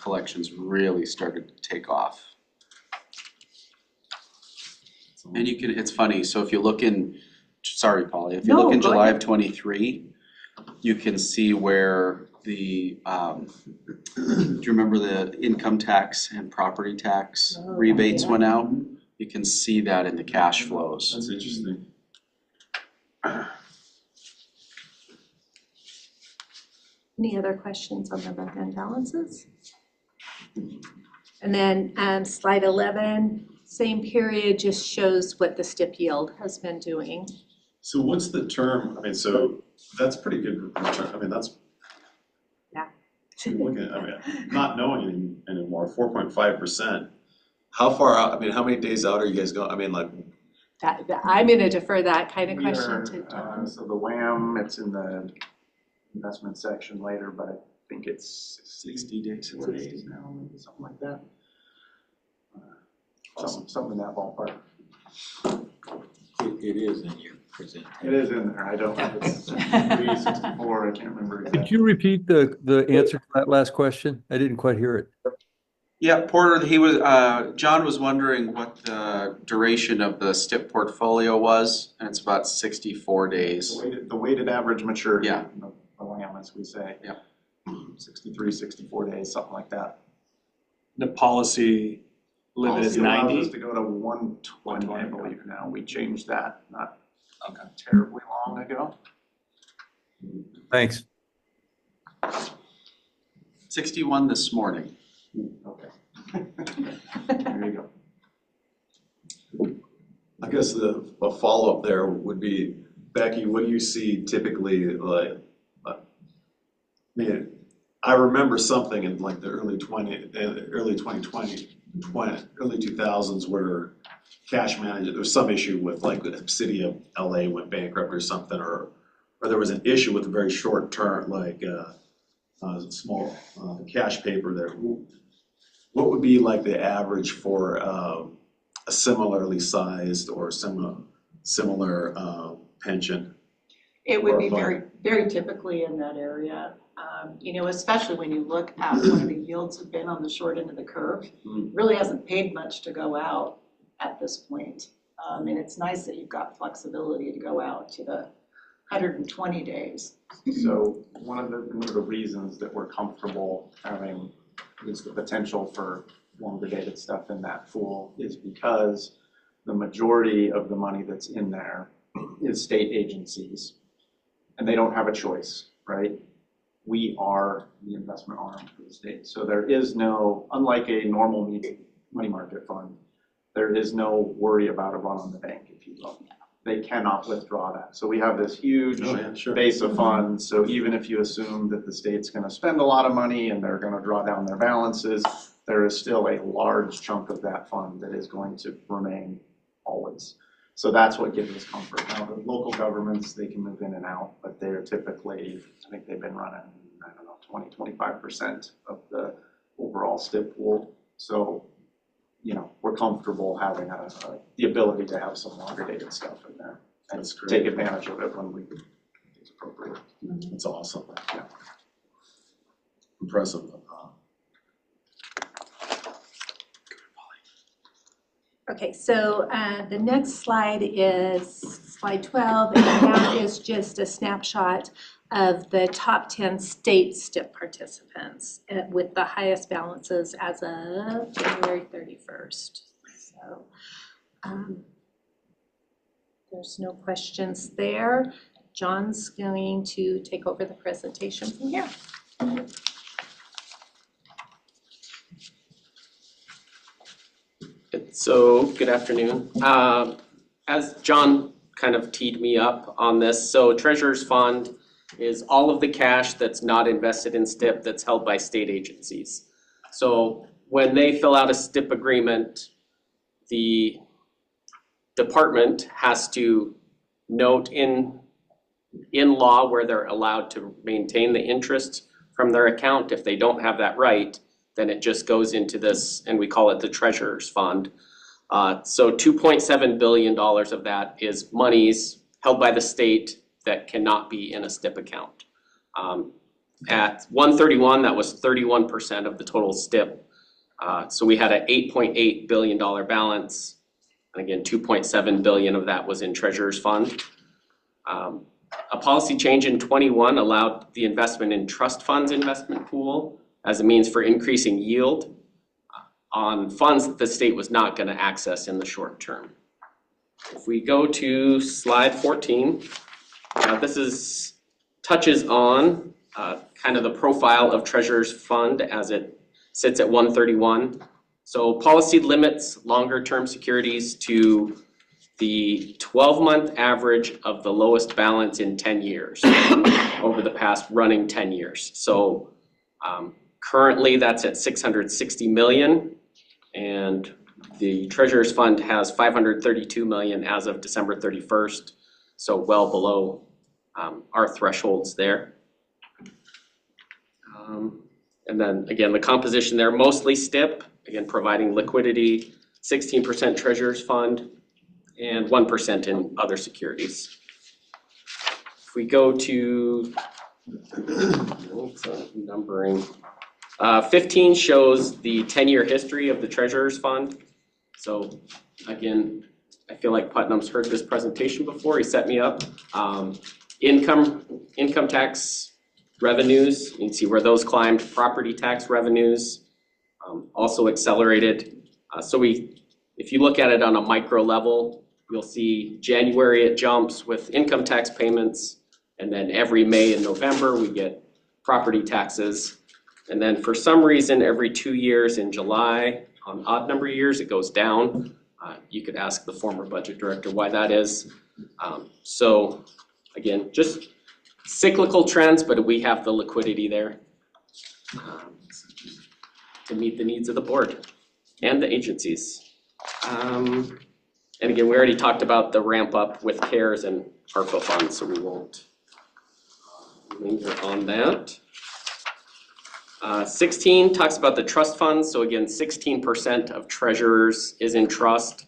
collections really started to take off. And it's funny, so if you look in, sorry, Polly, if you look in July of 23, you can see where the, do you remember the income tax and property tax rebates went out? You can see that in the cash flows. That's interesting. Any other questions on the month-end balances? And then slide 11, same period, just shows what the STIP yield has been doing. So what's the term? I mean, so that's pretty good return. I mean, that's. Yeah. Looking at, I mean, not knowing anymore, 4.5%. How far out, I mean, how many days out are you guys going? I mean, like, I'm gonna defer that kind of We question are, to John. So the WAM, it's in the investment section later, but I think it's 60 days now, maybe something like that. Something in that ballpark. It is in your presentation. It is in there, I don't have it, 364, I can't remember Could exactly. you repeat the answer to that last question? I didn't quite hear it. Yeah, Porter, John was wondering what the duration of the STIP portfolio was, and it's about 64 days. The weighted average maturity. Yeah. The WAM, as we say. Yeah. 63, 64 days, something like that. The policy limit is Policy allows 90. us to go to 120, I believe now. We changed that not terribly long ago. Thanks. 61 this morning. Okay. There you go. I guess a follow-up there would be, Becky, what do you see typically, like, I mean, I remember something in like the early 2000s where cash management, there was some issue with like the city of LA went bankrupt or something, or there was an issue with a very short term, like small cash paper there. What would be like the average for a similarly sized or similar pension? It would be Or fund? very, very typically in that area. Especially when you look at what the yields have been on the short end of the curve, really hasn't paid much to go out at this point. And it's nice that you've got flexibility to go out to the 120 days. So one of the reasons that we're comfortable having at least the potential for longer dated stuff in that pool is because the majority of the money that's in there is state agencies, and they don't have a choice, right? We are the investment arm for the state. So there is no, unlike a normal money market fund, there is no worry about a run on the bank, if you will. They cannot withdraw that. So we have this huge base of funds. So even if you assume that the state's going to spend a lot of money and they're going to draw down their balances, there is still a large chunk of that fund that is going to remain always. So that's what gives us comfort. Now, the local governments, they can move in and out, but they're typically, I think they've been running, 20-25% of the overall STIP pool. So, we're comfortable having the ability to have some longer dated stuff in there and take advantage of it when we think it's appropriate. That's awesome. Yeah. Impressive. Okay, so the next slide is slide 12, and that is just a snapshot of the top 10 state STIP participants with the highest balances as of January 31st. So there's no questions there. John's going to take over the presentation from here. So, good afternoon. As John kind of teed me up on this, so Treasurer's Fund is all of the cash that's not invested in STIP that's held by state agencies. So when they fill out a STIP agreement, the department has to note in law where they're allowed to maintain the interest from their account. If they don't have that right, then it just goes into this, and we call it the Treasurer's Fund. So $2.7 billion of that is monies held by the state that cannot be in a STIP account. At 131, that was 31% of the total STIP. So we had an $8.8 billion balance. And again, 2.7 billion of that was in Treasurer's Fund. A policy change in 21 allowed the investment in trust funds investment pool as a means for increasing yield on funds that the state was not going to access in the short term. If we go to slide 14, this touches on kind of the profile of Treasurer's Fund as it sits at 131. So policy limits longer term securities to the 12-month average of the lowest balance in 10 years over the past running 10 years. So currently that's at 660 million, and The treasurer's fund has 532 million as of December 31st, so well below our thresholds there. And then again, the composition there, mostly STIP, again, providing liquidity, 16% treasurer's fund, and 1% in other securities. If we go to numbering, 15 shows the 10-year history of the treasurer's fund. So again, I feel like Putnam's heard this presentation before. He set me up. Income tax revenues, you can see where those climbed. Property tax revenues also accelerated. If you look at it on a micro level, you'll see January it jumps with income tax payments, and then every May and November we get property taxes. And then for some reason, every 2 years in July, on odd number years, it goes down. You could ask the former budget director why that is. So again, just cyclical trends, but we have the liquidity there to meet the needs of the board and the agencies. And again, we already talked about the ramp up with CARES and ARPA funds, so we won't linger on that. 16 talks about the trust funds. So again, 16% of treasurers is in trust.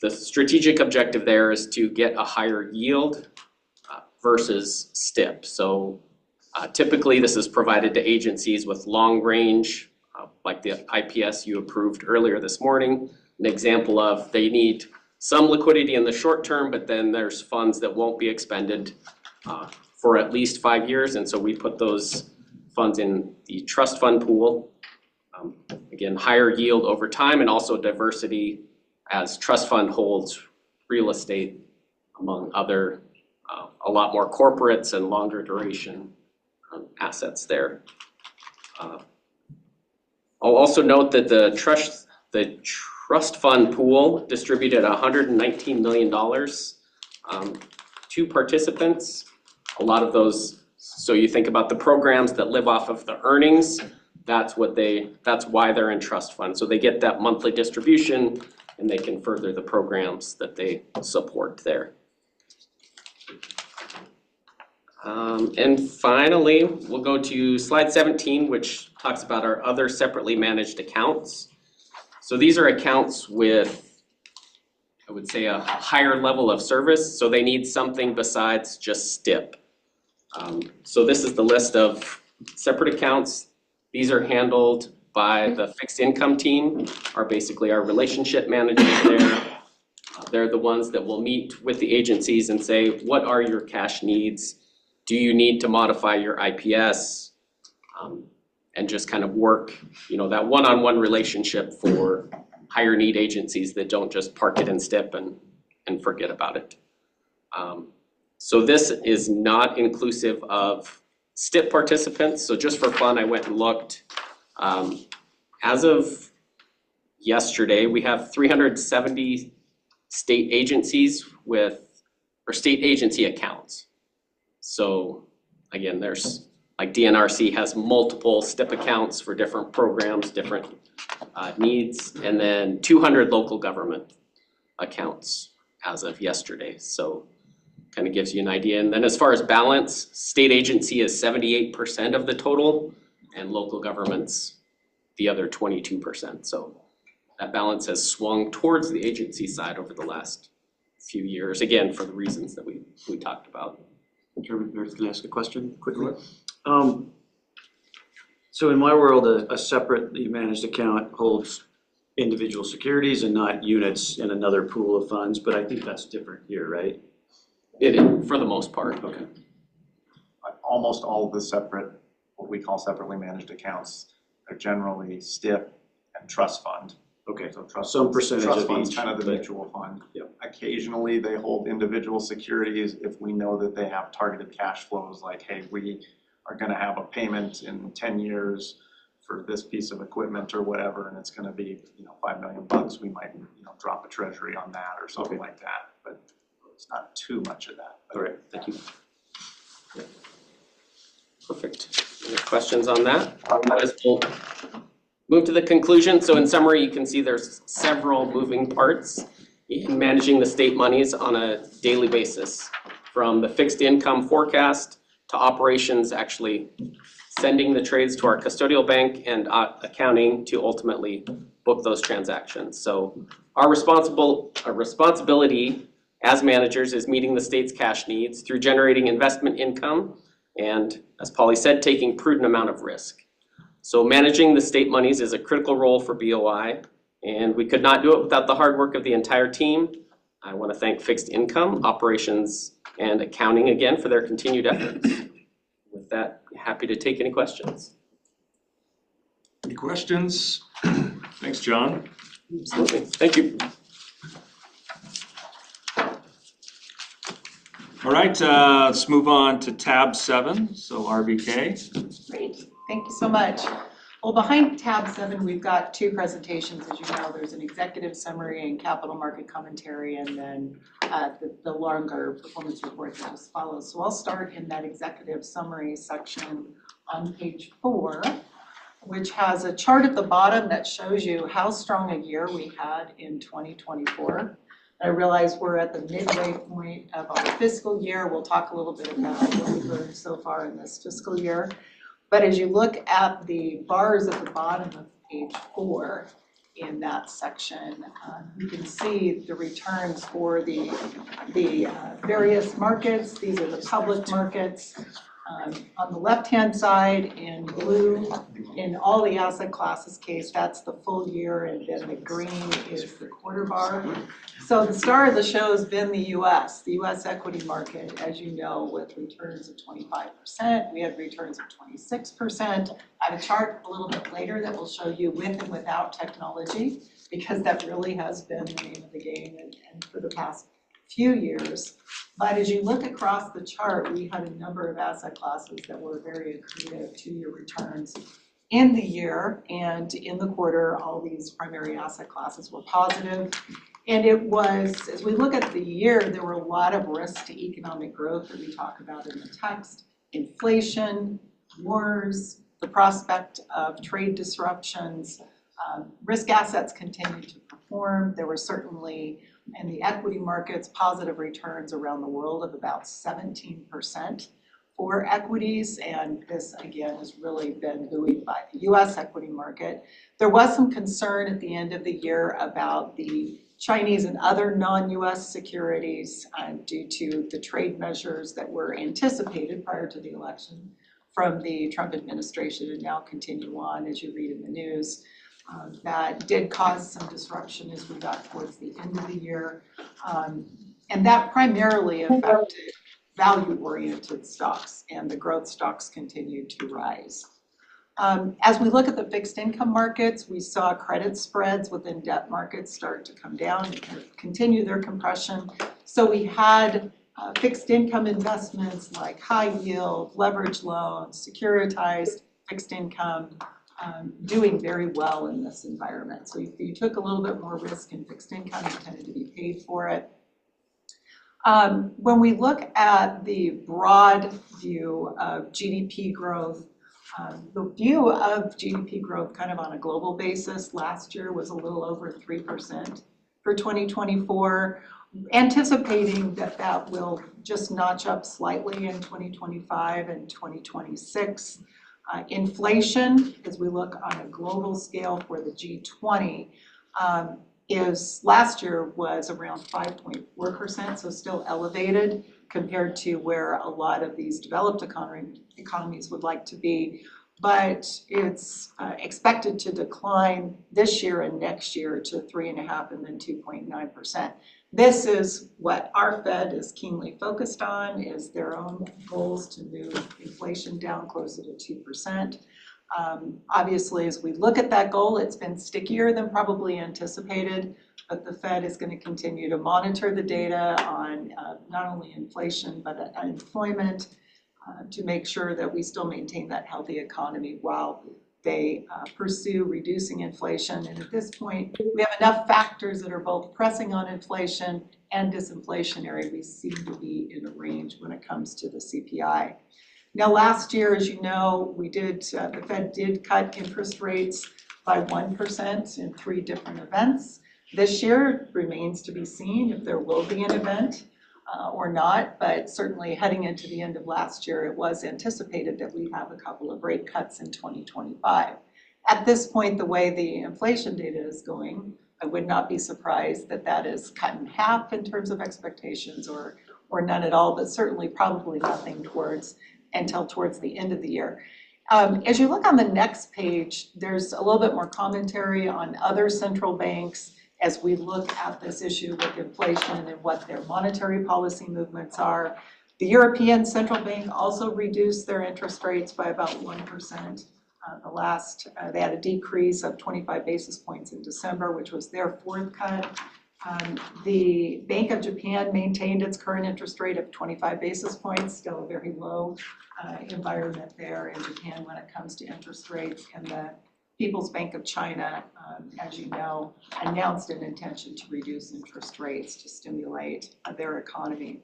The strategic objective there is to get a higher yield versus STIP. So typically this is provided to agencies with long range, like the IPS you approved earlier this morning. An example of they need some liquidity in the short term, but then there's funds that won't be expended for at least 5 years. And so we put those funds in the trust fund pool. Again, higher yield over time and also diversity as trust fund holds real estate among other, a lot more corporates and longer duration assets there. I'll also note that the trust fund pool distributed $119 million to participants. A lot of those, so you think about the programs that live off of the earnings, that's why they're in trust fund. So they get that monthly distribution and they can further the programs that they support there. And finally, we'll go to slide 17, which talks about our other separately managed accounts. So these are accounts with, I would say, a higher level of service. So they need something besides just STIP. So this is the list of separate accounts. These are handled by the fixed income team, are basically our relationship managers there. They're the ones that will meet with the agencies and say, what are your cash needs? Do you need to modify your IPS? And just kind of work, that one-on-one relationship for higher need agencies that don't just park it in STIP and forget about it. So this is not inclusive of STIP participants. So just for fun, I went and looked. As of yesterday, we have 370 state agencies or state agency accounts. So again, there's like DNRC has multiple STIP accounts for different programs, different needs, and then 200 local government accounts as of yesterday. So kind of gives you an idea. And then as far as balance, state agency is 78% of the total and local governments the other 22%. So that balance has swung towards the agency side over the last few years, again, for the reasons that we talked about. Chairman, can I ask a question quickly? So in my world, a separately managed account holds individual securities and not units in another pool of funds, but I think that's different here, right? It is, for the most part. Okay. Almost all of the what we call separately managed accounts, are generally STIP and trust fund. Okay, so trust some percentage trust of fund's each, kind of the but- mutual fund. Yep. Occasionally, they hold individual securities if we know that they have targeted cash flows, like, hey, we are gonna have a payment in 10 years for this piece of equipment or whatever, and it's gonna be, $5 million, we might, drop a treasury on that or something like that, but it's not too much of that. All right, thank you. Perfect. Any questions on that? Otherwise, we'll Move to the conclusion. So in summary, you can see there's several moving parts in managing the state monies on a daily basis, from the fixed income forecast to operations actually sending the trades to our custodial bank and accounting to ultimately book those transactions. So our responsibility as managers is meeting the state's cash needs through generating investment income and, as Polly said, taking prudent amount of risk. So managing the state monies is a critical role for BOI, and we could not do it without the hard work of the entire team. I want to thank Fixed Income, Operations, and Accounting again for their continued efforts. With that, happy to take any questions. Any questions? Thanks, John. Absolutely. Thank you. All right, let's move on to tab 7, so RBK. Great, thank you so much. Well, behind tab 7, we've got two presentations. As you know, there's an executive summary and capital market commentary, and then the longer performance report that just follows. So I'll start in that executive summary section on page 4, which has a chart at the bottom that shows you how strong a year we had in 2024. I realize we're at the midway point of our fiscal year. We'll talk a little bit about what we've learned so far in this fiscal year. But as you look at the bars at the bottom of page 4 in that section, you can see the returns for the various markets. These are the public markets. On the left-hand side in blue, in all the asset classes case, that's the full year, and then the green is the quarter bar. So the star of the show has been the US equity market, as you know, with returns of 25%. We had returns of 26%. I have a chart a little bit later that will show you with and without technology, because that really has been the name of the game and for the past few years. But as you look across the chart, we had a number of asset classes that were very accretive to your returns in the year, and in the quarter, all these primary asset classes were positive. And it was, as we look at the year, there were a lot of risks to economic growth that we talk about in the text: inflation, wars, the prospect of trade disruptions. Risk assets continued to perform. There were certainly, in the equity markets, positive returns around the world of about 17% for equities, and this again has really been buoyed by the US equity market. There was some concern at the end of the year about the Chinese and other non-US securities due to the trade measures that were anticipated prior to the election from the Trump administration and now continue on, as you read in the news. That did cause some disruption as we got towards the end of the year. And that primarily affected value-oriented stocks, and the growth stocks continued to rise. As we look at the fixed income markets, we saw credit spreads within debt markets start to come down and continue their compression. So we had fixed income investments like high yield, leverage loans, securitized fixed income, doing very well in this environment. So if you took a little bit more risk in fixed income, you tended to be paid for it. When we look at the broad view of GDP growth, the view of GDP growth kind of on a global basis last year was a little over 3% for 2024, anticipating that that will just notch up slightly in 2025 and 2026. Inflation, as we look on a global scale for the G20, is last year was around 5.4%, so still elevated compared to where a lot of these developed economies would like to be. But it's expected to decline this year and next year to 3.5% and then 2.9%. This is what our Fed is keenly focused on, is their own goals to move inflation down closer to 2%. Obviously, as we look at that goal, it's been stickier than probably anticipated, but the Fed is going to continue to monitor the data on not only inflation, but unemployment to make sure that we still maintain that healthy economy while they pursue reducing inflation. And at this point, we have enough factors that are both pressing on inflation and disinflationary. We seem to be in a range when it comes to the CPI. Now, last year, as you know, the Fed did cut interest rates by 1% in 3 different events. This year remains to be seen if there will be an event or not, but certainly heading into the end of last year, it was anticipated that we'd have a couple of rate cuts in 2025. At this point, the way the inflation data is going, I would not be surprised that that is cut in half in terms of expectations or none at all, but certainly probably nothing until towards the end of the year. As you look on the next page, there's a little bit more commentary on other central banks as we look at this issue with inflation and what their monetary policy movements are. The European Central Bank also reduced their interest rates by about 1%. They had a decrease of 25 basis points in December, which was their 4th cut. The Bank of Japan maintained its current interest rate of 25 basis points, still a very low environment there in Japan when it comes to interest rates. And the People's Bank of China, as you know, announced an intention to reduce interest rates to stimulate their economy.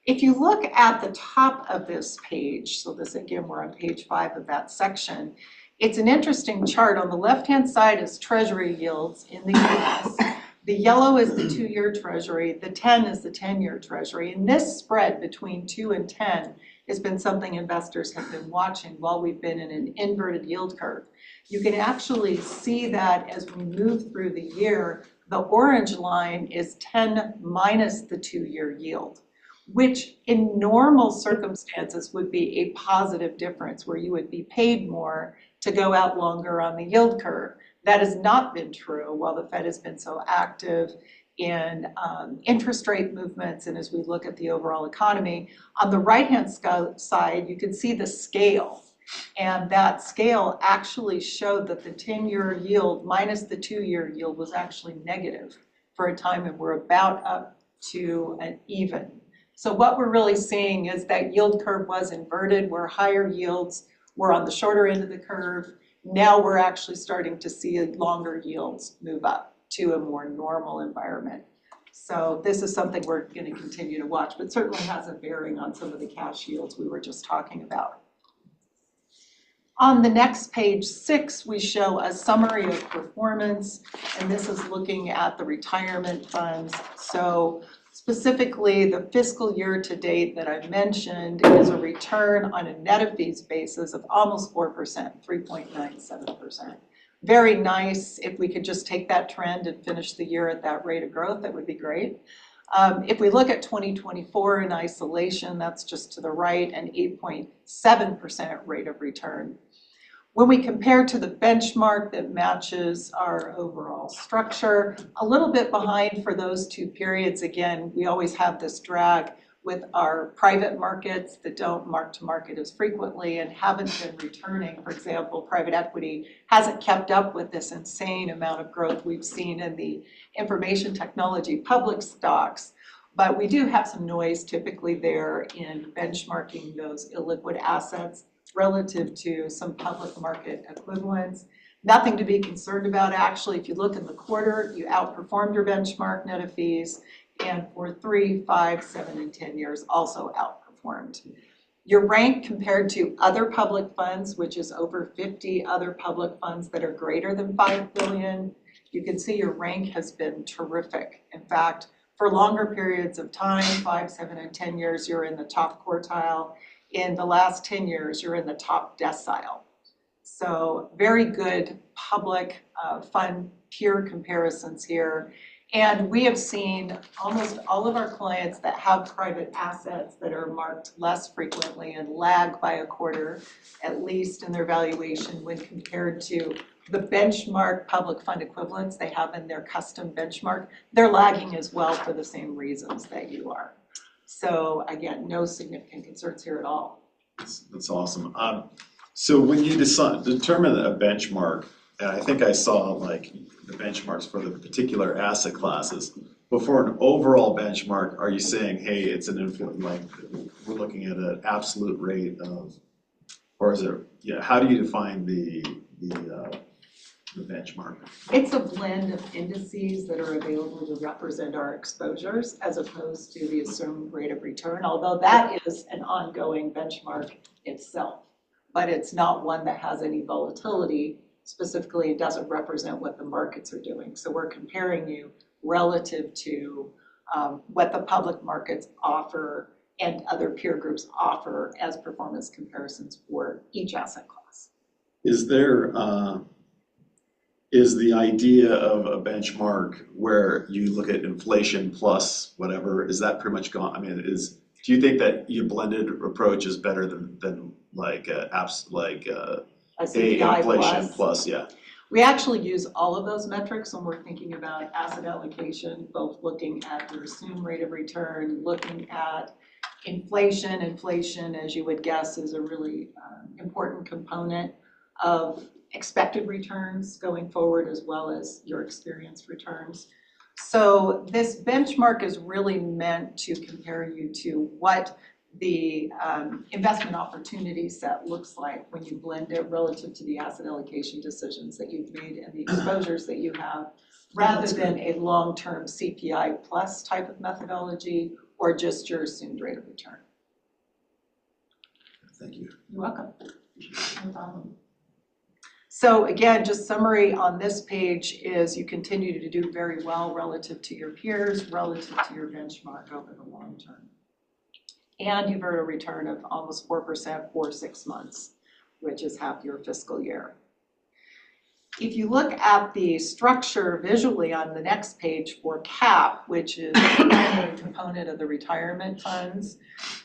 If you look at the top of this page, so this again, we're on page 5 of that section, it's an interesting chart. On the left-hand side is Treasury yields in the US. The yellow is the 2-year Treasury, the 10 is the 10-year Treasury, and this spread between 2 and 10 has been something investors have been watching while we've been in an inverted yield curve. You can actually see that as we move through the year, the orange line is 10 minus the 2-year yield, which in normal circumstances would be a positive difference where you would be paid more to go out longer on the yield curve. That has not been true while the Fed has been so active in interest rate movements and as we look at the overall economy. On the right-hand side, you can see the scale. And that scale actually showed that the 10-year yield minus the 2-year yield was actually negative for a time, and we're about up to an even. So what we're really seeing is that yield curve was inverted, where higher yields were on the shorter end of the curve. Now we're actually starting to see longer yields move up to a more normal environment. So this is something we're going to continue to watch, but certainly has a bearing on some of the cash yields we were just talking about. On the next page 6, we show a summary of performance, and this is looking at the retirement funds. So specifically, the fiscal year to date that I mentioned is a return on a net of fees basis of almost 4%, 3.97%. Very nice. If we could just take that trend and finish the year at that rate of growth, that would be great. If we look at 2024 in isolation, that's just to the right, an 8.7% rate of return. When we compare to the benchmark that matches our overall structure, a little bit behind for those 2 periods. Again, we always have this drag with our private markets that don't mark to market as frequently and haven't been returning. For example, private equity hasn't kept up with this insane amount of growth we've seen in the information technology public stocks. But we do have some noise typically there in benchmarking those illiquid assets relative to some public market equivalents. Nothing to be concerned about. Actually, if you look in the quarter, you outperformed your benchmark net of fees, and for 3, 5, 7, and 10 years also outperformed. Your rank compared to other public funds, which is over 50 other public funds that are greater than 5 billion, you can see your rank has been terrific. In fact, for longer periods of time, 5, 7, and 10 years, you're in the top quartile. In the last 10 years, you're in the top decile. So very good public fund peer comparisons here. And we have seen almost all of our clients that have private assets that are marked less frequently and lag by a quarter, at least in their valuation when compared to the benchmark public fund equivalents they have in their custom benchmark. They're lagging as well for the same reasons that you are. So again, no significant concerns here at all. That's awesome. So when you determine a benchmark, and I think I saw like the benchmarks for the particular asset classes, but for an overall benchmark, are you saying, hey, it's an like we're looking at an absolute rate of, or is it, yeah, how do you define the benchmark? It's a blend of indices that are available to represent our exposures as opposed to the assumed rate of return, although that is an ongoing benchmark itself, but it's not one that has any volatility specifically, it doesn't represent what the markets are doing. So we're comparing you relative to what the public markets offer and other peer groups offer as performance comparisons for each asset class. Is there, is the idea of a benchmark where you look at inflation plus whatever, is that pretty much gone? I mean, do you think that your blended approach is better than like apps like CPI inflation plus, yeah? We actually use all of those metrics when we're thinking about asset allocation, both looking at your assumed rate of return, looking at inflation. Inflation, as you would guess, is a really important component of expected returns going forward, as well as your experienced returns. So this benchmark is really meant to compare you to what the investment opportunity set looks like when you blend it relative to the asset allocation decisions that you've made and the exposures that you have, rather than a long-term CPI plus type of methodology or just your assumed rate of return. Thank you. You're welcome. No problem. So again, just summary on this page is you continue to do very well relative to your peers, relative to your benchmark over the long term. And you've earned a return of almost 4% for 6 months, which is half your fiscal year. If you look at the structure visually on the next page for CAP, which is the primary component of the retirement funds,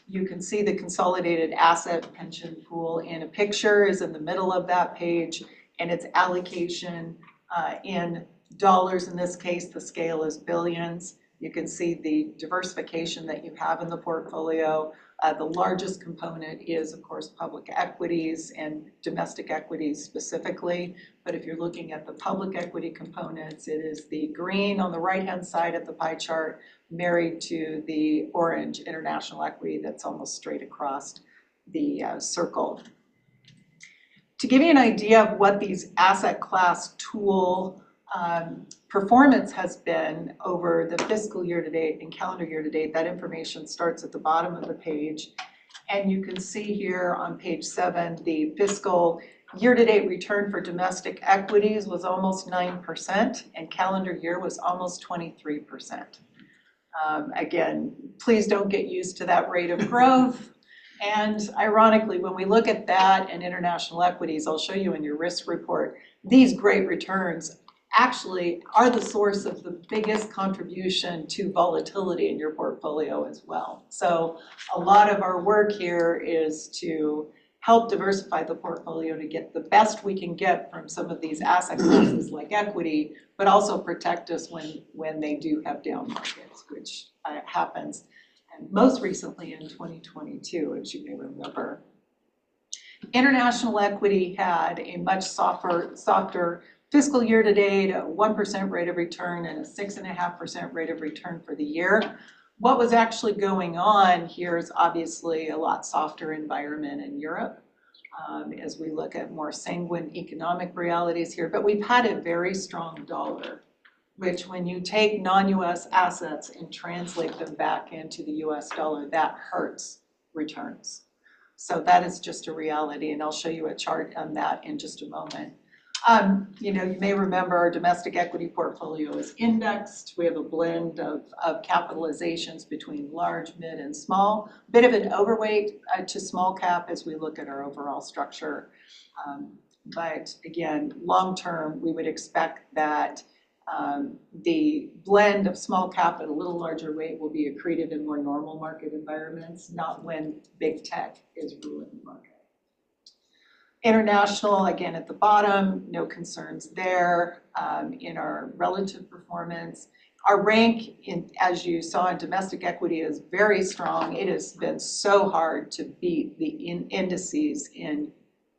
you can see the consolidated asset pension pool in a picture is in the middle of that page, and its allocation in dollars. In this case, the scale is billions. You can see the diversification that you have in the portfolio. The largest component is, of course, public equities and domestic equities specifically. But if you're looking at the public equity components, it is the green on the right-hand side of the pie chart married to the orange international equity that's almost straight across the circle. To give you an idea of what these asset class tool performance has been over the fiscal year to date and calendar year to date, that information starts at the bottom of the page. And you can see here on page 7, the fiscal year-to-date return for domestic equities was almost 9%, and calendar year was almost 23%. Again, please don't get used to that rate of growth. And ironically, when we look at that and international equities, I'll show you in your risk report, these great returns actually are the source of the biggest contribution to volatility in your portfolio as well. So a lot of our work here is to help diversify the portfolio to get the best we can get from some of these asset classes like equity, but also protect us when they do have down markets, which happens. And most recently in 2022, as you may remember. International equity had a much softer fiscal year to date, a 1% rate of return and a 6.5% rate of return for the year. What was actually going on here is obviously a lot softer environment in Europe as we look at more sanguine economic realities here. But we've had a very strong dollar, which when you take non-US assets and translate them back into the US dollar, that hurts returns. So that is just a reality, and I'll show you a chart on that in just a moment. You may remember our domestic equity portfolio is indexed. We have a blend of capitalizations between large, mid, and small. Bit of an overweight to small cap as we look at our overall structure. But again, long term, we would expect that the blend of small cap at a little larger weight will be accretive in more normal market environments, not when big tech is ruling the market. International, again, at the bottom, no concerns there in our relative performance. Our rank, as you saw in domestic equity, is very strong. It has been so hard to beat the indices in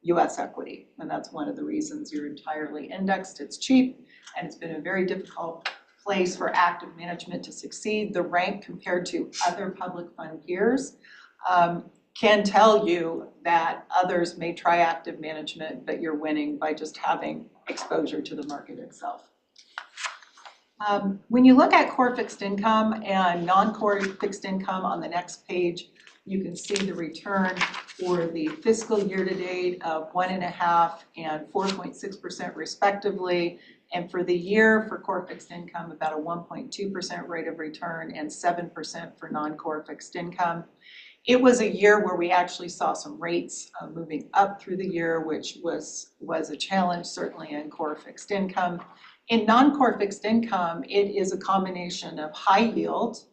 US equity, and that's one of the reasons you're entirely indexed. It's cheap, and it's been a very difficult place for active management to succeed. The rank compared to other public fund peers can tell you that others may try active management, but you're winning by just having exposure to the market itself. When you look at core fixed income and non-core fixed income on the next page, You can see the return for the fiscal year to date of 1.5% and 4.6% respectively. And for the year for core fixed income, about a 1.2% rate of return and 7% for non-core fixed income. It was a year where we actually saw some rates moving up through the year, which was a challenge certainly in core fixed income. In non-core fixed income, it is a combination of high yield,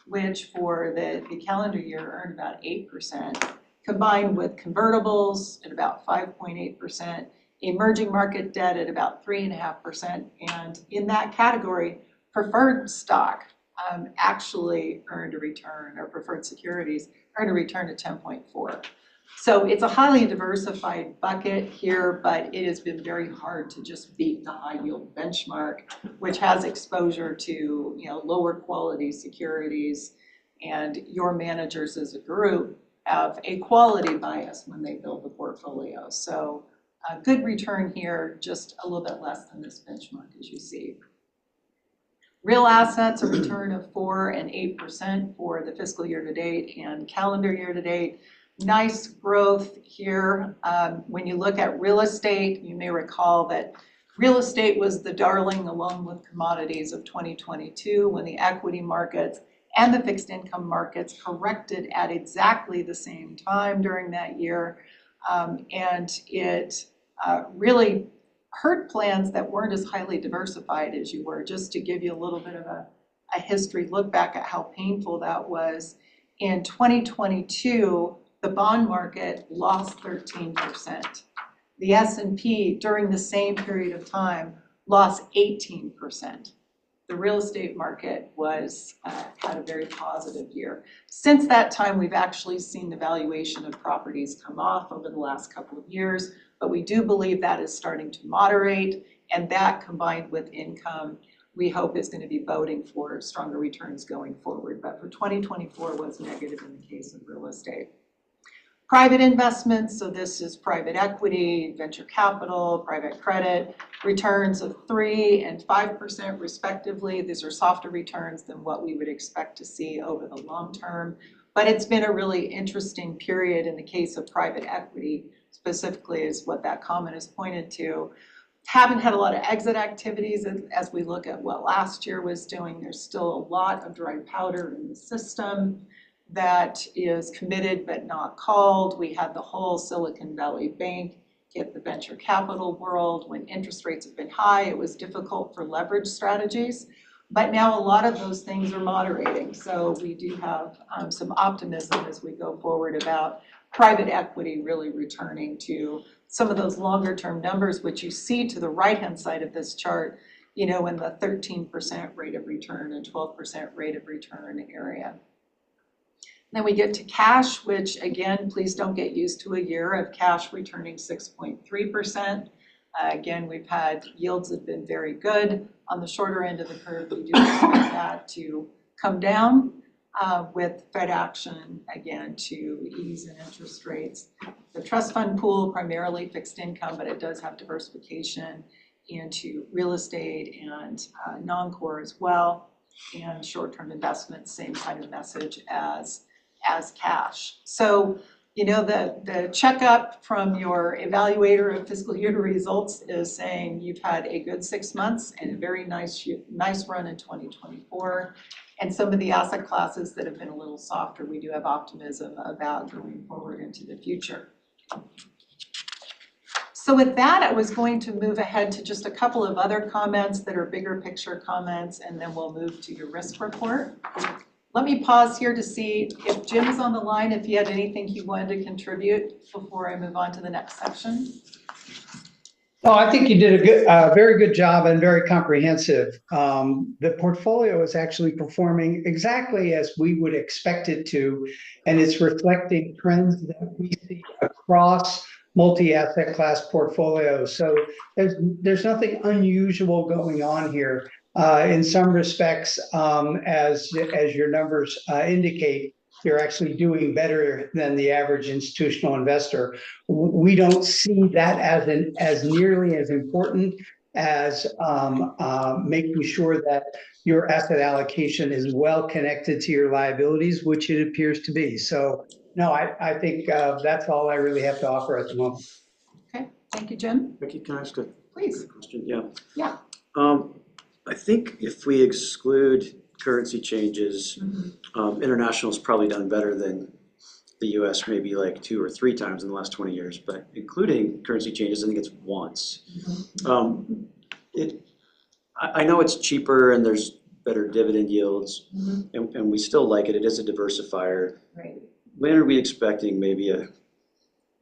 which for the calendar year earned about 8%, combined with convertibles at about 5.8%, emerging market debt at about 3.5%, and in that category, preferred stock actually earned a return, or preferred securities earned a return of 10.4. So it's a highly diversified bucket here, but it has been very hard to just beat the high yield benchmark, which has exposure to lower quality securities, and your managers as a group have a quality bias when they build the portfolio. So a good return here, just a little bit less than this benchmark as you see. Real assets, a return of 4% and 8% for the fiscal year to date and calendar year to date. Nice growth here. When you look at real estate, you may recall that real estate was the darling along with commodities of 2022 when the equity markets and the fixed income markets corrected at exactly the same time during that year. And it really hurt plans that weren't as highly diversified as you were. Just to give you a little bit of a history look back at how painful that was. In 2022, the bond market lost 13%. The S&P during the same period of time lost 18%. The real estate market had a very positive year. Since that time, we've actually seen the valuation of properties come off over the last couple of years, but we do believe that is starting to moderate, and that combined with income, we hope is going to be boding for stronger returns going forward. But for 2024 was negative in the case of real estate. Private investments, so this is private equity, venture capital, private credit, returns of 3% and 5% respectively. These are softer returns than what we would expect to see over the long term. But it's been a really interesting period in the case of private equity, specifically is what that comment is pointed to. Haven't had a lot of exit activities as we look at what last year was doing. There's still a lot of dry powder in the system that is committed but not called. We had the whole Silicon Valley Bank hit the venture capital world. When interest rates have been high, it was difficult for leverage strategies. But now a lot of those things are moderating. So we do have some optimism as we go forward about private equity really returning to some of those longer term numbers, which you see to the right-hand side of this chart, in the 13% rate of return and 12% rate of return area. Then we get to cash, which again, please don't get used to a year of cash returning 6.3%. Again, we've had yields have been very good. On the shorter end of the curve, we do expect that to come down with Fed action, again, to ease in interest rates. The trust fund pool, primarily fixed income, but it does have diversification into real estate and non-core as well. And short-term investments, same kind of message as cash. So, the checkup from your evaluator of fiscal year results is saying you've had a good 6 months and a very nice run in 2024. And some of the asset classes that have been a little softer, we do have optimism about going forward into the future. So with that, I was going to move ahead to just a couple of other comments that are bigger picture comments, and then we'll move to your risk report. Let me pause here to see if Jim is on the line, if he had anything he wanted to contribute before I move on to the next section. No, I think you did a very good job and very comprehensive. The portfolio is actually performing exactly as we would expect it to, and it's reflecting trends that we see across multi-asset class portfolios. So there's nothing unusual going on here. In some respects, as your numbers indicate, you're actually doing better than the average institutional investor. We don't see that as nearly as important as making sure that your asset allocation is well connected to your liabilities, which it appears to be. So No, I think that's all I really have to offer at the moment. Okay, thank you, Jim. Becky, can I ask a Please. question? Yeah. Yeah. I think if we exclude currency changes, international's probably done better than the US maybe like 2 or 3 times in the last 20 years, but including currency changes, I think it's once. I know it's cheaper and there's better dividend yields, and we still like it. It is a diversifier. Right. When are we expecting maybe a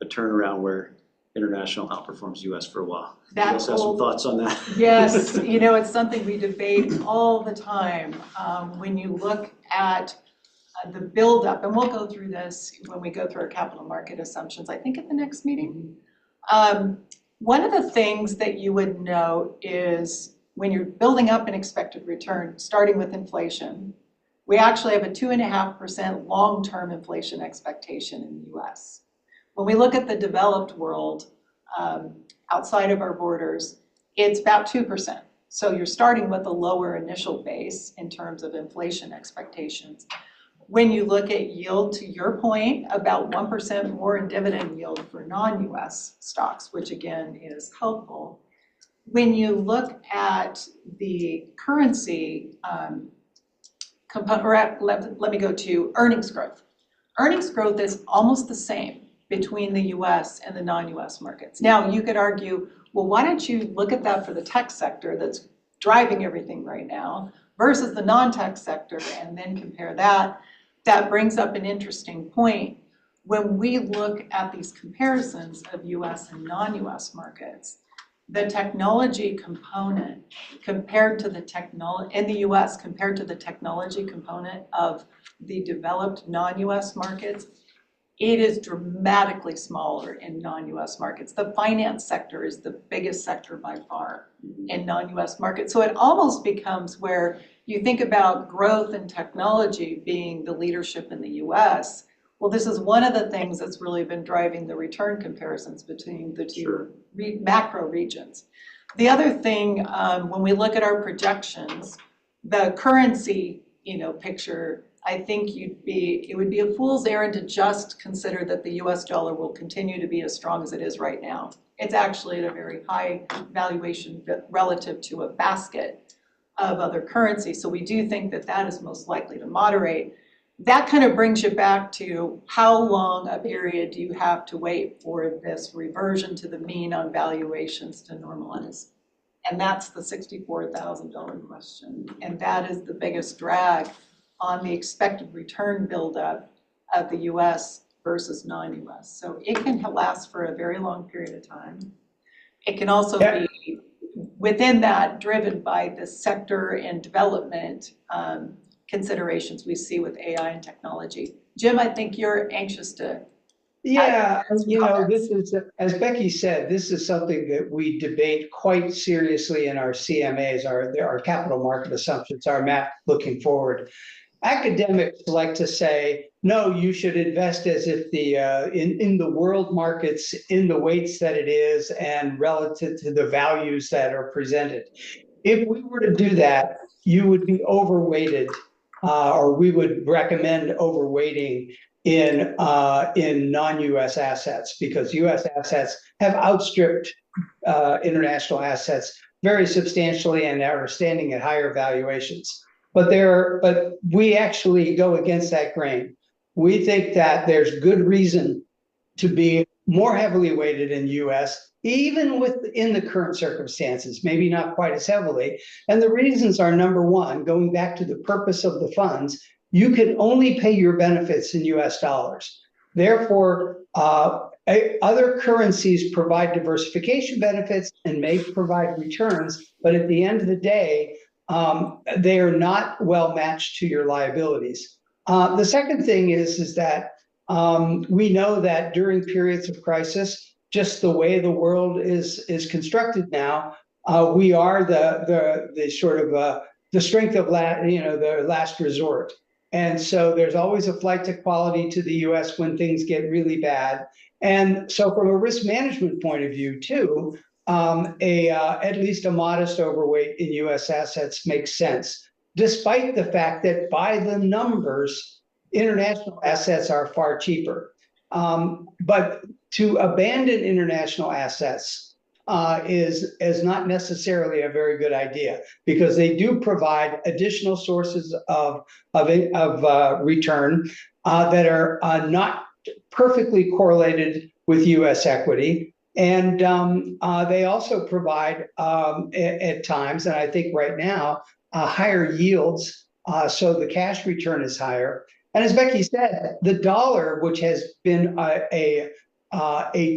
turnaround where international outperforms US for a while? You That guys have some old- thoughts on that? Yes, you know, it's something we debate all the time. When you look at the buildup, and we'll go through this when we go through our capital market assumptions, I think at the next meeting. One of the things that you would know is when you're building up an expected return, starting with inflation, we actually have a 2.5% long-term inflation expectation in the US. When we look at the developed world, outside of our borders, it's about 2%. So you're starting with a lower initial base in terms of inflation expectations. When you look at yield, to your point, about 1% more in dividend yield for non-US stocks, which again is helpful. When you look at the currency component, or let me go to earnings growth. Earnings growth is almost the same between the US and the non-US markets. Now, you could argue, well, why don't you look at that for the tech sector that's driving everything right now versus the non-tech sector and then compare that. That brings up an interesting point. When we look at these comparisons of US and non-US markets, the technology component compared to the in the US compared to the technology component of the developed non-US markets, it is dramatically smaller in non-US markets. The finance sector is the biggest sector by far in non-US markets. So it almost becomes where you think about growth and technology being the leadership in the US. Well, this is one of the things that's really been driving the return comparisons between the two macro regions. The other thing, when we look at our projections, the currency, picture, I think it would be a fool's errand to just consider that the US dollar will continue to be as strong as it is right now. It's actually at a very high valuation relative to a basket of other currencies. So we do think that that is most likely to moderate. That kind of brings you back to how long a period do you have to wait for this reversion to the mean on valuations to normalize? And that's the $64,000 question. And that is the biggest drag on the expected return buildup of the US versus non-US. So it can last for a very long period of time. It can also be within that driven by the sector and development considerations we see with AI and technology. Jim, I think you're anxious to. Yeah, this is, as Becky said, this is something that we debate quite seriously in our CMAs, our capital market assumptions, our map looking forward. Academics like to say, no, you should invest as if in the world markets, in the weights that it is, and relative to the values that are presented. If we were to do that, you would be overweighted, or we would recommend overweighting in non-US assets, because US assets have outstripped international assets very substantially and are standing at higher valuations. But we actually go against that grain. We think that there's good reason to be more heavily weighted in US, even within the current circumstances, maybe not quite as heavily. And the reasons are, number one, going back to the purpose of the funds, you can only pay your benefits in US dollars. Therefore, other currencies provide diversification benefits and may provide returns, but at the end of the day, they are not well matched to your liabilities. The second thing is that we know that during periods of crisis, just the way the world is constructed now, we are the sort of the strength of the last resort. And so there's always a flight to quality to the US when things get really bad. And so from a risk management point of view too, at least a modest overweight in US assets makes sense, despite the fact that by the numbers, international assets are far cheaper. But to abandon international assets is not necessarily a very good idea, because they do provide additional sources of return that are not perfectly correlated with U.S. equity. And they also provide at times, and I think right now, higher yields, so the cash return is higher. And as Becky said, the dollar, which has been a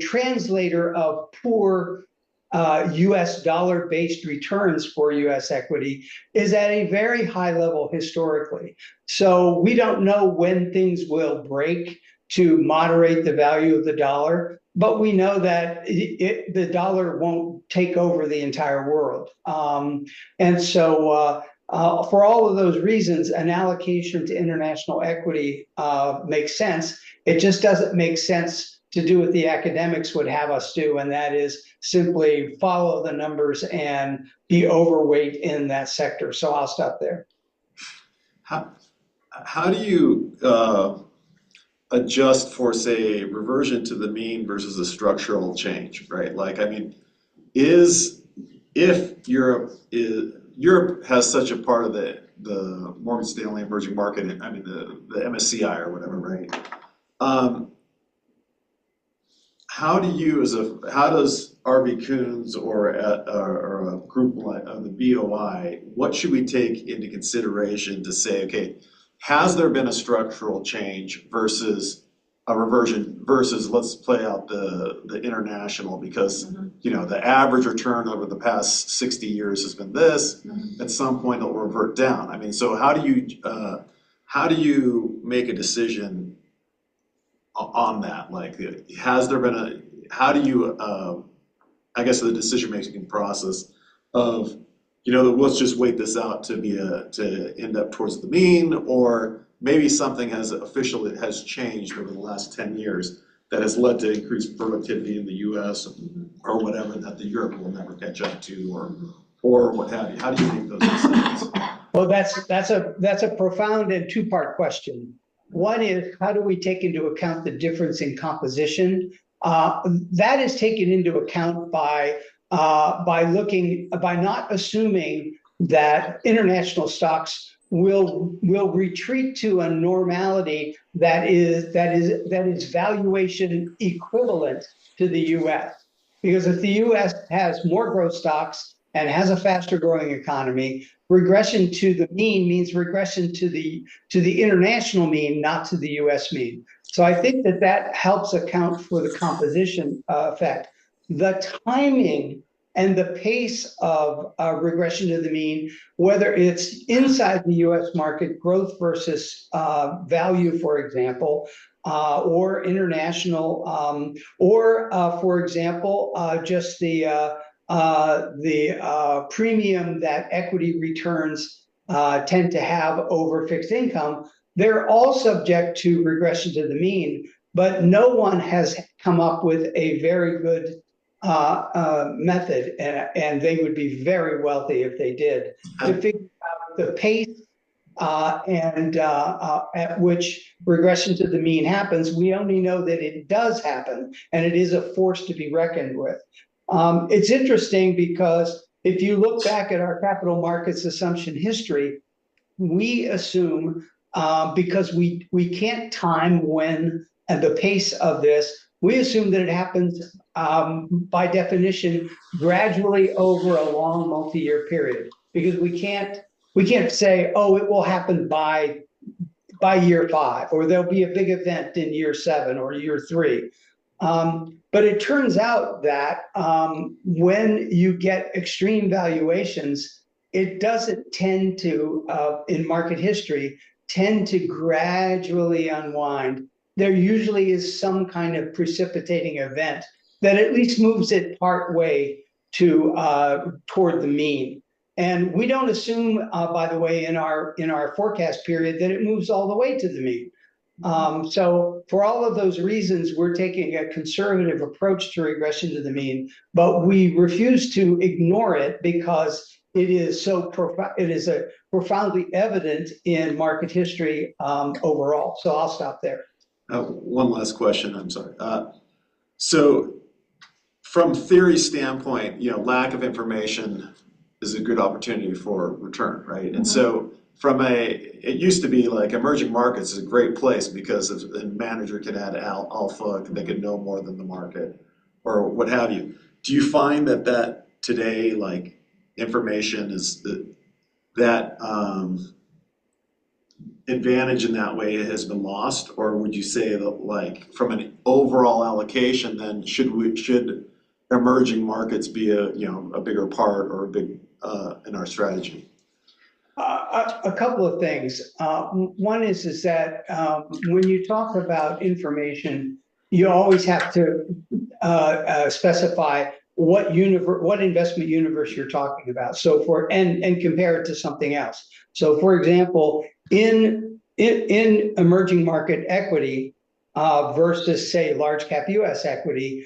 translator of poor U.S. dollar-based returns for U.S. equity, is at a very high level historically. So we don't know when things will break to moderate the value of the dollar, but we know that the dollar won't take over the entire world. And so for all of those reasons, an allocation to international equity makes sense. It just doesn't make sense to do what the academics would have us do, and that is simply follow the numbers and be overweight in that sector. So I'll stop there. How do you adjust for, say, reversion to the mean versus a structural change, right? Like, I mean, if Europe has such a part of the Morgan Stanley emerging market, I mean, the MSCI or whatever, right? How does RB Coons or a group like the BOI, what should we take into consideration to say, okay, has there been a structural change versus a reversion versus let's play out the international, because you know the average return over the past 60 years has been this. At some point it'll revert down. I mean, so how do you make a decision on that? Like, has there been how do you I guess the decision making process of, you know, let's just wait this out to end up towards the mean, or maybe something has changed over the last 10 years that has led to increased productivity in the US or whatever that the Europe will never catch up to, or what have you. How do you make those decisions? Well, that's a profound and two-part question. One is, how do we take into account the difference in composition? That is taken into account by not assuming that international stocks will retreat to a normality that is valuation equivalent to the U.S. Because if the U.S. has more growth stocks and has a faster growing economy, regression to the mean means regression to the international mean, not to the U.S. mean. So I think that helps account for the composition effect. The timing and the pace of regression to the mean, whether it's inside the U.S. market, growth versus value, for example, or international, or for example, just the premium that equity returns tend to have over fixed income, they're all subject to regression to the mean, but no one has come up with a very good method, and they would be very wealthy if they did, to figure out the pace and at which regression to the mean happens. We only know that it does happen, and it is a force to be reckoned with. It's interesting because if you look back at our capital markets assumption history, we assume, because we can't time when and the pace of this, we assume that it happens by definition gradually over a long multi-year period, because we can't say, oh, it will happen by year 5, or there'll be a big event in year 7 or year 3. But it turns out that when you get extreme valuations, it doesn't tend to, in market history, tend to gradually unwind. There usually is some kind of precipitating event that at least moves it part way to toward the mean. And we don't assume, by the way, in our forecast period that it moves all the way to the mean. So for all of those reasons, we're taking a conservative approach to regression to the mean, but we refuse to ignore it, because it is so profound, it is a profoundly evident in market history overall. So I'll stop there. One last question, I'm sorry. So from theory standpoint, lack of information is a good opportunity for return, right? And so it used to be like emerging markets is a great place because a manager can add alpha, they can know more than the market or what have you. Do you find that today, like information is that advantage in that way has been lost? Or would you say that like from an overall allocation, then should emerging markets be a bigger part or a big in our strategy? A couple of things. One is that when you talk about information, you always have to specify what investment universe you're talking about. So and compare it to something else. So for example, in emerging market equity versus say large cap US equity,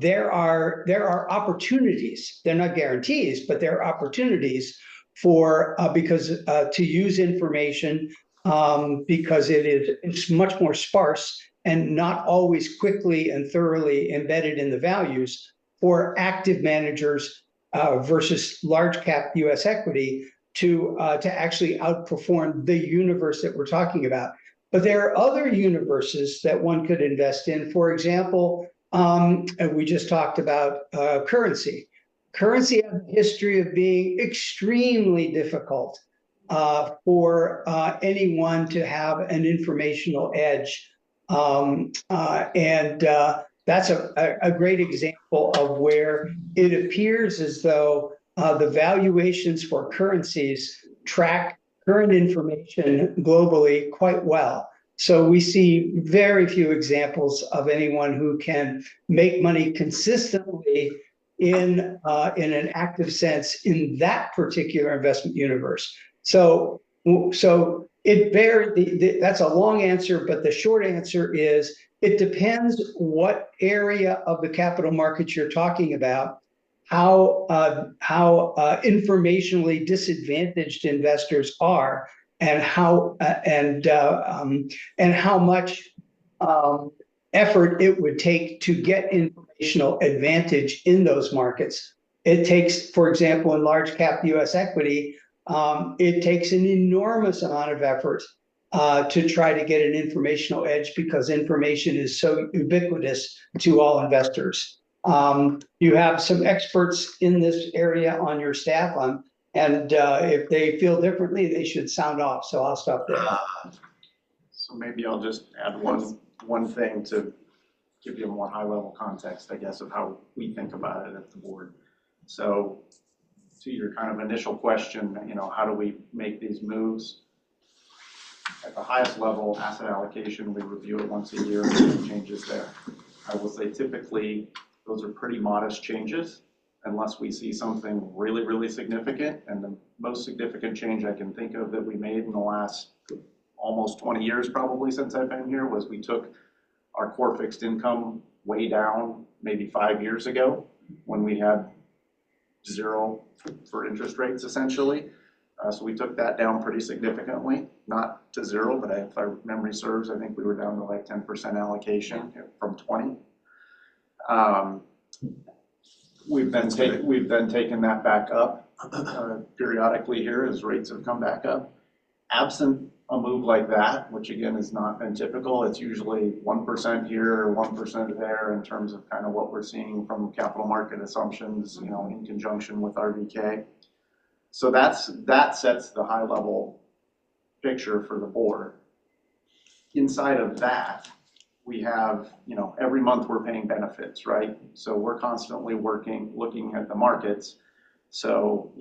there are opportunities. They're not guarantees, but there are opportunities for because to use information because it's much more sparse and not always quickly and thoroughly embedded in the values for active managers versus large cap US equity to actually outperform the universe that we're talking about. But there are other universes that one could invest in. For example, we just talked about currency. Currency has a history of being extremely difficult for anyone to have an informational edge. That's a great example of where it appears as though the valuations for currencies track current information globally quite well. So we see very few examples of anyone who can make money consistently in an active sense in that particular investment universe. So that's a long answer, but the short answer is it depends what area of the capital markets you're talking about, how informationally disadvantaged investors are, and how much effort it would take to get informational advantage in those markets. It takes, for example, in large cap US equity, it takes an enormous amount of effort to try to get an informational edge because information is so ubiquitous to all investors. You have some experts in this area on your staff, and if they feel differently, they should sound off. So I'll stop there. So maybe I'll just add one thing to give you a more high-level context, I guess, of how we think about it at the board. So to your kind of initial question, how do we make these moves? At the highest level, asset allocation, we review it once a year, and changes there. I will say typically those are pretty modest changes unless we see something really, really significant. And the most significant change I can think of that we made in the last almost 20 years probably since I've been here was we took our core fixed income way down maybe 5 years ago when we had zero for interest rates essentially. So we took that down pretty significantly, not to zero, but if our memory serves, I think we were down to like 10% allocation from 20. We've then taken that back up periodically here as rates have come back up. Absent a move like that, which again has not been typical, it's usually 1% here or 1% there in terms of kind of what we're seeing from capital market assumptions, in conjunction with RVK. So that sets the high level picture for the board. Inside of that, we have, every month we're paying benefits, right? So we're constantly looking at the markets. So,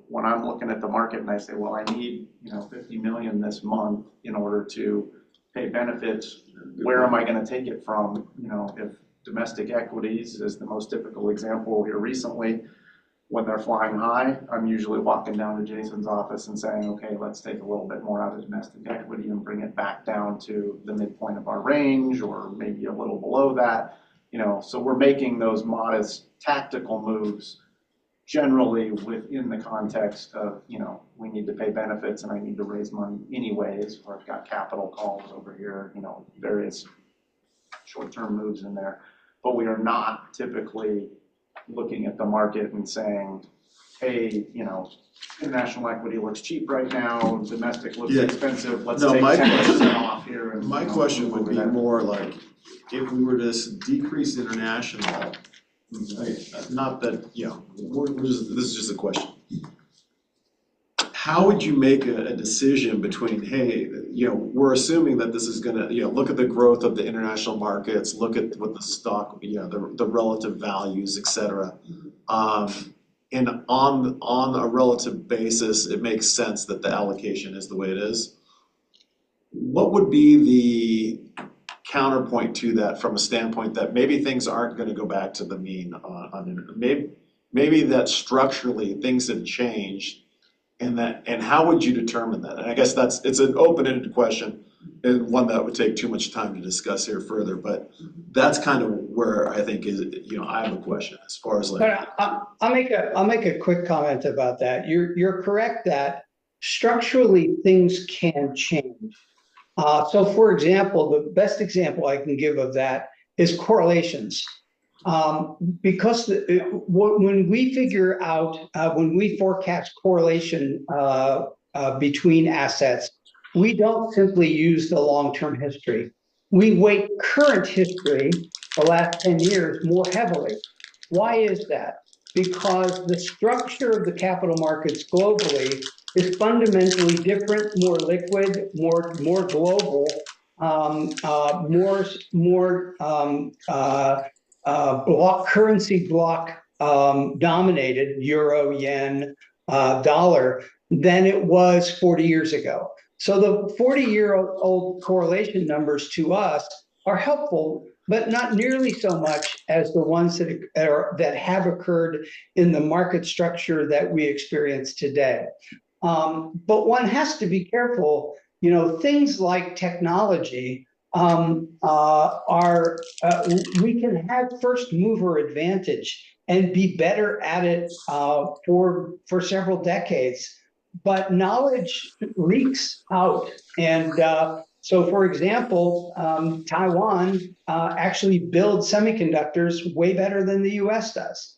when I'm looking at the market and I say, well, I need, 50 million this month in order to pay benefits, where am I going to take it from? If domestic equities is the most typical example here recently, when they're flying high, I'm usually walking down to Jason's office and saying, okay, let's take a little bit more out of domestic equity and bring it back down to the midpoint of our range or maybe a little below that. So we're making those modest tactical moves generally within the context of, we need to pay benefits and I need to raise money anyways, or I've got capital calls over here, various short-term moves in there. But we are not typically looking at the market and saying, hey, international equity looks cheap right now, domestic looks Yeah. expensive, let's No, take my 10% off here. And, My question would over be there. more like, if we were to decrease international, not that, this is just a question. How would you make a decision between, hey, we're assuming that this is gonna, look at the growth of the international markets, look at what the stock, the relative values, et cetera. And on a relative basis, it makes sense that the allocation is the way it is. What would be the counterpoint to that from a standpoint that maybe things aren't gonna go back to the mean maybe that structurally things have changed, and how would you determine that? And I guess it's an open-ended question and one that would take too much time to discuss here further, but that's kind of where I think I have a question as far as like. But I'll make a quick comment about that. You're correct that structurally things can change. So for example, the best example I can give of that is correlations. Because when we figure out, when we forecast correlation between assets, we don't simply use the long-term history. We weight current history, the last 10 years, more heavily. Why is that? Because the structure of the capital markets globally is fundamentally different, more liquid, more global, currency block dominated, euro, yen, dollar, than it was 40 years ago. So the 40-year-old correlation numbers to us are helpful, but not nearly so much as the ones that have occurred in the market structure that we experience today. But one has to be careful. Things like technology we can have first mover advantage and be better at it for several decades. But knowledge leaks out. And so, for example, Taiwan actually builds semiconductors way better than the US does.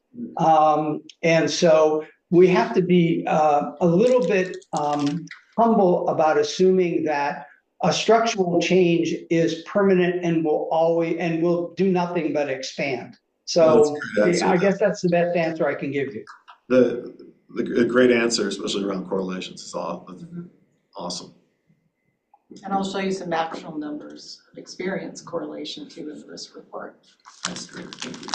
And so we have to be a little bit humble about assuming that a structural change is permanent and will do nothing but expand. So I guess that's the best answer I can give you. The great answer, especially around correlations, is awesome. And I'll show you some actual numbers of experience correlation too in the risk report. That's great, thank you.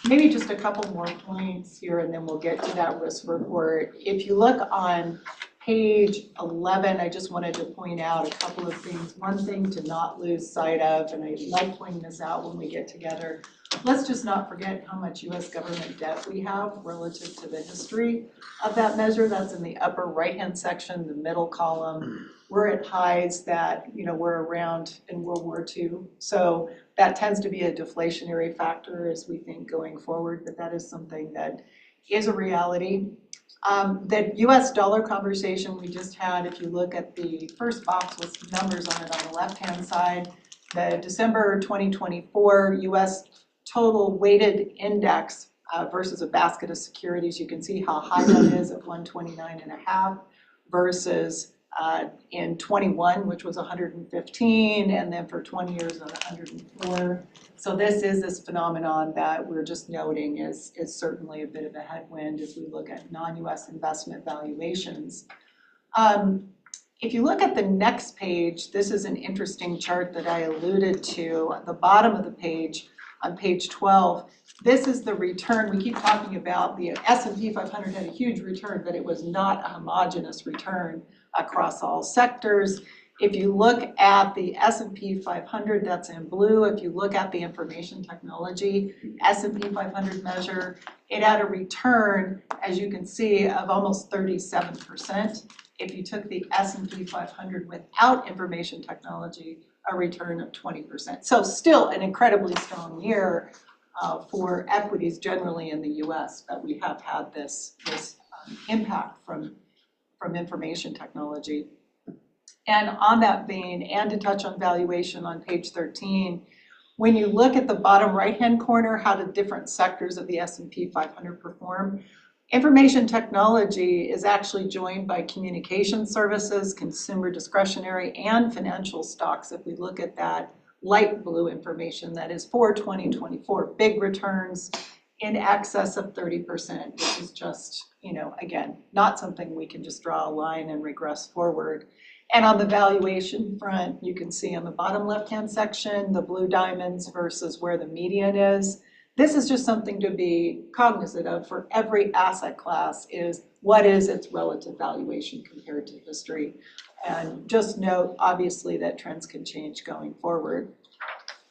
Maybe just a couple more points here and then we'll get to that risk report. If you look on page 11, I just wanted to point out a couple of things. One thing to not lose sight of, and I like pointing this out when we get together, let's just not forget how much US government debt we have relative to the history of that measure. That's in the upper right-hand section, the middle column. We're at highs that, were around in World War II. So that tends to be a deflationary factor as we think going forward, but that is something that is a reality. The US dollar conversation we just had, if you look at the first box with numbers on it on the left-hand side, the December 2024 US total weighted index versus a basket of securities, you can see how high that is at 129.5 versus in 21, which was 115, and then for 20 years at 104. So this phenomenon that we're just noting is certainly a bit of a headwind as we look at non-US investment valuations. If you look at the next page, this is an interesting chart that I alluded to at the bottom of the page on page 12. This is the return. We keep talking about the S&P 500 had a huge return, but it was not a homogeneous return across all sectors. If you look at the S&P 500, that's in blue. If you look at the information technology S&P 500 measure, it had a return, as you can see, of almost 37%. If you took the S&P 500 without information technology, a return of 20%. So still an incredibly strong year, for equities generally in the US, but we have had this impact from information technology. And on that vein, and to touch on valuation on page 13, when you look at the bottom right-hand corner, how do different sectors of the S&P 500 perform? Information technology is actually joined by communication services, consumer discretionary, and financial stocks. If we look at that light blue information, that is for 2024, big returns in excess of 30%, which is just, again, not something we can just draw a line and regress forward. And on the valuation front, you can see on the bottom left-hand section, the blue diamonds versus where the median is. This is just something to be cognizant of for every asset class, is what is its relative valuation compared to history. And just note, obviously, that trends can change going forward.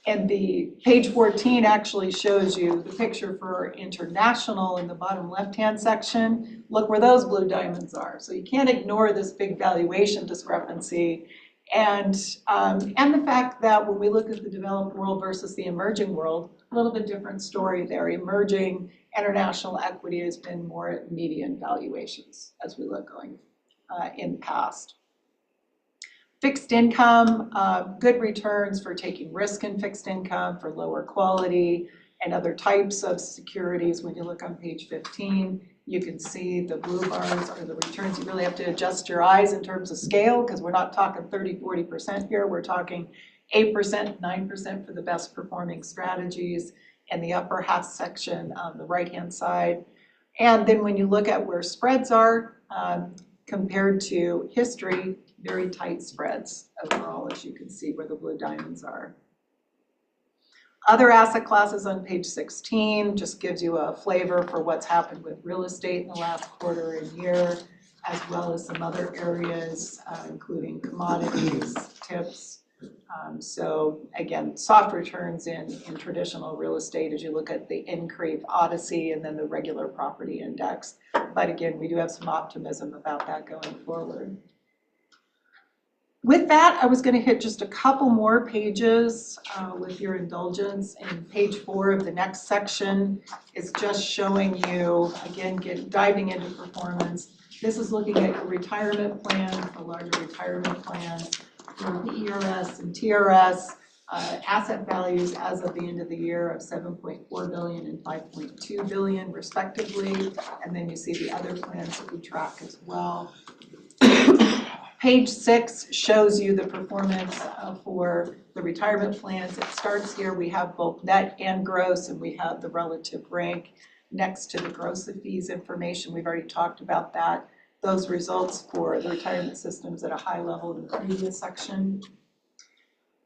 And the page 14 actually shows you the picture for international in the bottom left-hand section. Look where those blue diamonds are. So you can't ignore this big valuation discrepancy. And the fact that when we look at the developed world versus the emerging world, a little bit different story there. Emerging international equity has been more at median valuations as we look going in the past. Fixed income, good returns for taking risk in fixed income, for lower quality and other types of securities. When you look on page 15, you can see the blue bars are the returns. You really have to adjust your eyes in terms of scale, because we're not talking 30, 40% here. We're talking 8%, 9% for the best performing strategies in the upper half section on the right-hand side. And then when you look at where spreads are compared to history, very tight spreads overall, as you can see where the blue diamonds are. Other asset classes on page 16 just gives you a flavor for what's happened with real estate in the last quarter and year, as well as some other areas, including commodities, tips. So again, soft returns in traditional real estate as you look at the INCREEF Odyssey and then the regular property index. But again, we do have some optimism about that going forward. With that, I was going to hit just a couple more pages with your indulgence. And page 4 of the next section is just showing you, again, diving into performance. This is looking at your retirement plan, the larger retirement plans, for the ERS and TRS, asset values as of the end of the year of $7.4 billion and $5.2 billion respectively. And then you see the other plans that we track as well. Page 6 shows you the performance for the retirement plans. It starts here. We have both net and gross, and we have the relative rank next to the gross of fees information. We've already talked about that. Those results for the retirement systems at a high level in the previous section.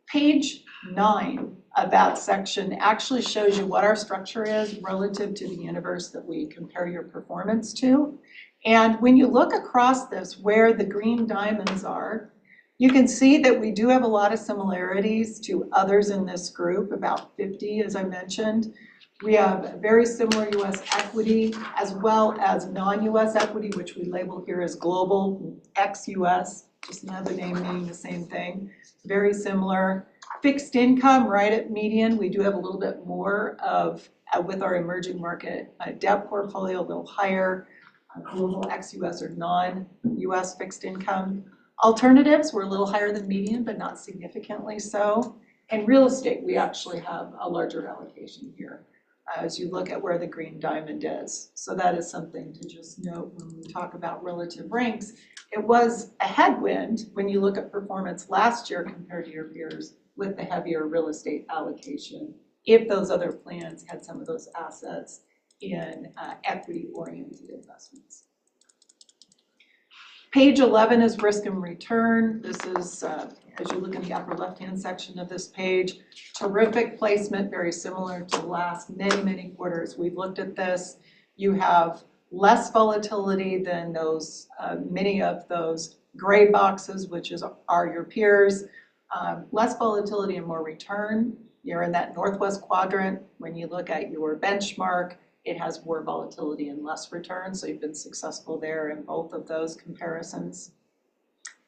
Page 9 of that section actually shows you what our structure is relative to the universe that we compare your performance to. And when you look across this, where the green diamonds are, you can see that we do have a lot of similarities to others in this group, about 50, as I mentioned. We have very similar US equity as well as non-US equity, which we label here as global ex-US, just another name meaning the same thing. Very similar. Fixed income, right at median. We do have a little bit more of, with our emerging market debt portfolio, a little higher. Global ex-US or non-US fixed income. Alternatives were a little higher than median, but not significantly so. And real estate, we actually have a larger allocation here as you look at where the green diamond is. So that is something to just note when we talk about relative ranks. It was a headwind when you look at performance last year compared to your peers with the heavier real estate allocation, if those other plans had some of those assets in equity-oriented investments. Page 11 is risk and return. This is, as you look in the upper left-hand section of this page, terrific placement, very similar to the last many quarters. We've looked at this. You have less volatility than those, many of those gray boxes, which are your peers. Less volatility and more return. You're in that northwest quadrant. When you look at your benchmark, it has more volatility and less return, so you've been successful there in both of those comparisons.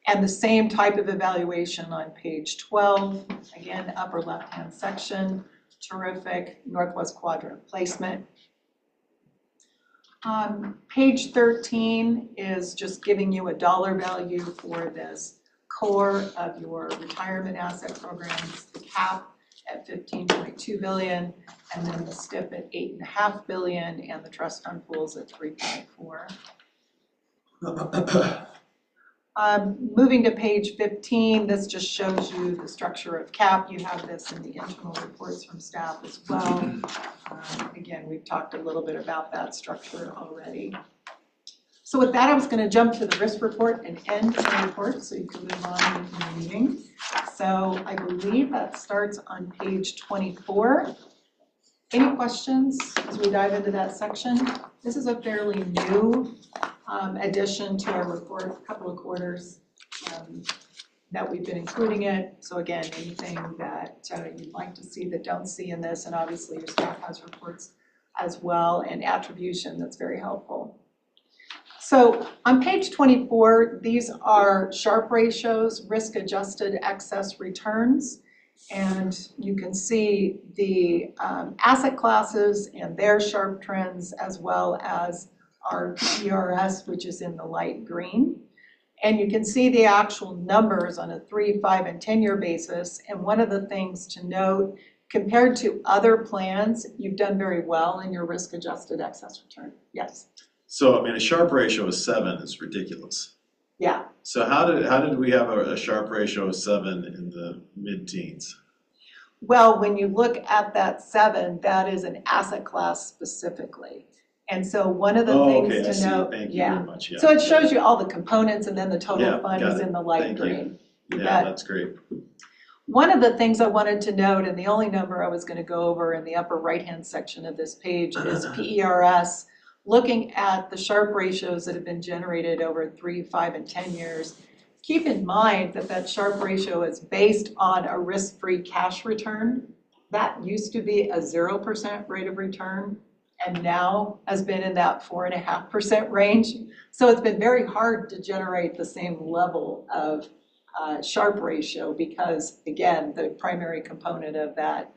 And the same type of evaluation on page 12, again, upper left-hand section. terrific Northwest Quadrant placement. Page 13 is just giving you a dollar value for this core of your retirement asset programs, the cap at 15.2 billion, and then the STIP at 8.5 billion, and the trust fund pools at 3.4. Moving to page 15, this just shows you the structure of CAP. You have this in the internal reports from staff as well. Again, we've talked a little bit about that structure already. So with that, I was going to jump to the risk report and end the report so you can move on with the meeting. So I believe that starts on page 24. Any questions as we dive into that section? This is a fairly new addition to our report, a couple of quarters that we've been including it. So again, anything that you'd like to see that don't see in this, and obviously your staff has reports as well, and attribution, that's very helpful. So on page 24, these are Sharpe ratios, risk-adjusted excess returns. And you can see the asset classes and their Sharpe trends, as well as our PERS, which is in the light green. And you can see the actual numbers on a 3, 5, and 10-year basis. And one of the things to note, compared to other plans, you've done very well in your risk-adjusted excess return. Yes? So, I mean, a Sharpe ratio of 7 is ridiculous. Yeah. So how did we have a Sharpe ratio of 7 in the mid-teens? Well, when you look at that 7, that is an asset class specifically. And so one of the things to note, Thank you very much. Yeah. So it shows you all the components, and then the total fund is got it. in the light Thank green. you. You Yeah, bet. that's great. One of the things I wanted to note, and the only number I was going to go over in the upper right-hand section of this page, is PERS. Looking at the Sharpe ratios that have been generated over 3, 5, and 10 years, keep in mind that that Sharpe ratio is based on a risk-free cash return. That used to be a 0% rate of return, and now has been in that 4.5% range. So it's been very hard to generate the same level of Sharpe ratio because, again, the primary component of that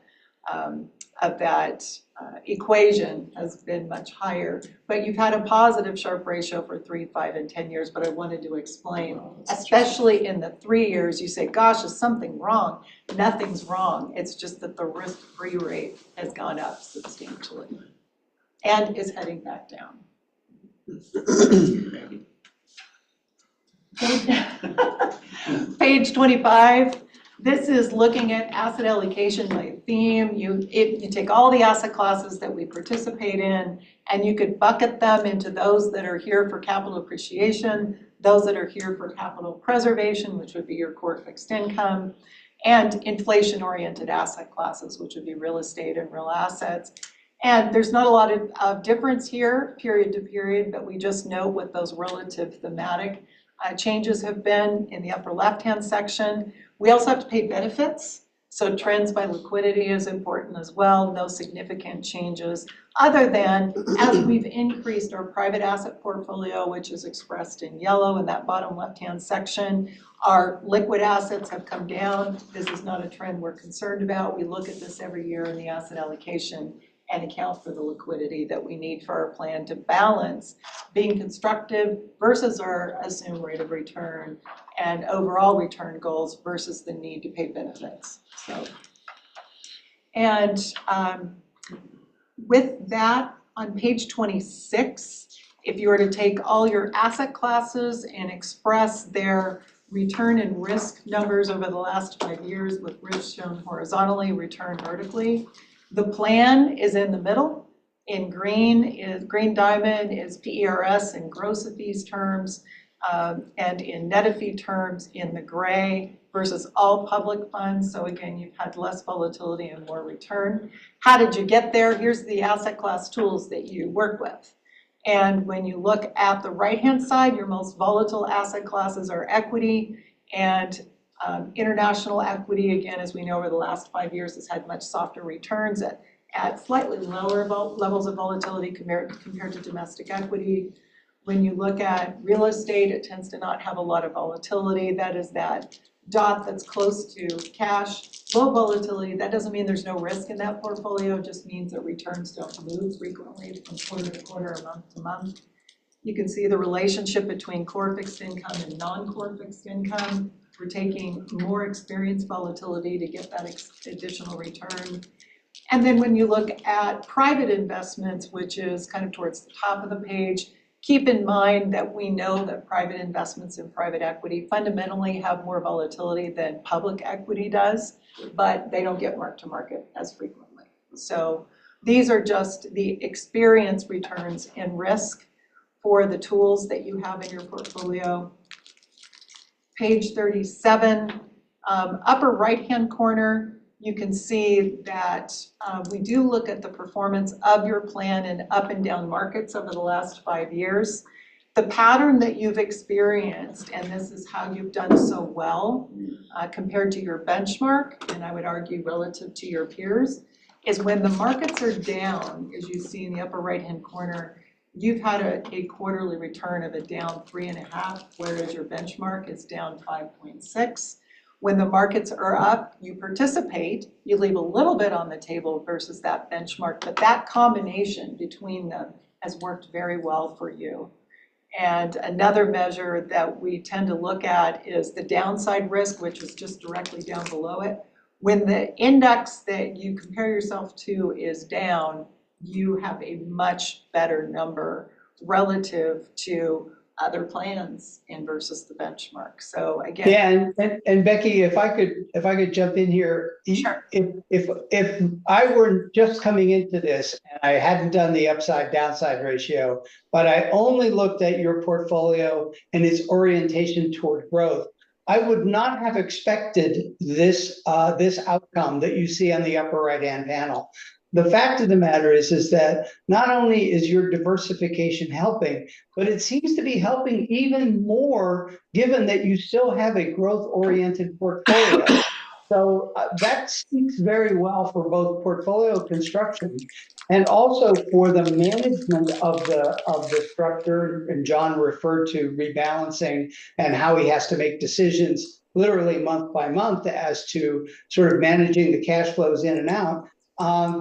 equation has been much higher. But you've had a positive Sharpe ratio for 3, 5, and 10 years, but I wanted to explain, especially in the 3 years, you say, gosh, is something wrong? Nothing's wrong. It's just that the risk-free rate has gone up substantially and is heading back down. Page 25. This is looking at asset allocation by theme. You take all the asset classes that we participate in, and you could bucket them into those that are here for capital appreciation, those that are here for capital preservation, which would be your core fixed income, and inflation-oriented asset classes, which would be real estate and real assets. And there's not a lot of difference here, period to period, but we just note what those relative thematic changes have been in the upper left-hand section. We also have to pay benefits, so trends by liquidity is important as well. No significant changes, other than as we've increased our private asset portfolio, which is expressed in yellow in that bottom left-hand section. Our liquid assets have come down. This is not a trend we're concerned about. We look at this every year in the asset allocation and account for the liquidity that we need for our plan to balance being constructive versus our assumed rate of return and overall return goals versus the need to pay benefits. So, and with that, on page 26, if you were to take all your asset classes and express their return and risk numbers over the last 5 years with risk shown horizontally, return vertically, the plan is in the middle. In green diamond is PERS in gross of fees terms, and in net of fee terms in the gray versus all public funds. So again, you've had less volatility and more return. How did you get there? Here's the asset class tools that you work with. And when you look at the right-hand side, your most volatile asset classes are equity and international equity. Again, as we know, over the last 5 years has had much softer returns at slightly lower levels of volatility compared to domestic equity. When you look at real estate, it tends to not have a lot of volatility. That is that dot that's close to cash. low volatility, that doesn't mean there's no risk in that portfolio, it just means that returns don't move frequently from quarter to quarter or month to month. You can see the relationship between core fixed income and non-core fixed income. We're taking more experienced volatility to get that additional return. And then when you look at private investments, which is kind of towards the top of the page, keep in mind that we know that private investments in private equity fundamentally have more volatility than public equity does, but they don't get marked to market as frequently. So these are just the experience returns in risk for the tools that you have in your portfolio. Page 37, upper right-hand corner, you can see that we do look at the performance of your plan in up and down markets over the last 5 years. The pattern that you've experienced, and this is how you've done so well compared to your benchmark, and I would argue relative to your peers, is when the markets are down, as you see in the upper right-hand corner, you've had a quarterly return of a down 3.5, whereas your benchmark is down 5.6. When the markets are up, you participate, you leave a little bit on the table versus that benchmark, but that combination between them has worked very well for you. And another measure that we tend to look at is the downside risk, which is just directly down below it. When the index that you compare yourself to is down, you have a much better number relative to other plans in versus the benchmark. So again, Yeah, and Becky, if I could jump in here, sure. If I were just coming into this and I hadn't done the upside downside ratio, but I only looked at your portfolio and its orientation toward growth, I would not have expected this outcome that you see on the upper right hand panel. The fact of the matter is that not only is your diversification helping, but it seems to be helping even more given that you still have a growth-oriented portfolio. So that speaks very well for both portfolio construction and also for the management of the structure. And John referred to rebalancing and how he has to make decisions literally month by month as to sort of managing the cash flows in and out.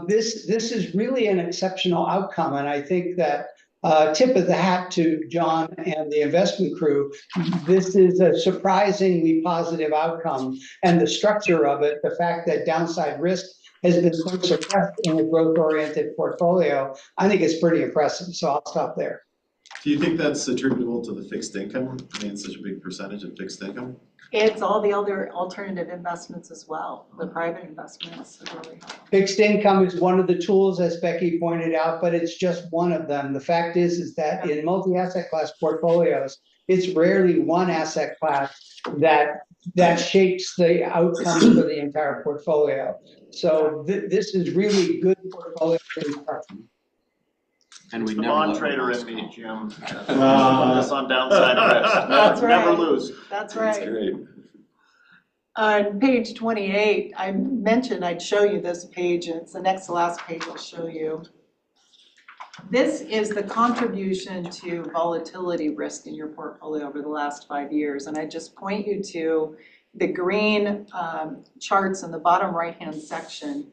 This is really an exceptional outcome, and I think that tip of the hat to John and the investment crew. This is a surprisingly positive outcome, and the structure of it, the fact that downside risk has been so suppressed in a growth-oriented portfolio, I think it's pretty impressive. So I'll stop there. Do you think that's attributable to the fixed income? I mean, it's such a big percentage of fixed income. It's all the other alternative investments as well. The private investments have really helped. Fixed income is one of the tools, as Becky pointed out, but it's just one of them. The fact is that in multi-asset class portfolios, it's rarely one asset class that shapes the outcomes for the entire portfolio. So this is really good portfolio construction. And we the never bond let trader them in me, Jim. Focus on downside risk. That's right. Never lose. That's right. That's great. On page 28, I mentioned I'd show you this page, and it's the next to last page I'll show you. This is the contribution to volatility risk in your portfolio over the last 5 years. And I just point you to the green charts in the bottom right-hand section.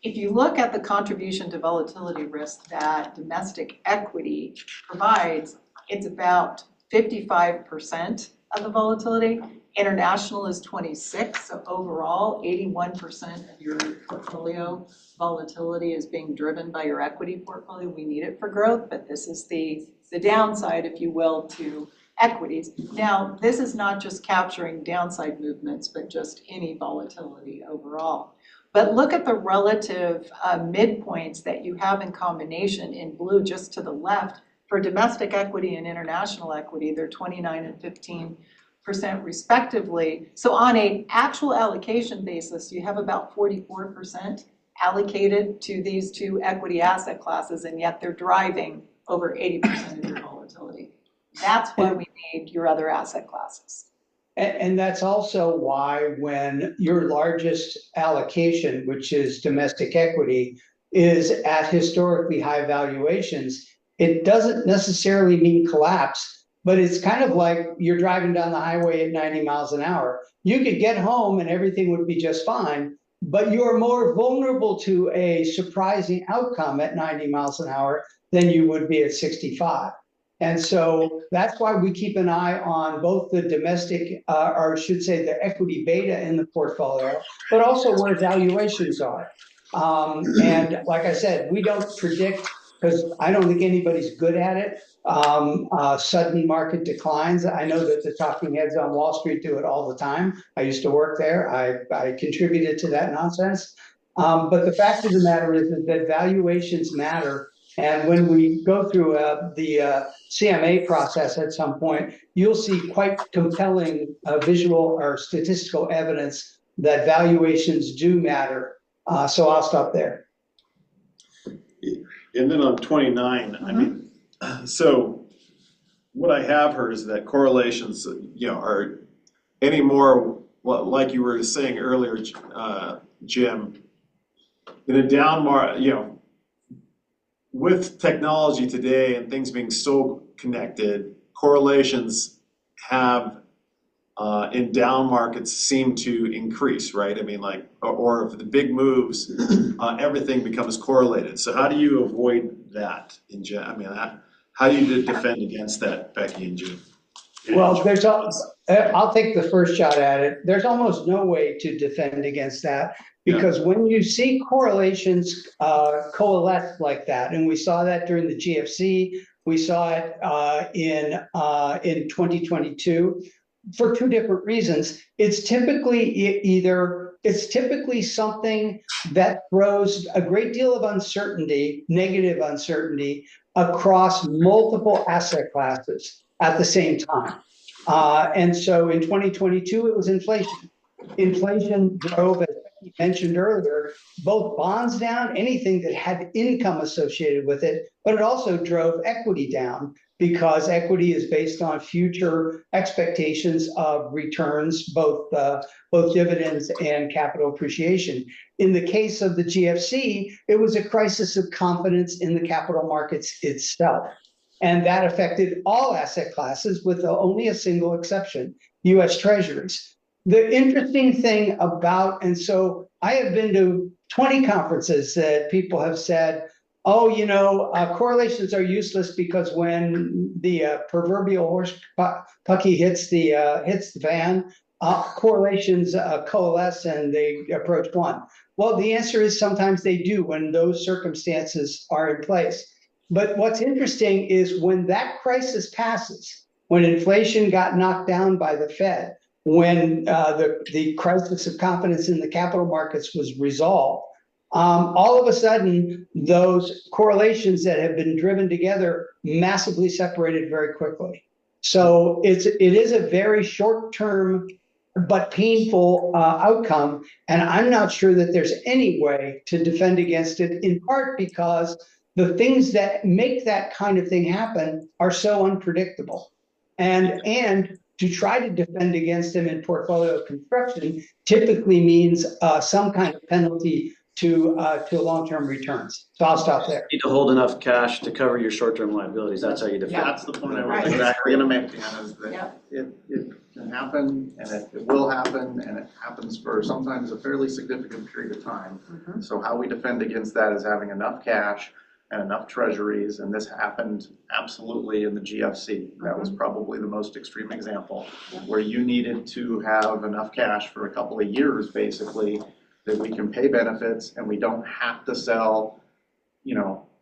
If you look at the contribution to volatility risk that domestic equity provides, it's about 55% of the volatility. International is 26%, so overall 81% of your portfolio volatility is being driven by your equity portfolio. We need it for growth, but this is the downside, if you will, to equities. Now, this is not just capturing downside movements, but just any volatility overall. But look at the relative midpoints that you have in combination in blue just to the left. For domestic equity and international equity, they're 29 and 15% respectively. So on an actual allocation basis, you have about 44% allocated to these two equity asset classes, and yet they're driving over 80% of your volatility. That's why we need your other asset classes. And that's also why when your largest allocation, which is domestic equity, is at historically high valuations, it doesn't necessarily mean collapse, but it's kind of like you're driving down the highway at 90 miles an hour. You could get home and everything would be just fine, but you're more vulnerable to a surprising outcome at 90 miles an hour than you would be at 65. And so that's why we keep an eye on both the domestic, or I should say the equity beta in the portfolio, but also where valuations are. And like I said, we don't predict, because I don't think anybody's good at it, sudden market declines. I know that the talking heads on Wall Street do it all the time. I used to work there. I contributed to that nonsense. But the fact of the matter is that valuations matter. And when we go through the CMA process at some point, you'll see quite compelling visual or statistical evidence that valuations do matter. So I'll stop there. And then on 29, I mean, so what I have heard is that correlations, are any more, like you were saying earlier, Jim, in a down market, with technology today and things being so connected, correlations have in down markets seem to increase, right? I mean, like, or if the big moves, everything becomes correlated. So how do you avoid that in general? I mean, how do you defend against that, Becky and Jim? Well, I'll take the first shot at it. There's almost no way to defend against that, because when you see correlations coalesce like that, and we saw that during the GFC, we saw it in 2022 for two different reasons. It's typically something that throws a great deal of uncertainty, negative uncertainty, across multiple asset classes at the same time. And so in 2022, it was inflation. Inflation drove, as you mentioned earlier, both bonds down, anything that had income associated with it, but it also drove equity down, because equity is based on future expectations of returns, both dividends and capital appreciation. In the case of the GFC, it was a crisis of confidence in the capital markets itself. And that affected all asset classes with only a single exception, US Treasuries. The interesting thing about, and so I have been to 20 conferences that people have said, oh, correlations are useless because when the proverbial horse pucky hits the fan, correlations coalesce and they approach one. Well, the answer is sometimes they do when those circumstances are in place. But what's interesting is when that crisis passes, when inflation got knocked down by the Fed, when the crisis of confidence in the capital markets was resolved, all of a sudden, those correlations that have been driven together massively separated very quickly. So it is a very short-term but painful outcome, and I'm not sure that there's any way to defend against it, in part because the things that make that kind of thing happen are so unpredictable. And to try to defend against them in portfolio construction typically means some kind of penalty to long-term returns. So I'll stop there. You need to hold enough cash to cover your short-term liabilities. That's how you defend. That's the point I was exactly gonna make, Dan, is that it can happen, and it will happen, and it happens for sometimes a fairly significant period of time. So how we defend against that is having enough cash and enough treasuries, and this happened absolutely in the GFC. That was probably the most extreme example, where you needed to have enough cash for a couple of years, basically, that we can pay benefits and we don't have to sell,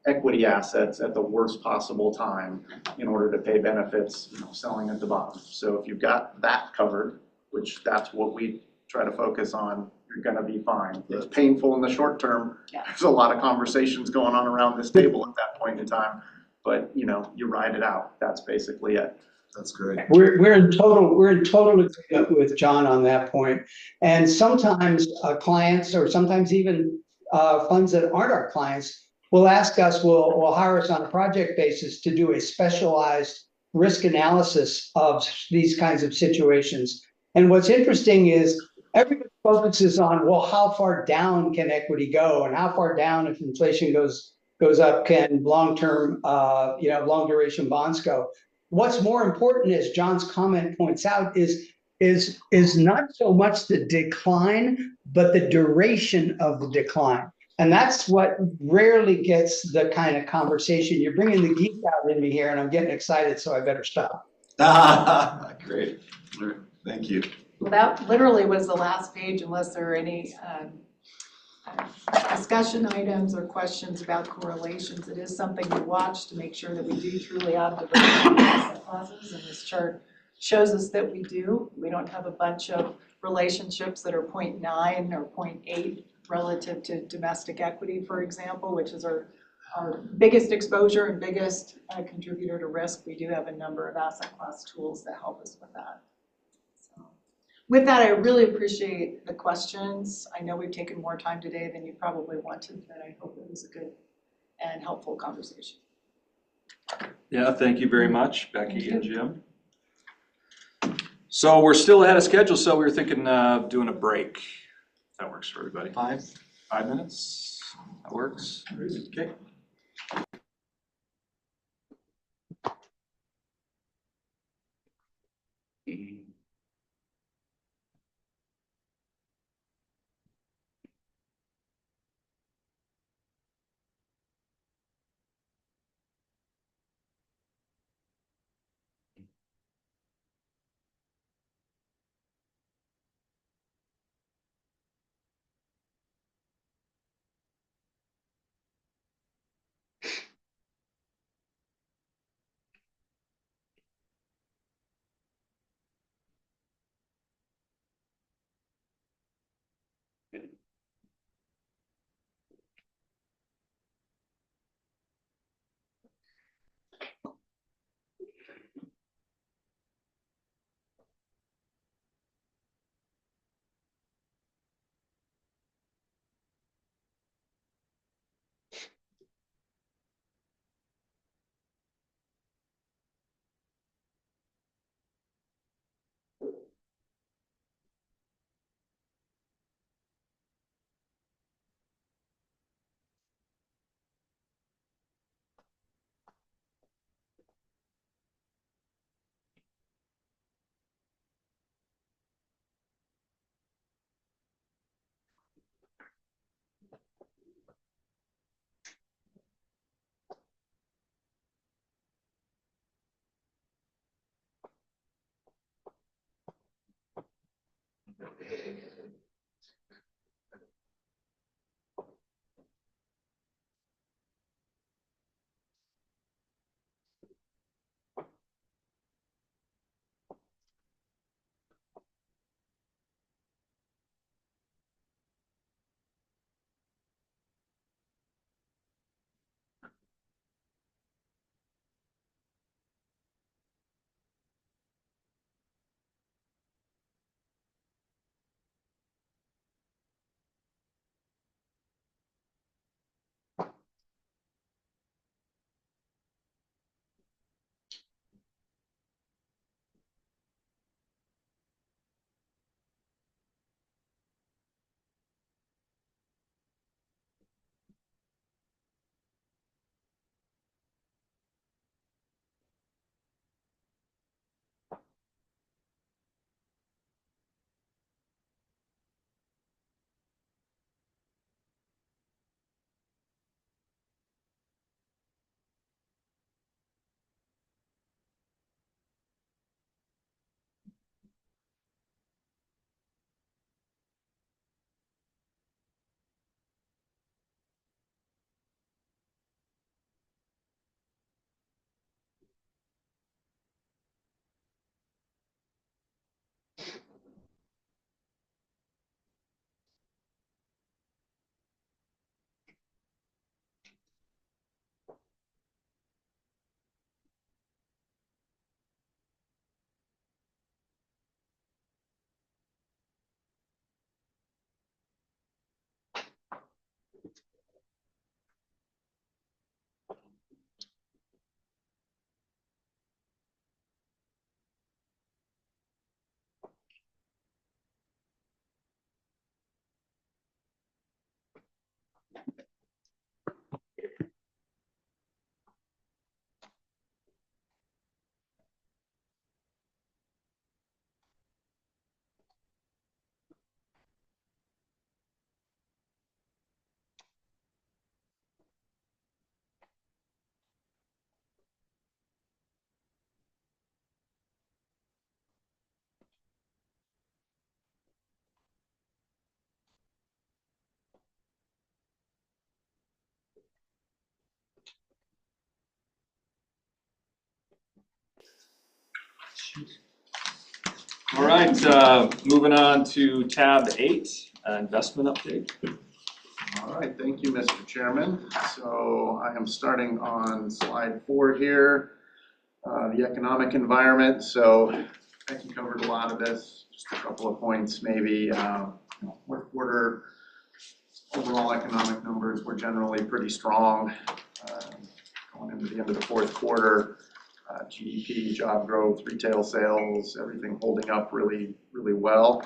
equity assets at the worst possible time in order to pay benefits, selling at the bottom. So if you've got that covered, which that's what we try to focus on, you're gonna be fine. It's painful in the short term. There's a lot of conversations going on around this table at that point in time, but you ride it out. That's basically it. That's great. We're in total agreement with John on that point. And sometimes clients, or sometimes even funds that aren't our clients, will ask us, will hire us on a project basis to do a specialized risk analysis of these kinds of situations. And what's interesting is everybody focuses on, well, how far down can equity go, and how far down, if inflation goes up, can long-term, long duration bonds go. What's more important, as John's comment points out, is is not so much the decline, but the duration of the decline. And that's what rarely gets the kind of conversation. You're bringing the geek out in me here, and I'm getting excited, so I better stop. Great, thank you. Well, that literally was the last page unless there are any discussion items or questions about correlations. It is something to watch to make sure that we do truly have diversity in asset classes, and this chart shows us that we do. We don't have a bunch of relationships that are 0.9 or 0.8 relative to domestic equity, for example, which is our biggest exposure and biggest contributor to risk. We do have a number of asset class tools that help us with that. So, with that, I really appreciate the questions. I know we've taken more time today than you probably wanted, but I hope it was a good and helpful conversation. Yeah, thank you very much, Becky and Jim. So we're still ahead of schedule, so we were thinking of doing a break. If that works for everybody. 5 minutes? That works? Okay. questions. All right, moving on to tab 8, investment update. All right, thank you, Mr. Chairman. So I am starting on slide 4 here, the economic environment. So I think you covered a lot of this, just a couple of points maybe. Fourth quarter overall economic numbers were generally pretty strong. Going into the end of the fourth quarter, GDP, job growth, retail sales, everything holding up really, really well.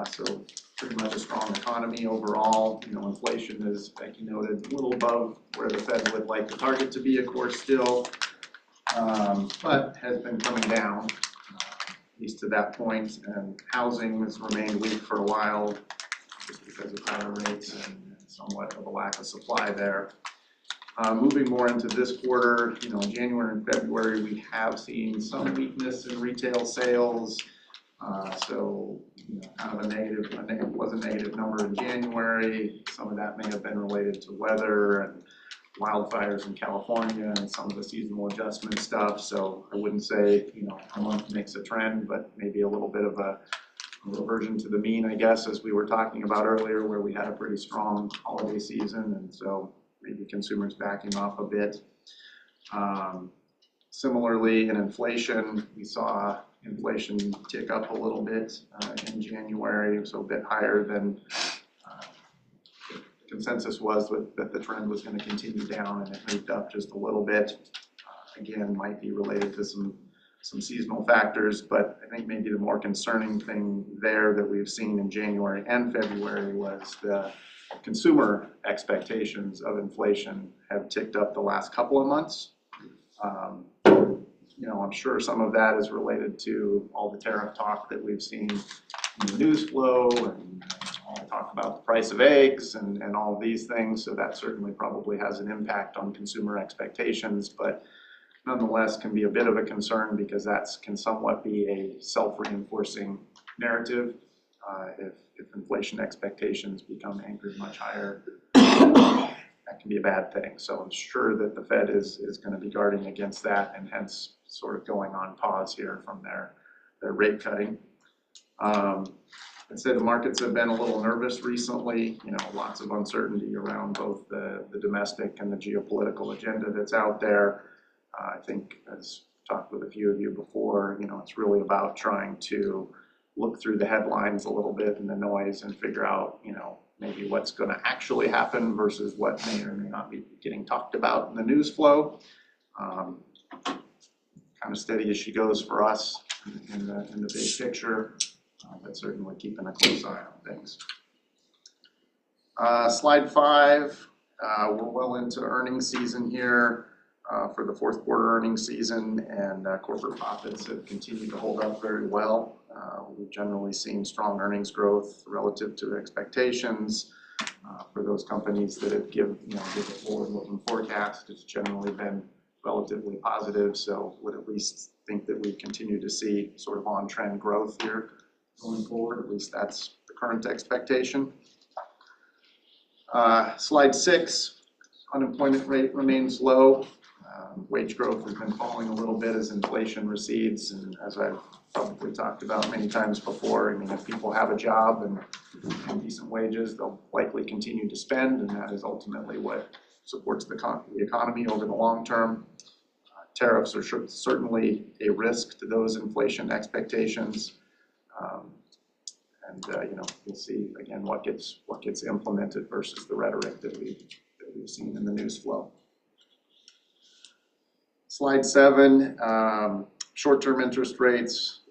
So pretty much a strong economy overall. Inflation is, like you noted, a little above where the Fed would like the target to be, of course, still, but has been coming down, at least to that point. And housing has remained weak for a while, just because of higher rates and somewhat of a lack of supply there. Moving more into this quarter, in January and February, we have seen some weakness in retail sales. So kind of a negative, I think it was a negative number in January. Some of that may have been related to weather and wildfires in California and some of the seasonal adjustment stuff. So I wouldn't say, a month makes a trend, but maybe a little bit of a reversion to the mean, I guess, as we were talking about earlier, where we had a pretty strong holiday season. And so maybe consumers backing off a bit. Similarly, in inflation, we saw inflation tick up a little bit in January, so a bit higher than the consensus was that the trend was going to continue down, and it moved up just a little bit. Again, might be related to some seasonal factors, but I think maybe the more concerning thing there that we've seen in January and February was the consumer expectations of inflation have ticked up the last couple of months. I'm sure some of that is related to all the tariff talk that we've seen in the news flow and all the talk about the price of eggs and all of these things. So that certainly probably has an impact on consumer expectations, but nonetheless can be a bit of a concern because that can somewhat be a self-reinforcing narrative. If inflation expectations become anchored much higher, that can be a bad thing. So I'm sure that the Fed is going to be guarding against that, and hence sort of going on pause here from their rate cutting. I'd say the markets have been a little nervous recently. Lots of uncertainty around both the domestic and the geopolitical agenda that's out there. I think, as talked with a few of you before, it's really about trying to look through the headlines a little bit and the noise and figure out, maybe what's going to actually happen versus what may or may not be getting talked about in the news flow. Kind of steady as she goes for us in the big picture, but certainly keeping a close eye on things. Slide 5, we're well into earnings season here. For the fourth quarter earnings season, and corporate profits have continued to hold up very well. We've generally seen strong earnings growth relative to expectations. For those companies that have give a forward-looking forecast, it's generally been relatively positive. So would at least think that we continue to see sort of on-trend growth here going forward. At least that's the current expectation. Slide 6, unemployment rate remains low. Wage growth has been falling a little bit as inflation recedes, and as I've probably talked about many times before, if people have a job and decent wages, they'll likely continue to spend, and that is ultimately what supports the economy over the long term. Tariffs are certainly a risk to those inflation expectations, and we'll see again what gets implemented versus the rhetoric that we've seen in the news flow. Slide 7, short-term interest rates.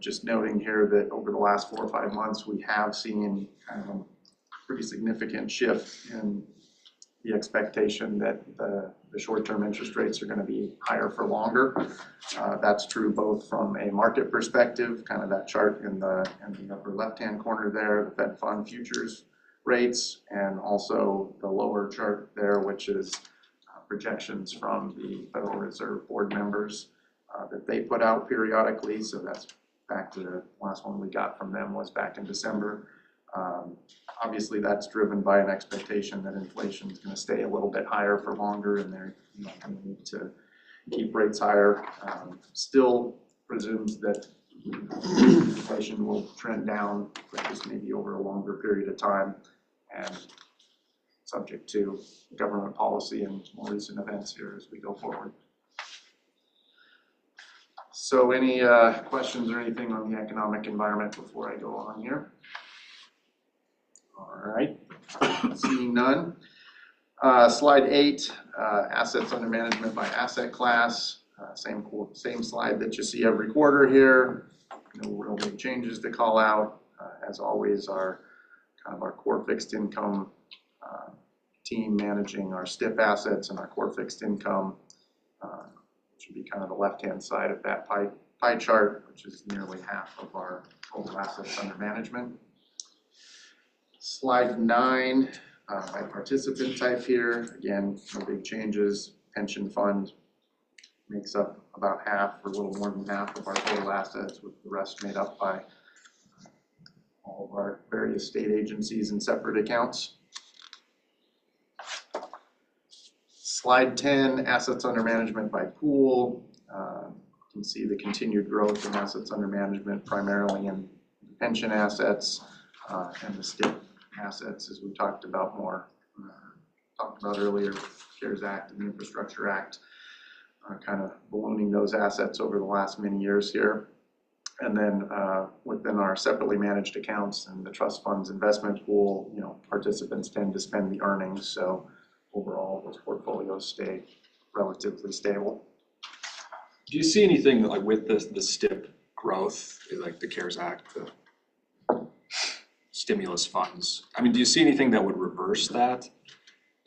Just noting here that over the last 4 or 5 months, we have seen kind of a pretty significant shift in the expectation that the short-term interest rates are going to be higher for longer. That's true both from a market perspective, kind of that chart in the upper left-hand corner there, the Fed Fund futures rates, and also the lower chart there, which is projections from the Federal Reserve board members that they put out periodically. So that's back to the last one we got from them was back in December. Obviously, that's driven by an expectation that inflation is going to stay a little bit higher for longer, and they're going to need to keep rates higher. Still presumes that inflation will trend down, but just maybe over a longer period of time and subject to government policy and more recent events here as we go forward. So any questions or anything on the economic environment before I go on here? All right, seeing none. Slide 8, assets under management by asset class. Same slide that you see every quarter here. No real big changes to call out. As always, our core fixed income team managing our STIP assets and our core fixed income, which would be kind of the left-hand side of that pie chart, which is nearly half of our total assets under management. Slide 9, by participant type here. Again, no big changes. Pension fund makes up about half or a little more than half of our total assets, with the rest made up by all of our various state agencies and separate accounts. Slide 10, assets under management by pool. You can see the continued growth in assets under management, primarily in pension assets and the STIP assets, as we talked about earlier, CARES Act and the Infrastructure Act, kind of ballooning those assets over the last many years here. And then within our separately managed accounts and the trust funds investment pool, participants tend to spend the earnings, so overall those portfolios stay relatively stable. Do you see anything like with the STIP growth, like the CARES Act, the stimulus funds? I mean, do you see anything that would reverse that?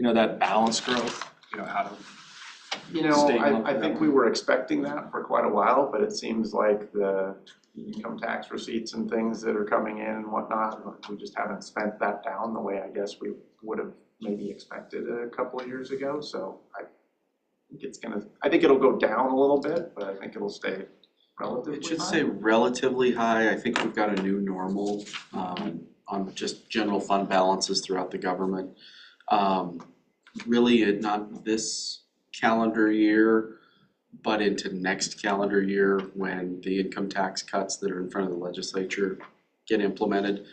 That balance growth, out of I think we were expecting that for quite a while, but it seems like the income tax receipts and things that are coming in and whatnot, we just haven't spent that down the way I guess we would have maybe expected a couple of years ago. So I think it'll go down a little bit, but I think it'll stay relatively high. It should stay relatively high. I think we've got a new normal on just general fund balances throughout the government. Really, not this calendar year, but into next calendar year when the income tax cuts that are in front of the legislature get implemented,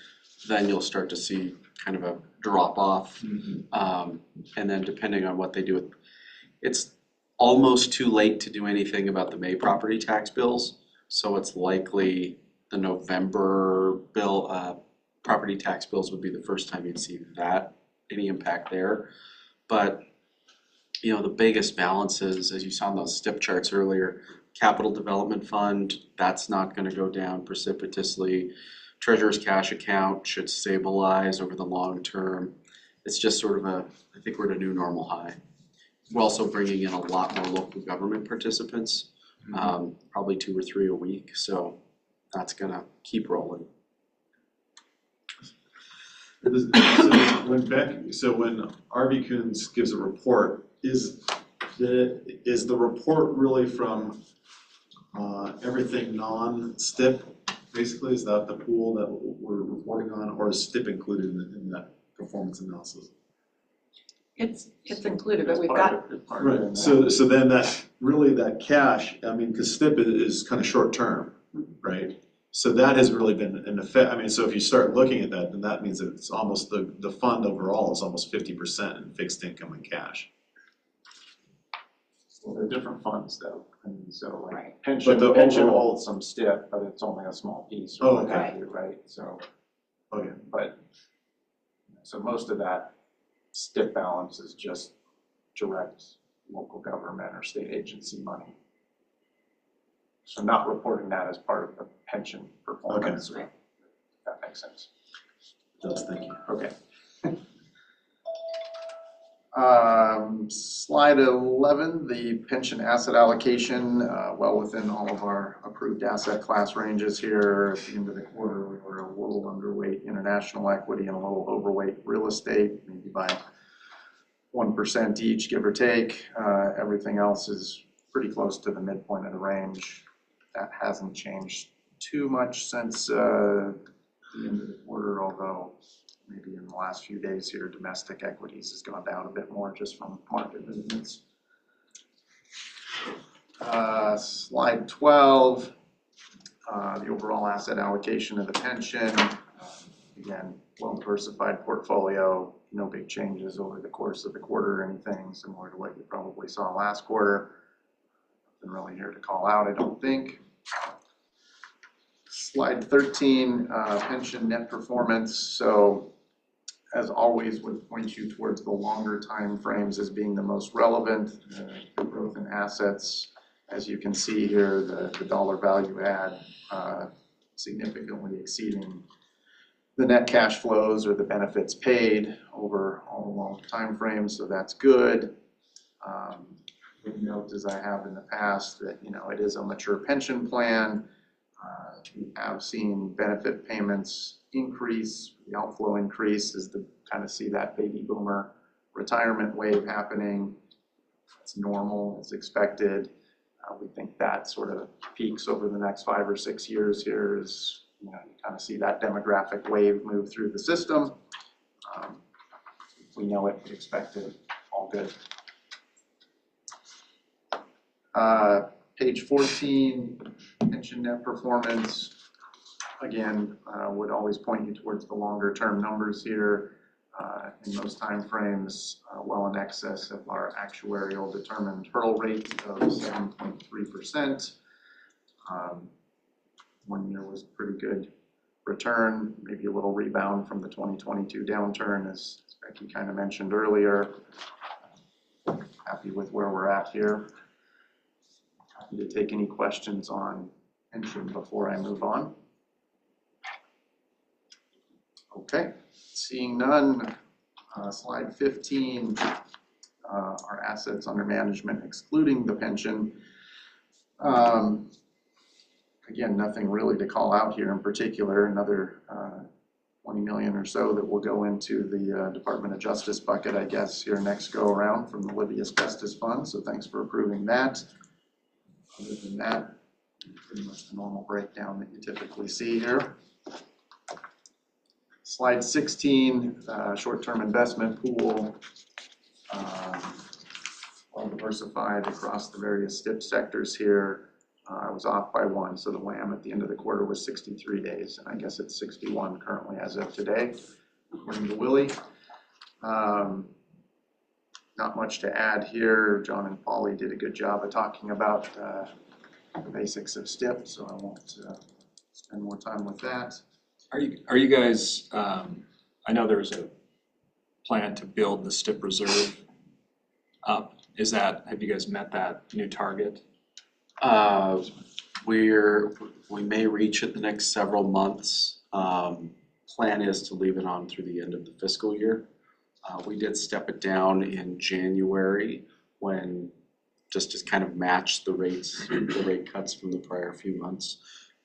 then you'll start to see kind of a drop off. And then depending on what they do, it's almost too late to do anything about the May property tax bills. So it's likely the November bill, property tax bills would be the first time you'd see any impact there. But the biggest balances, as you saw in those STIP charts earlier, capital development fund, that's not going to go down precipitously. Treasurer's cash account should stabilize over the long term. It's just sort of I think we're at a new normal high. We're also bringing in a lot more local government participants, probably 2 or 3 a week. So that's going to keep rolling. So when Arby Coons gives a report, is the report really from everything non-STIP? Basically, is that the pool that we're reporting on, or is STIP included in that performance analysis? It's included, but we've got. Right, so then that cash, I mean, because STIP is kind of short term, right? So that has really been an effect. I mean, so if you start looking at that, then that means that it's almost the fund overall is almost 50% in fixed income and cash. Well, they're different funds though, and so like But the pension overall- holds some STIP, but it's only a small piece. Oh, or what okay. have you, right? So, Okay. but so most of that STIP balance is just direct local government or state agency money. So not reporting that as part of the pension performance. Okay. If that makes sense. It does, thank you. Okay. Slide 11, the pension asset allocation, well within all of our approved asset class ranges here. At the end of the quarter, we were a little underweight international equity and a little overweight real estate, maybe by 1% each, give or take. Everything else is pretty close to the midpoint of the range. That hasn't changed too much since the end of the quarter, although maybe in the last few days here, domestic equities has gone down a bit more just from market movements. Slide 12, the overall asset allocation of the pension. Again, well-diversified portfolio, no big changes over the course of the quarter or anything similar to what you probably saw last quarter. Nothing really here to call out, I don't think. Slide 13, pension net performance. So as always, would point you towards the longer time frames as being the most relevant. The growth in assets, as you can see here, the dollar value add significantly exceeding the net cash flows or the benefits paid over all the long time frames, so that's good. Would note, as I have in the past, that it is a mature pension plan. We have seen benefit payments increase, the outflow increase as the kind of see that baby boomer retirement wave happening. It's normal, it's expected. We think that sort of peaks over the next 5 or 6 years here as you kind of see that demographic wave move through the system. We know it, we expect it, all good. Page 14, pension net performance. Again, would always point you towards the longer term numbers here. In those time frames, well in excess of our actuarial determined hurdle rate of 7.3%. 1 year was pretty good return, maybe a little rebound from the 2022 downturn, as Becky kind of mentioned earlier. Happy with where we're at here. Happy to take any questions on pension before I move on. Okay, seeing none, slide 15, our assets under management excluding the pension. Again, nothing really to call out here in particular, another 20 million or so that will go into the Department of Justice bucket, I guess, here next go around from the Libby Asbestos Fund, so thanks for approving that. Other than that, pretty much the normal breakdown that you typically see here. Slide 16, short-term investment pool, well diversified across the various STIP sectors here. I was off by 1, so the WAM at the end of the quarter was 63 days, and I guess it's 61 currently as of today, according to Willie. Not much to add here. John and Polly did a good job of talking about the basics of STIP, so I won't spend more time with that. Are you guys, I know there's a plan to build the STIP reserve up. Have you guys met that new target? We may reach it the next several months. Plan is to leave it on through the end of the fiscal year. We did step it down in January when just to kind of match the rate cuts from the prior few months.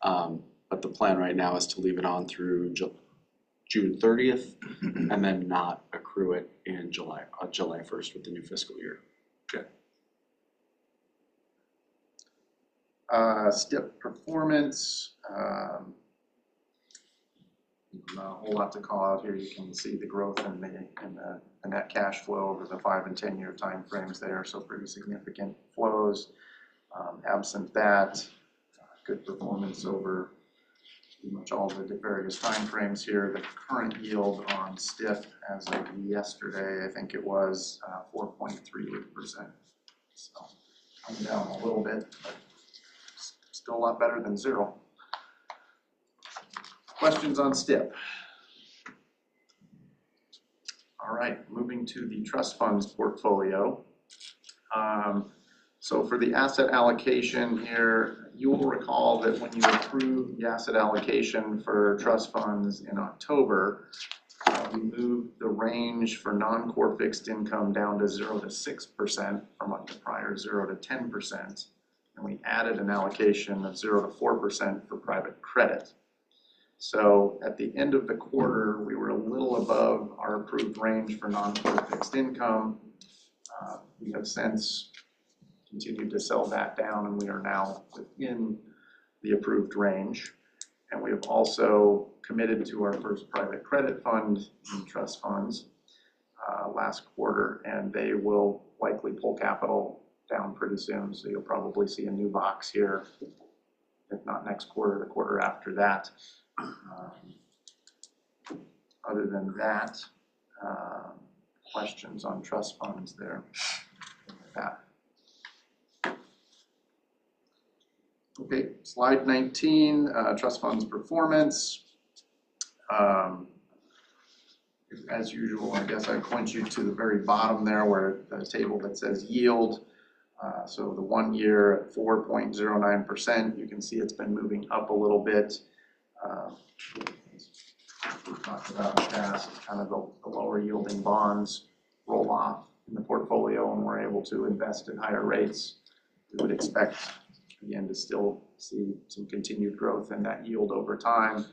But the plan right now is to leave it on through June 30th and then not accrue it in July 1st with the new fiscal year. Okay. STIP performance, not a whole lot to call out here. You can see the growth in the net cash flow over the 5 and 10 year time frames there, so pretty significant flows. Absent that, good performance over pretty much all the various time frames here. The current yield on STIP as of yesterday, I think it was 4.38%. So coming down a little bit, but still a lot better than 0. Questions on STIP? All right, moving to the trust funds portfolio. So for the asset allocation here, you will recall that when you approved the asset allocation for trust funds in October, we moved the range for non-core fixed income down to 0 to 6% from the prior 0 to 10%. And we added an allocation of 0 to 4% for private credit. So at the end of the quarter, we were a little above our approved range for non-core fixed income. We have since continued to sell that down, and we are now within the approved range. And we have also committed to our first private credit fund in trust funds last quarter, and they will likely pull capital down pretty soon. So you'll probably see a new box here if not next quarter, the quarter after that. Other than that, questions on trust funds there? That. Okay, slide 19, trust funds performance. As usual, I guess I point you to the very bottom there where the table that says yield. So the 1 year at 4.09%, you can see it's been moving up a little bit. We've talked about in the past, kind of the lower yielding bonds roll off in the portfolio and we're able to invest at higher rates. We would expect, again, to still see some continued growth in that yield over time.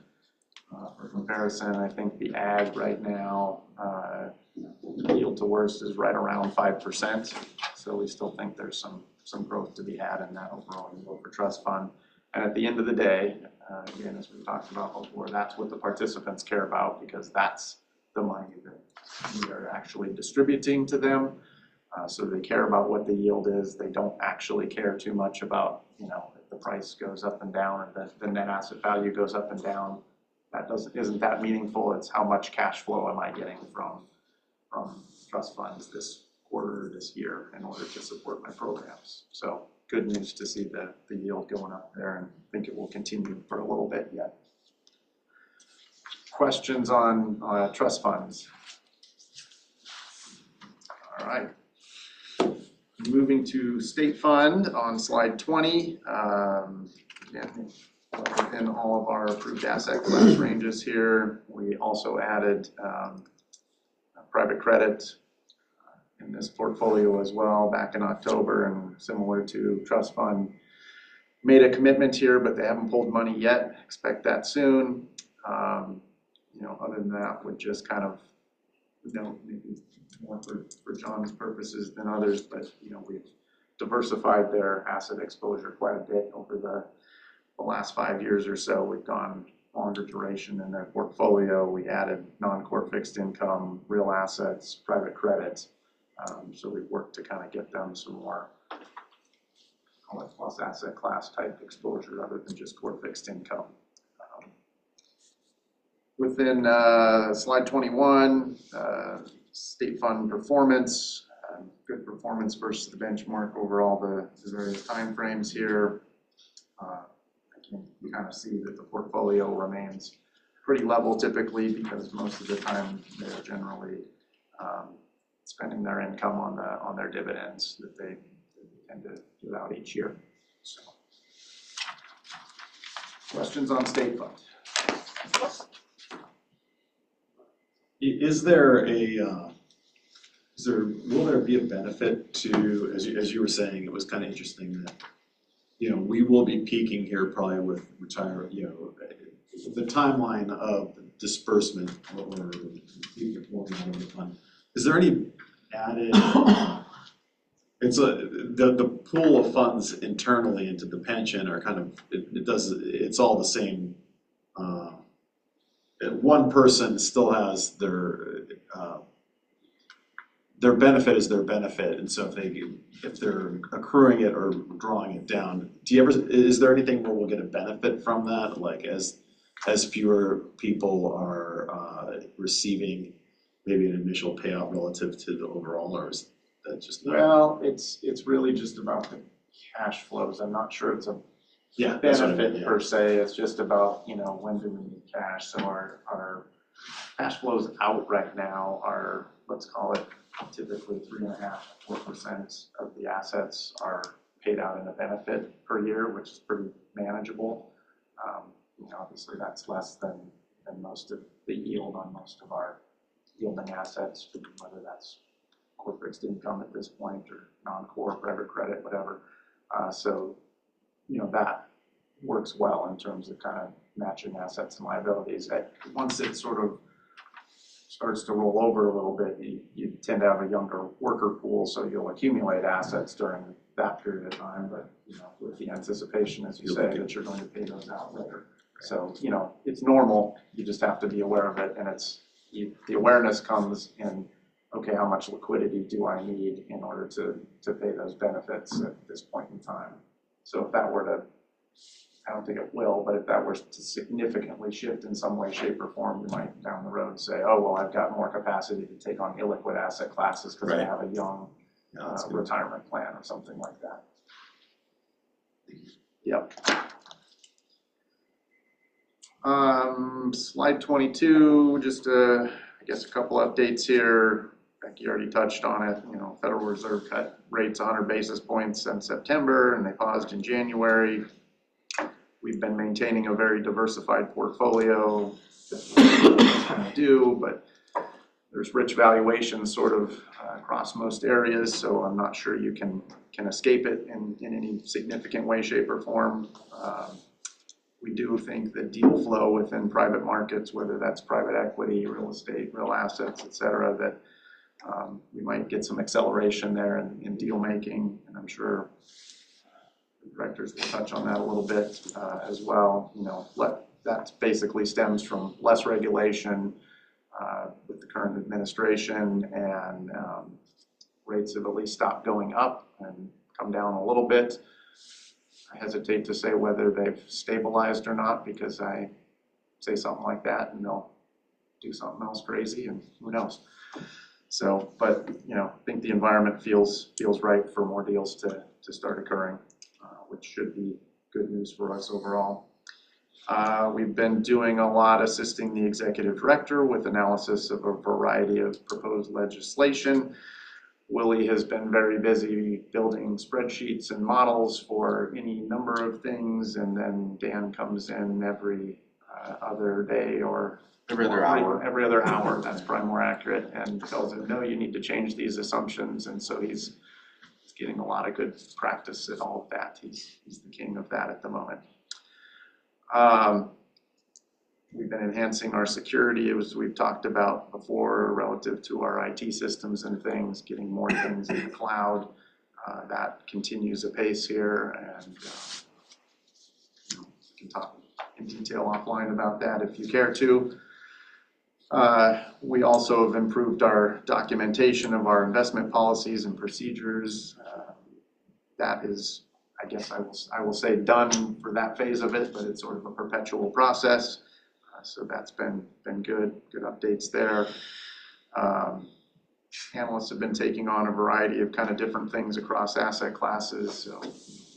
For comparison, I think the ag right now, yield to worst is right around 5%. So we still think there's some growth to be had in that overall yield for trust fund. And at the end of the day, again, as we talked about before, that's what the participants care about because that's the money that we are actually distributing to them. So they care about what the yield is. They don't actually care too much about, you know, if the price goes up and down or the net asset value goes up and down. That isn't that meaningful. It's how much cash flow am I getting from trust funds this quarter, this year, in order to support my programs. So good news to see the yield going up there, and I think it will continue for a little bit yet. Questions on trust funds? All right. Moving to state fund on slide 20. Again, within all of our approved asset class ranges here, we also added private credit in this portfolio as well back in October, and similar to trust fund, made a commitment here, but they haven't pulled money yet. Expect that soon. You know, other than that, would just kind of, you know, maybe more for John's purposes than others, but you know, we've diversified their asset exposure quite a bit over the last 5 years or so. We've gone longer duration in their portfolio. We added non-core fixed income, real assets, private credit. So we've worked to kind of get them some more plus asset class type exposure other than just core fixed income. Within slide 21, state fund performance, good performance versus the benchmark over all the various timeframes here. You kind of see that the portfolio remains pretty level typically because most of the time they're generally spending their income on their dividends that they tend to give out each year. So, questions on state fund? Will there be a benefit to, as you were saying, it was kind of interesting that, you know, we will be peaking here probably with you know, the timeline of disbursement or deployment of the fund. Is there any added, the pool of funds internally into the pension are kind of, it's all the same. One person still has their benefit is their benefit, and so if they're accruing it or drawing it down, is there anything where we'll get a benefit from that, like as fewer people are receiving maybe an initial payout relative to the overall, or is that just not? Well, it's really just about the cash flows. I'm not sure it's a benefit per se. It's just about, you know, when do we need cash. So our cash flows out right now are, let's call it, typically 3.5–4% of the assets are paid out in a benefit per year, which is pretty manageable. You know, obviously that's less than most of the yield on most of our yielding assets, whether that's core fixed income at this point or non-core private credit, whatever. So, you know, that works well in terms of kind of matching assets and liabilities. Once it sort of starts to roll over a little bit, you tend to have a younger worker pool, so you'll accumulate assets during that period of time, but you know, with the anticipation, as you say, that you're going to pay those out later. So, you know, it's normal, you just have to be aware of it, and the awareness comes in, okay, how much liquidity do I need in order to pay those benefits at this point in time? So if that were to I don't think it will, but if that were to significantly shift in some way, shape, or form, we might down the road say, oh, well, I've got more capacity to take on illiquid asset classes because I Right. have a young retirement plan or something like that. Yep. Slide 22, just I guess a couple updates here. Becky already touched on it. You know, Federal Reserve cut rates 100 basis points in September, and they paused in January. We've been maintaining a very diversified portfolio that we kind of do, but there's rich valuation sort of across most areas, so I'm not sure you can escape it in any significant way, shape, or form. We do think that deal flow within private markets, whether that's private equity, real estate, real assets, et cetera, that we might get some acceleration there in deal making, and I'm sure the directors will touch on that a little bit as well. You know, that basically stems from less regulation with the current administration, and rates have at least stopped going up and come down a little bit. I hesitate to say whether they've stabilized or not, because I say something like that and they'll do something else crazy, and who knows. So, but you know, I think the environment feels right for more deals to start occurring, which should be good news for us overall. We've been doing a lot assisting the executive director with analysis of a variety of proposed legislation. Willie has been very busy building spreadsheets and models for any number of things, and then Dan comes in every other day or every other hour. Every other hour, that's probably more accurate, and tells him, no, you need to change these assumptions, and so he's getting a lot of good practice at all of that. He's the king of that at the moment. We've been enhancing our security, as we've talked about before, relative to our IT systems and things, getting more things in the cloud. That continues apace here, and we can talk in detail offline about that if you care to. We also have improved our documentation of our investment policies and procedures. That is, I guess I will say, done for that phase of it, but it's sort of a perpetual process. So that's been good updates there. Analysts have been taking on a variety of kind of different things across asset classes. So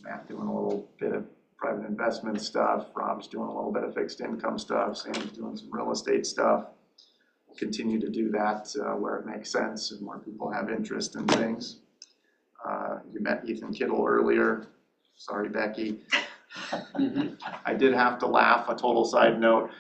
Matt doing a little bit of private investment stuff, Rob's doing a little bit of fixed income stuff, Sam's doing some real estate stuff. We'll continue to do that where it makes sense and where people have interest in things. You met Ethan Kittle earlier. Sorry, Becky. I did have to laugh, a total side note.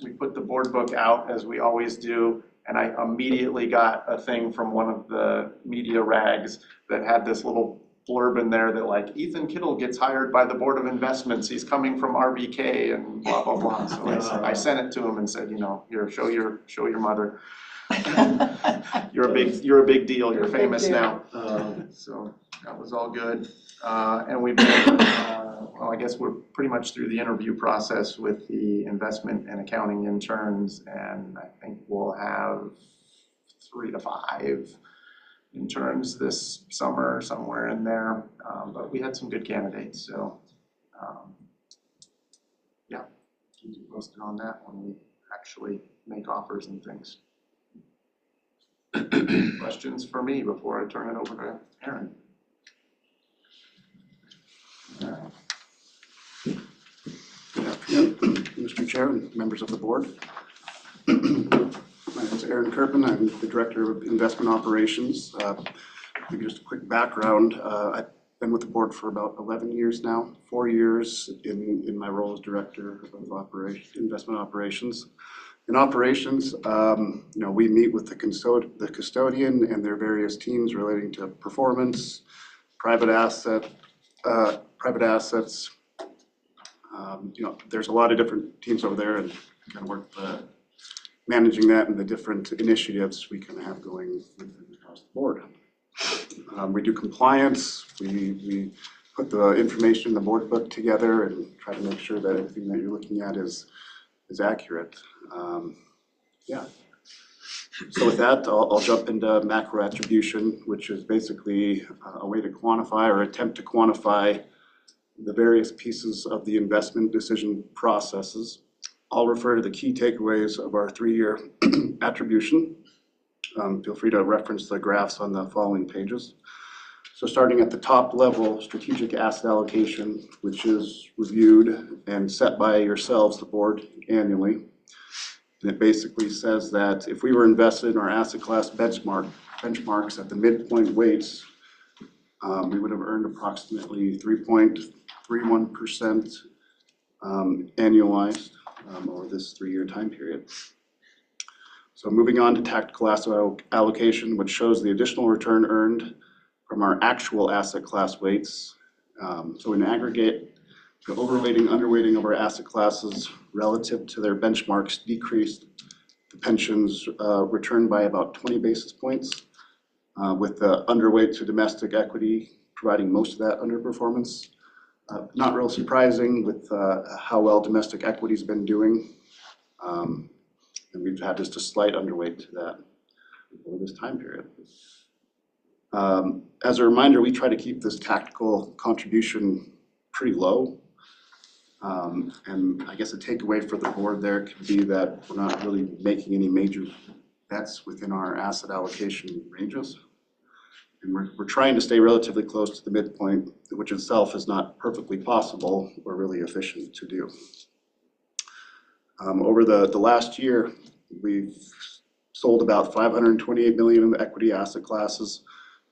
We put the board book out, as we always do, and I immediately got a thing from one of the media rags that had this little blurb in there that, like, Ethan Kittle gets hired by the Board of Investments, he's coming from RBK and blah, blah, blah. So I sent it to him and said, you know, here, show your mother. You're a big deal, you're famous now. So that was all good. And we've been, well, I guess we're pretty much through the interview process with the investment and accounting interns, and I think we'll have 3 to 5 interns this summer, somewhere in there. But we had some good candidates, so yeah, keep you posted on that when we actually make offers and things. Questions for me before I turn it over to Aaron? Mr. Chair and members of the board. My name is Aaron Kirpin. I'm the Director of Investment Operations. Maybe just a quick background. I've been with the board for about 11 years now, 4 years in my role as Director of Investment Operations. In operations, we meet with the custodian and their various teams relating to performance, private assets. There's a lot of different teams over there, and kind of work managing that and the different initiatives we kind of have going across the board. We do compliance. We put the information in the board book together and try to make sure that everything that you're looking at is accurate. So with that, I'll jump into macro attribution, which is basically a way to quantify or attempt to quantify the various pieces of the investment decision processes. I'll refer to the key takeaways of our 3-year attribution. Feel free to reference the graphs on the following pages. So starting at the top level, strategic asset allocation, which is reviewed and set by yourselves, the board, annually. And it basically says that if we were invested in our asset class benchmarks at the midpoint weights, we would have earned approximately 3.31% annualized over this 3-year time period. So moving on to tactical asset allocation, which shows the additional return earned from our actual asset class weights. So in aggregate, the overweighting, underweighting of our asset classes relative to their benchmarks decreased the pension's return by about 20 basis points, with the underweight to domestic equity providing most of that underperformance. Not real surprising with how well domestic equity's been doing. And we've had just a slight underweight to that over this time period. As a reminder, we try to keep this tactical contribution pretty low. And I guess a takeaway for the board there could be that we're not really making any major bets within our asset allocation ranges. And we're trying to stay relatively close to the midpoint, which itself is not perfectly possible or really efficient to do. Over the last year, we've sold about $528 million in equity asset classes,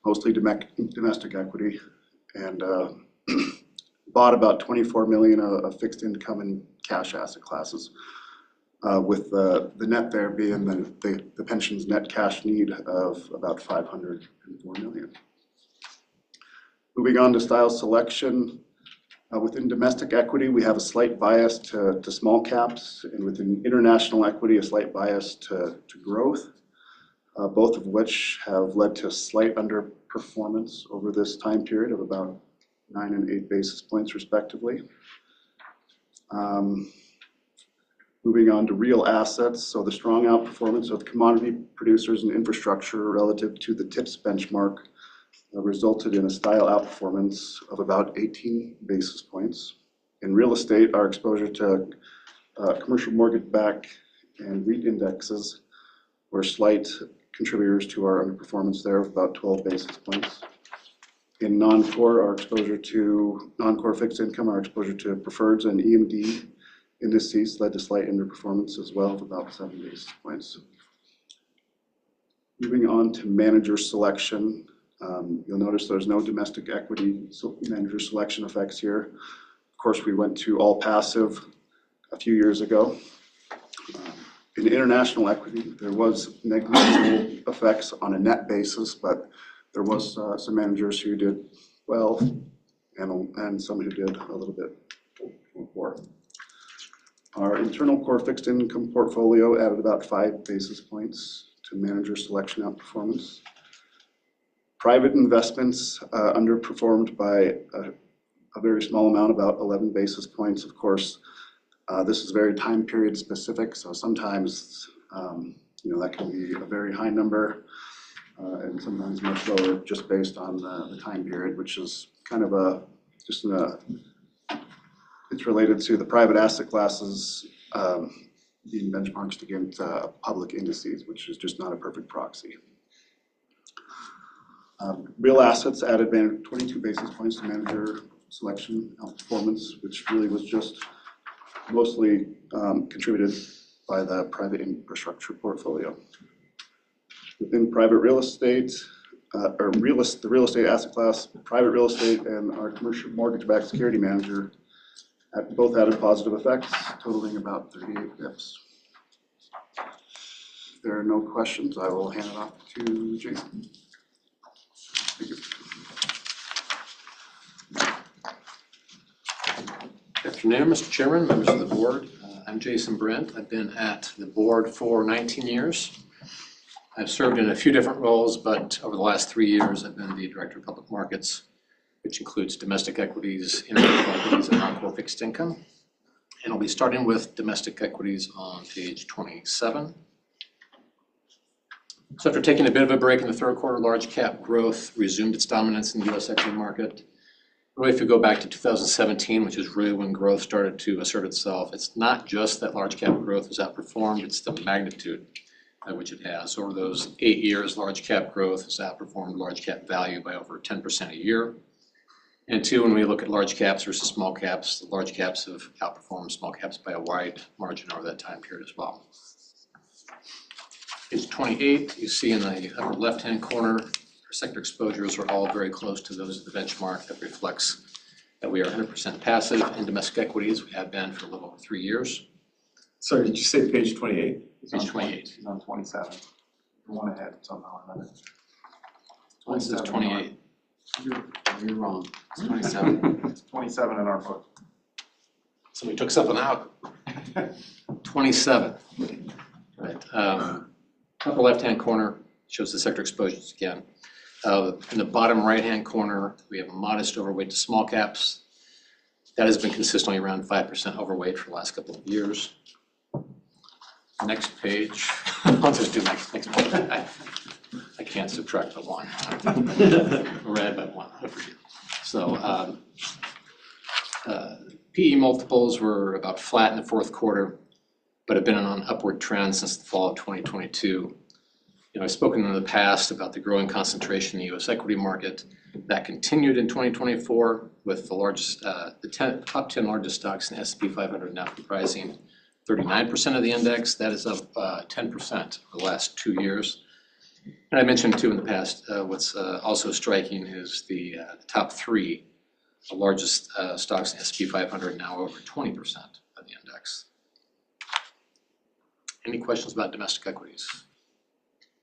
mostly domestic equity, and bought about $24 million of fixed income and cash asset classes, with the net there being the pension's net cash need of about $504 million. Moving on to style selection. Within domestic equity, we have a slight bias to small caps, and within international equity, a slight bias to growth, both of which have led to slight underperformance over this time period of about 9 and 8 basis points respectively. Moving on to real assets, so the strong outperformance of commodity producers and infrastructure relative to the TIPS benchmark resulted in a style outperformance of about 18 basis points. In real estate, our exposure to commercial mortgage-backed and REIT indexes were slight contributors to our underperformance there of about 12 basis points. In non-core, our exposure to non-core fixed income, our exposure to preferreds and EMD indices led to slight underperformance as well of about 7 basis points. Moving on to manager selection, you'll notice there's no domestic equity manager selection effects here. Of course, we went to all passive a few years ago. In international equity, there was negligible effects on a net basis, but there was some managers who did well and some who did a little bit poor. Our internal core fixed income portfolio added about 5 basis points to manager selection outperformance. Private investments underperformed by a very small amount, about 11 basis points. Of course, this is very time period specific, so sometimes that can be a very high number and sometimes much lower just based on the time period, which is kind of it's related to the private asset classes being benchmarked against public indices, which is just not a perfect proxy. Real assets added 22 basis points to manager selection outperformance, which really was just mostly contributed by the private infrastructure portfolio. Within private real estate, the real estate asset class, private real estate and our commercial mortgage-backed security manager both added positive effects, totaling about 38 bips. If there are no questions, I will hand it off to Jason. Thank you. Good afternoon, Mr. Chairman, members of the board. I'm Jason Brent. I've been at the board for 19 years. I've served in a few different roles, but over the last 3 years, I've been the Director of Public Markets, which includes domestic equities, international equities, and non-core fixed income. And I'll be starting with domestic equities on page 27. So after taking a bit of a break in the third quarter, large cap growth resumed its dominance in the U.S. equity market. Really, if you go back to 2017, which is really when growth started to assert itself, it's not just that large cap growth has outperformed, it's the magnitude at which it has. Over those 8 years, large cap growth has outperformed large cap value by over 10% a year. And two, when we look at large caps versus small caps, the large caps have outperformed small caps by a wide margin over that time period as well. Page 28, you see in the upper left-hand corner, our sector exposures are all very close to those of the benchmark. That reflects that we are 100% passive in domestic equities. We have been for a little over 3 years. Sorry, did you say page 28? Page 28. He's on 27. The one ahead somehow or another. One says 28. You're wrong. It's 27. It's 27 in our book. So we took something out. 27. Right. Upper left-hand corner shows the sector exposures again. In the bottom right-hand corner, we have a modest overweight to small caps. That has been consistently around 5% overweight for the last couple of years. Next page. I'll just do next page. I can't subtract by one. Or add by one. So PE multiples were about flat in the fourth quarter, but have been on an upward trend since the fall of 2022. I've spoken in the past about the growing concentration in the U.S. equity market. That continued in 2024 with the top 10 largest stocks in the S&P 500 now comprising 39% of the index. That is up 10% over the last 2 years. And I mentioned too in the past, what's also striking is the top 3, the largest stocks in the S&P 500 now over 20% of the index. Any questions about domestic equities?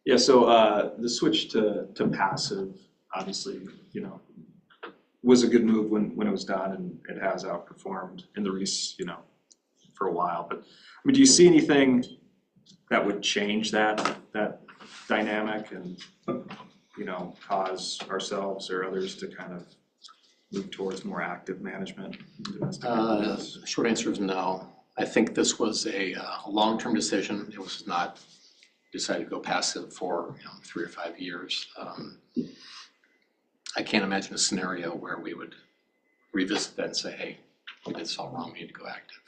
Yeah, so the switch to passive, obviously, was a good move when it was done, and it has outperformed in the REITs, for a while. But I mean, do you see anything that would change that dynamic and cause ourselves or others to kind of move towards more active management in domestic equities? Short answer is no. I think this was a long-term decision. It was not decided to go passive for 3 or 5 years. I can't imagine a scenario where we would revisit that and say, hey, we did this all wrong, we need to go active.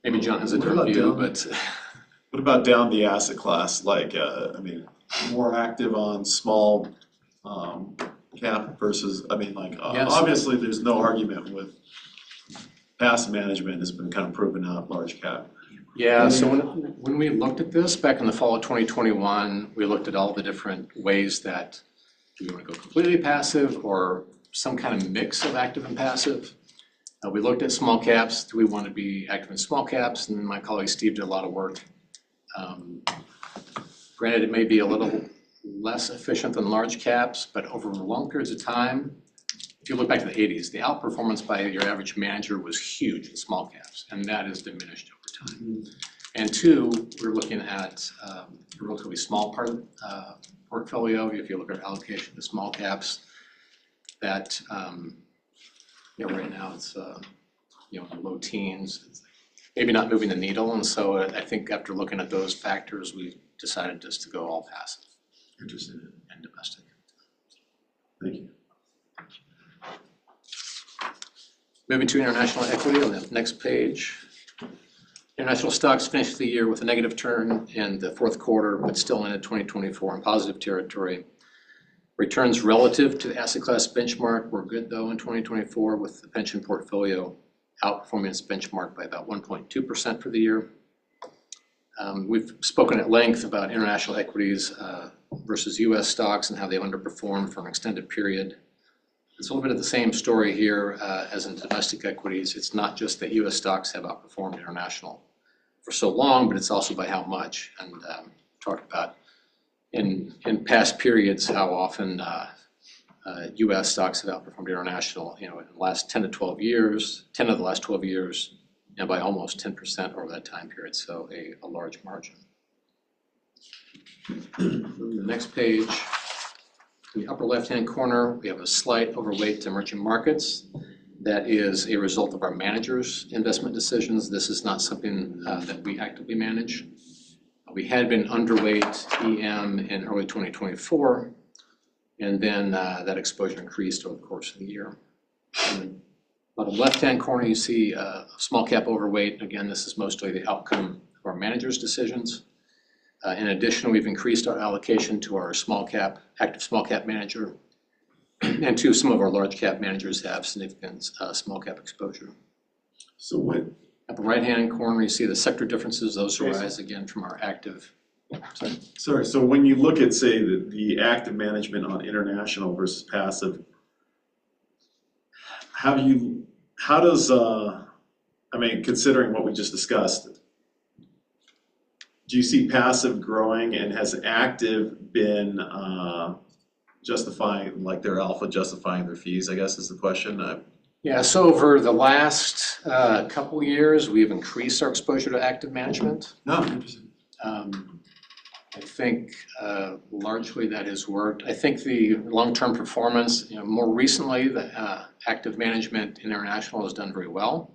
Maybe John has a different view, but. What about down the asset class, like, more active on small cap versus, Yes. Obviously, there's no argument with passive management has been kind of proven out large cap. Yeah, so when we looked at this back in the fall of 2021, we looked at all the different ways that do we want to go completely passive or some kind of mix of active and passive. We looked at small caps. Do we want to be active in small caps? And my colleague Steve did a lot of work. Granted, it may be a little less efficient than large caps, but over long periods of time, if you look back to the 80s, the outperformance by your average manager was huge in small caps, and that has diminished over time. And two, we're looking at a relatively small part of the portfolio. If you look at allocation to small caps, that right now it's in the low teens. It's maybe not moving the needle, and so I think after looking at those factors, we decided just to go all passive. Interesting. And domestic. Thank you. Moving to international equity on the next page. International stocks finished the year with a negative turn in the fourth quarter, but still ended 2024 in positive territory. Returns relative to the asset class benchmark were good though in 2024, with the pension portfolio outperforming its benchmark by about 1.2% for the year. We've spoken at length about international equities versus US stocks and how they've underperformed for an extended period. It's a little bit of the same story here as in domestic equities. It's not just that US stocks have outperformed international for so long, but it's also by how much. And talked about in past periods how often US stocks have outperformed international, in the last 10 to 12 years, 10 of the last 12 years, and by almost 10% over that time period, so a large margin. The next page, in the upper left-hand corner, we have a slight overweight to emerging markets. That is a result of our managers' investment decisions. This is not something that we actively manage. We had been underweight EM in early 2024, And then that exposure increased over the course of the year. On the bottom left-hand corner, you see small cap overweight. Again, this is mostly the outcome of our managers' decisions. In addition, we've increased our allocation to our active small cap manager. And two, some of our large cap managers have significant small cap exposure. So when, Upper right-hand corner, you see the sector differences. Those arise again from our active. sorry, so when you look at, say, the active management on international versus passive, how does, I mean, considering what we just discussed, do you see passive growing, and has active been justifying, like their alpha justifying their fees, I guess is the question? Yeah, so over the last couple years, we've increased our exposure to active management. No, interesting. I think largely that has worked. I think the long-term performance, more recently, the active management international has done very well.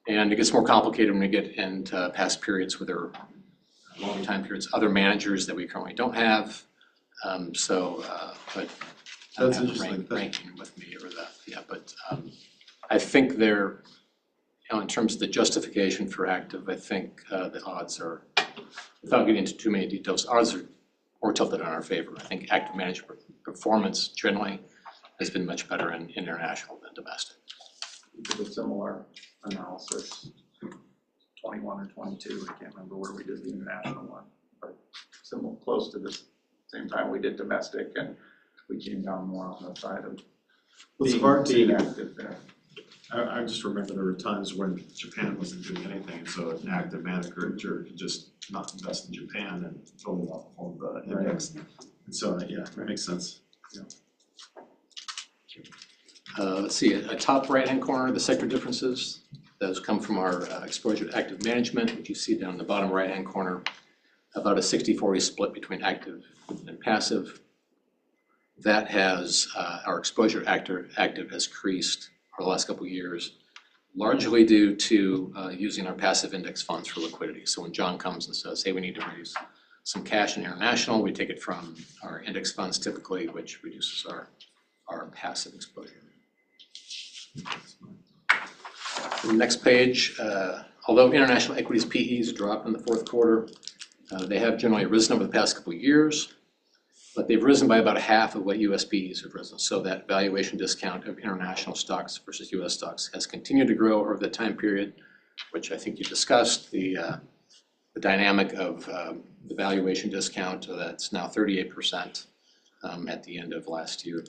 And it gets more complicated when we get into past periods where there are long time periods, other managers that we currently don't have. But I don't have the ranking with me or that, but I think they're, in terms of the justification for active, I think the odds are, without getting into too many details, odds are more tilted in our favor. I think active management performance generally has been much better in international than domestic. We did a similar analysis, 21 or 22, I can't remember where we did the international one, but similar, close to the same time we did domestic, and we came down more on the side of being active there. I just remember there were times when Japan wasn't doing anything, so an active manager could just not invest in Japan and totally outperform the index. And so, yeah, that makes sense. Yeah. Let's see, at top right-hand corner, the sector differences. Those come from our exposure to active management, which you see down in the bottom right-hand corner, about a 60-40 split between active and passive. That has, our exposure to active has increased over the last couple of years, largely due to using our passive index funds for liquidity. So when John comes and says, hey, we need to raise some cash in international, we take it from our index funds typically, which reduces our passive exposure. The next page, although international equities PEs dropped in the fourth quarter, they have generally risen over the past couple of years, but they've risen by about half of what US PEs have risen. So that valuation discount of international stocks versus US stocks has continued to grow over the time period, which I think you discussed, the dynamic of the valuation discount that's now 38% at the end of last year.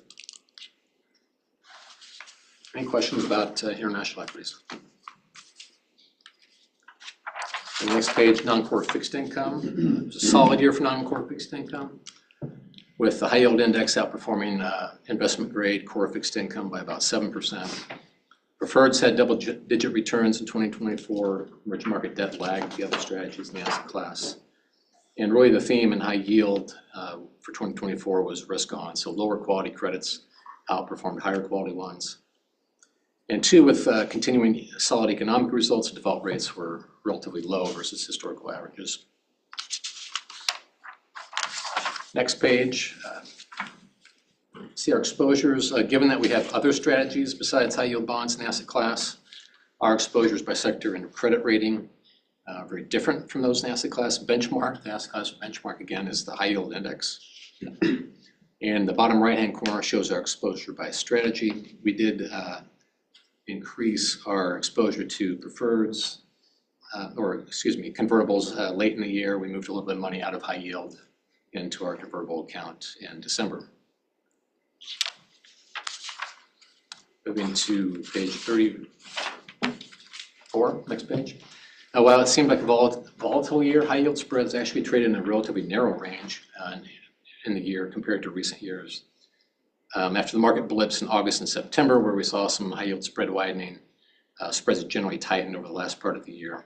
Any questions about international equities? The next page, non-core fixed income. It was a solid year for non-core fixed income, with the high yield index outperforming investment grade core fixed income by about 7%. Preferreds had double-digit returns in 2024. Emerging market debt lagged the other strategies in the asset class. And really the theme in high yield for 2024 was risk on, so lower quality credits outperformed higher quality ones. And two, with continuing solid economic results, default rates were relatively low versus historical averages. Next page, see our exposures. Given that we have other strategies besides high yield bonds in the asset class, our exposures by sector and credit rating are very different from those in the asset class benchmark. The asset class benchmark, again, is the high yield index. And the bottom right-hand corner shows our exposure by strategy. We did increase our exposure to preferreds, convertibles late in the year. We moved a little bit of money out of high yield into our convertible account in December. Moving to page 34, next page. While it seemed like a volatile year, high yield spreads actually traded in a relatively narrow range in the year compared to recent years. After the market blips in August and September, where we saw some high yield spread widening, spreads generally tightened over the last part of the year.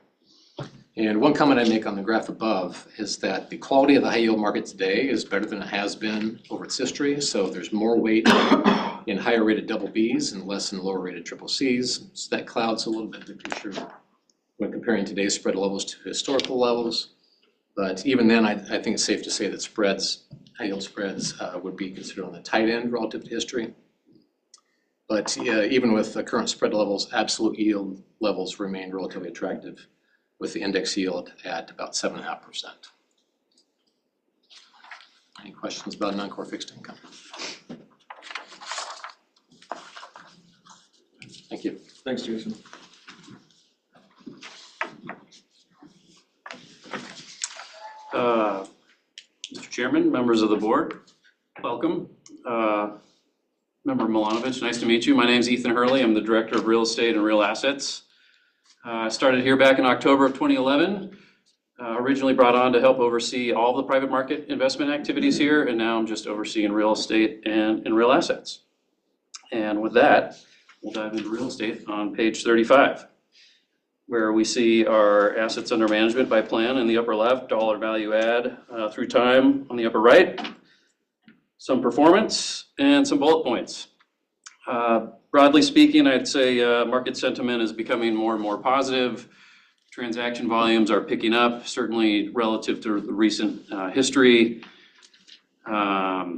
And one comment I make on the graph above is that the quality of the high yield market today is better than it has been over its history. So there's more weight in higher rated double Bs and less in lower rated triple Cs. So that clouds a little bit the picture when comparing today's spread levels to historical levels. But even then, I think it's safe to say that spreads high yield spreads would be considered on the tight end relative to history. But even with the current spread levels, absolute yield levels remain relatively attractive, with the index yield at about 7.5%. Any questions about non-core fixed income? Thank you. Thanks, Jason. Mr. Chairman, members of the board, welcome. Member Milanovic, nice to meet you. My name's Ethan Hurley. I'm the Director of Real Estate and Real Assets. I started here back in October of 2011. Originally brought on to help oversee all the private market investment activities here, and now I'm just overseeing real estate and real assets. And with that, we'll dive into real estate on page 35, where we see our assets under management by plan in the upper left, dollar value add through time on the upper right, some performance, and some bullet points. Broadly speaking, I'd say market sentiment is becoming more and more positive. Transaction volumes are picking up, certainly relative to the recent history. The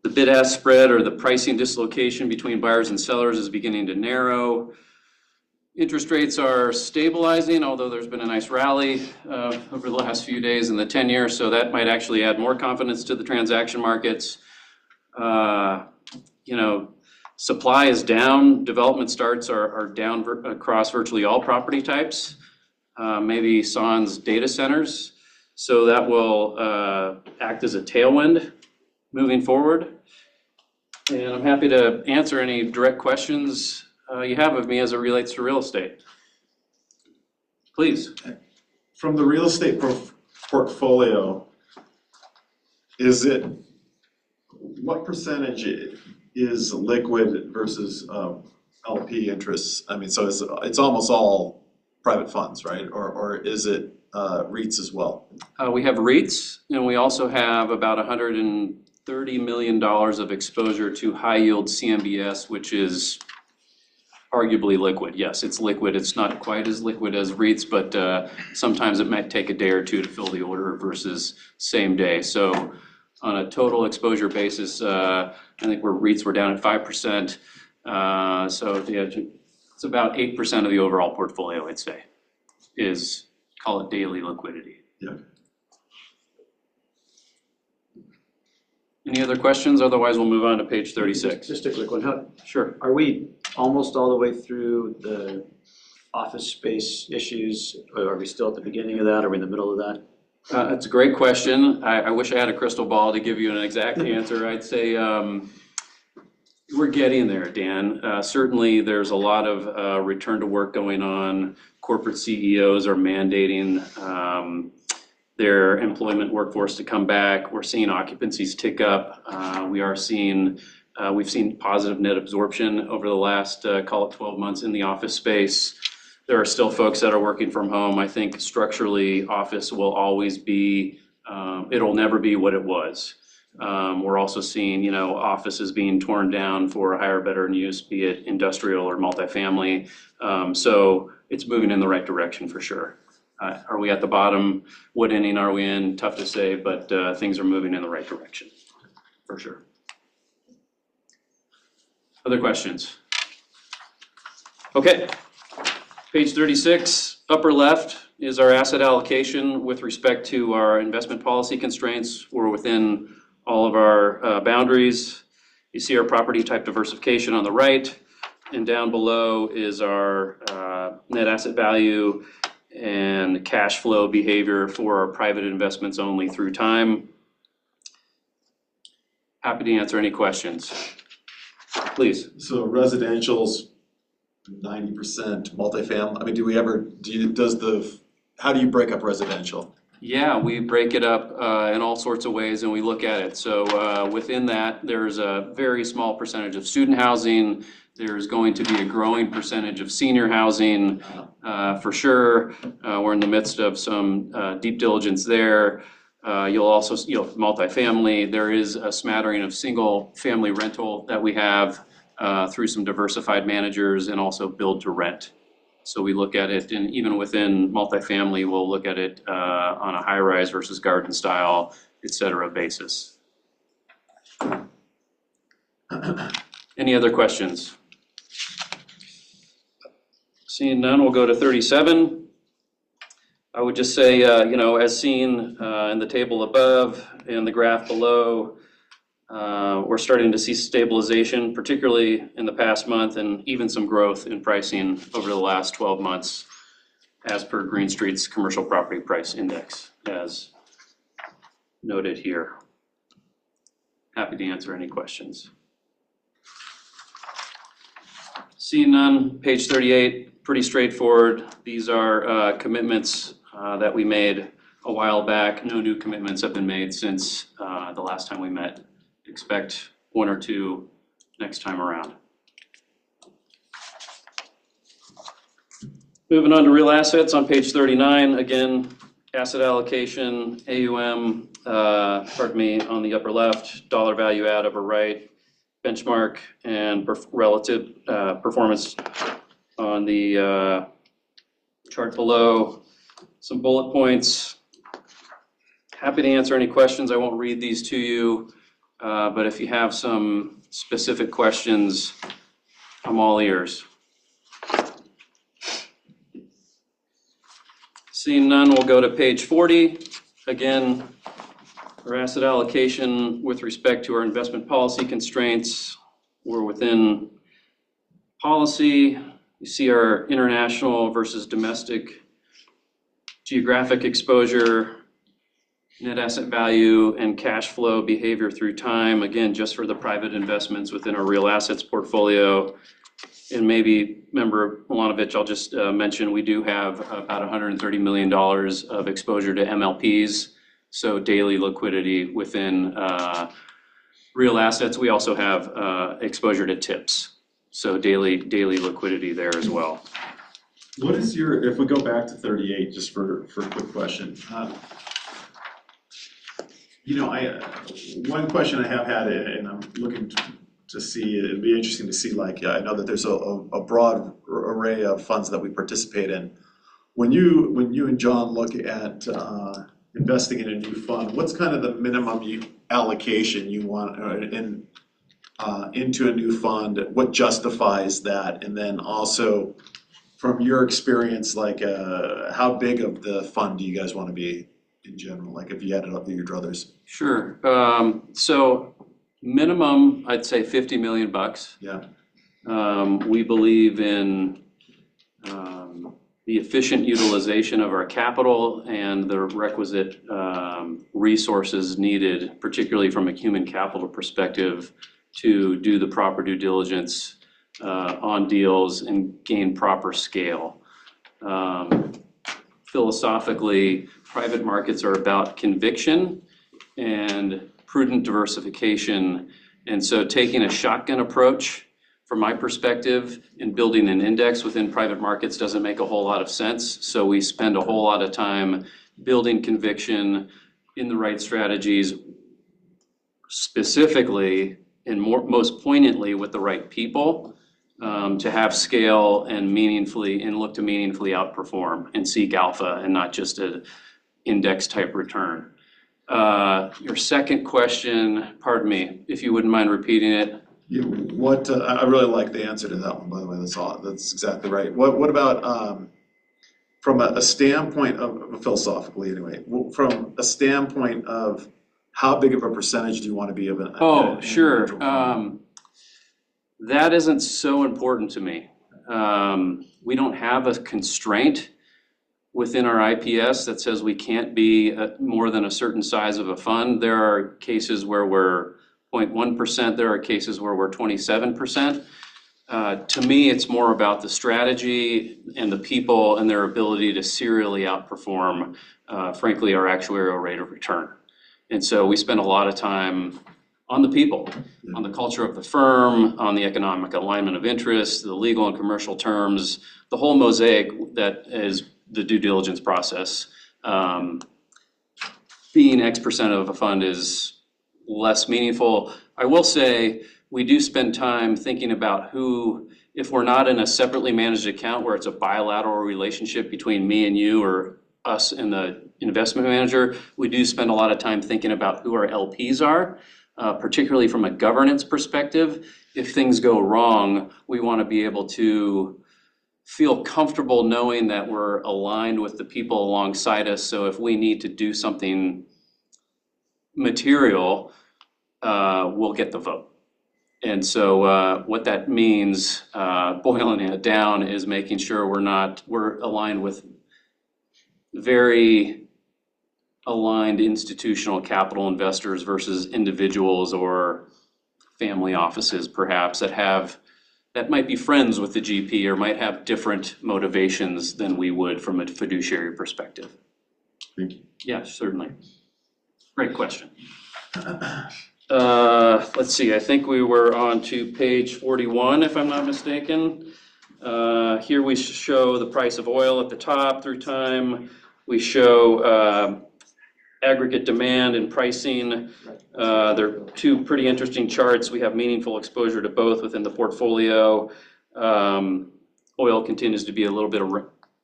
bid-ask spread, or the pricing dislocation between buyers and sellers, is beginning to narrow. Interest rates are stabilizing, although there's been a nice rally over the last few days in the 10-year, so that might actually add more confidence to the transaction markets. Supply is down. Development starts are down across virtually all property types, maybe sans data centers. So that will act as a tailwind moving forward. And I'm happy to answer any direct questions you have of me as it relates to real estate. Please. From the real estate portfolio, what percentage is liquid versus LP interests? I mean, so it's almost all private funds, right? Or is it REITs as well? We have REITs, and we also have about $130 million of exposure to high yield CMBS, which is arguably liquid. Yes, it's liquid. It's not quite as liquid as REITs, but sometimes it might take a day or two to fill the order versus same day. So on a total exposure basis, I think REITs were down at 5%. So it's about 8% of the overall portfolio, I'd say, is, call it daily liquidity. Yeah. Any other questions? Otherwise, we'll move on to page 36. Just a quick one. Sure. Are we almost all the way through the office space issues? Or are we still at the beginning of that? Are we in the middle of that? That's a great question. I wish I had a crystal ball to give you an exact answer. I'd say we're getting there, Dan. Certainly, there's a lot of return to work going on. Corporate CEOs are mandating their employment workforce to come back. We're seeing occupancies tick up. We've seen positive net absorption over the last, call it 12 months in the office space. There are still folks that are working from home. I think structurally, office will always be, it'll never be what it was. We're also seeing, offices being torn down for higher, better use, be it industrial or multifamily. So it's moving in the right direction for sure. Are we at the bottom? What inning are we in? Tough to say, but things are moving in the right direction for sure. Other questions? Okay. Page 36, upper left is our asset allocation with respect to our investment policy constraints. We're within all of our boundaries. You see our property type diversification on the right, and down below is our net asset value and cash flow behavior for our private investments only through time. Happy to answer any questions. Please. So residential's 90%, multifamily. I mean, how do you break up residential? Yeah, we break it up in all sorts of ways and we look at it. So within that, there's a very small percentage of student housing. There's going to be a growing percentage of senior housing for sure. We're in the midst of some deep diligence there. You'll also, multifamily. There is a smattering of single family rental that we have through some diversified managers, and also build to rent. So we look at it, and even within multifamily, we'll look at it on a high rise versus garden style, et cetera basis. Any other questions? Seeing none, we'll go to 37. I would just say, as seen in the table above and the graph below, we're starting to see stabilization, particularly in the past month, and even some growth in pricing over the last 12 months, as per Green Street's Commercial Property Price Index, as noted here. Happy to answer any questions. Seeing none, page 38, pretty straightforward. These are commitments that we made a while back. No new commitments have been made since the last time we met. Expect one or two next time around. Moving on to real assets on page 39. Again, asset allocation, AUM, on the upper left, dollar value add upper right, benchmark and relative performance on the chart below. Some bullet points. Happy to answer any questions. I won't read these to you, but if you have some specific questions, I'm all ears. Seeing none, we'll go to page 40. Again, our asset allocation with respect to our investment policy constraints, we're within policy. You see our international versus domestic geographic exposure, net asset value, and cash flow behavior through time. Again, just for the private investments within our real assets portfolio. And maybe, Member Milanovic, I'll just mention we do have about $130 million of exposure to MLPs, so daily liquidity within real assets. We also have exposure to TIPS, so daily liquidity there as well. What is your, if we go back to 38, just for a quick question. One question I have had, and I'm looking to see, it'd be interesting to see, like, I know that there's a broad array of funds that we participate in. When you and John look at investing in a new fund, what's kind of the minimum allocation you want into a new fund? What justifies that? And then also, from your experience, like, how big of the fund do you guys want to be in general? Like, if you added up your druthers? Sure. So minimum, I'd say $50 million. Yeah. We believe in the efficient utilization of our capital and the requisite resources needed, particularly from a human capital perspective, to do the proper due diligence on deals and gain proper scale. Philosophically, private markets are about conviction and prudent diversification. And so taking a shotgun approach, from my perspective, in building an index within private markets doesn't make a whole lot of sense. So we spend a whole lot of time building conviction in the right strategies, specifically and most poignantly with the right people, to have scale and look to meaningfully outperform and seek alpha and not just an index type return. Your second question, pardon me, if you wouldn't mind repeating it. Yeah, I really like the answer to that one, by the way. That's exactly right. What about from a standpoint of, philosophically anyway, from a standpoint of how big of a percentage do you want to be of an? Oh, sure. That isn't so important to me. We don't have a constraint within our IPS that says we can't be more than a certain size of a fund. There are cases where we're 0.1%. There are cases where we're 27%. To me, it's more about the strategy and the people and their ability to serially outperform, frankly, our actuarial rate of return. And so we spend a lot of time on the people, on the culture of the firm, on the economic alignment of interests, the legal and commercial terms, the whole mosaic that is the due diligence process. Being X% of a fund is less meaningful. I will say we do spend time thinking about who, if we're not in a separately managed account where it's a bilateral relationship between me and you or us and the investment manager, we do spend a lot of time thinking about who our LPs are, particularly from a governance perspective. If things go wrong, we want to be able to feel comfortable knowing that we're aligned with the people alongside us. So if we need to do something material, we'll get the vote. And so what that means, boiling it down, is making sure we're aligned with very aligned institutional capital investors versus individuals or family offices perhaps that might be friends with the GP or might have different motivations than we would from a fiduciary perspective. Thank you. Yeah, certainly. Great question. Let's see, I think we were on to page 41, if I'm not mistaken. Here we show the price of oil at the top through time. We show aggregate demand and pricing. They're two pretty interesting charts. We have meaningful exposure to both within the portfolio. Oil continues to be a little bit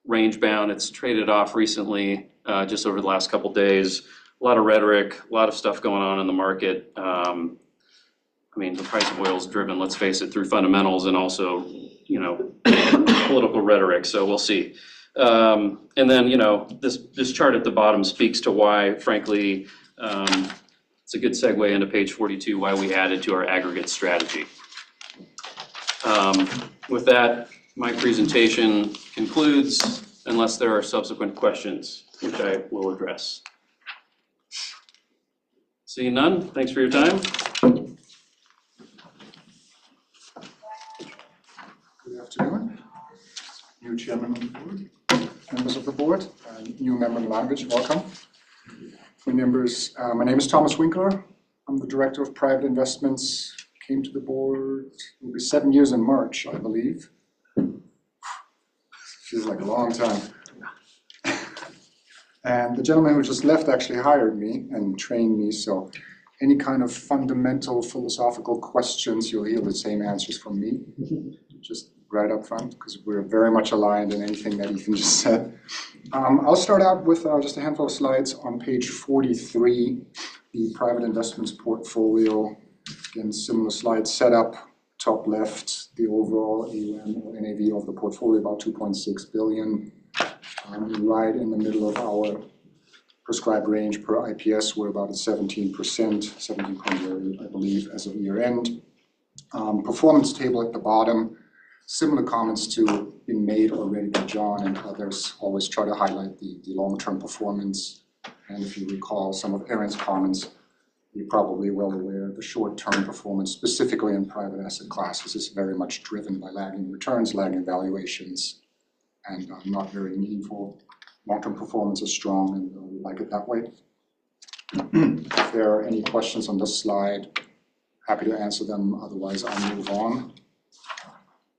range bound. It's traded off recently, just over the last couple days. A lot of rhetoric, a lot of stuff going on in the market. I mean, the price of oil is driven, let's face it, through fundamentals and also, political rhetoric. So we'll see. And then, this chart at the bottom speaks to why, frankly, it's a good segue into page 42, why we added to our aggregate strategy. With that, my presentation concludes, unless there are subsequent questions, which I will address. Seeing none, thanks for your time. Good afternoon. New chairman of the board, members of the board, new member Milanovic, welcome. My name is Thomas Winkler. I'm the director of private investments. Came to the board, it'll be 7 years in March, I believe. Feels like a long time. And the gentleman who just left actually hired me and trained me, so any kind of fundamental philosophical questions, you'll hear the same answers from me, just right up front, because we're very much aligned in anything that Ethan just said. I'll start out with just a handful of slides on page 43, the private investments portfolio. Again, similar slide setup, top left, the overall AUM or NAV of the portfolio, about 2.6 billion. Right in the middle of our prescribed range per IPS, we're about at 17%, 17.8, I believe, as of year end. Performance table at the bottom, similar comments to been made already by John and others, always try to highlight the long-term performance. And if you recall some of Aaron's comments, you're probably well aware the short-term performance, specifically in private asset classes, is very much driven by lagging returns, lagging valuations, and not very meaningful. Long-term performance is strong, and we like it that way. If there are any questions on this slide, happy to answer them. Otherwise, I'll move on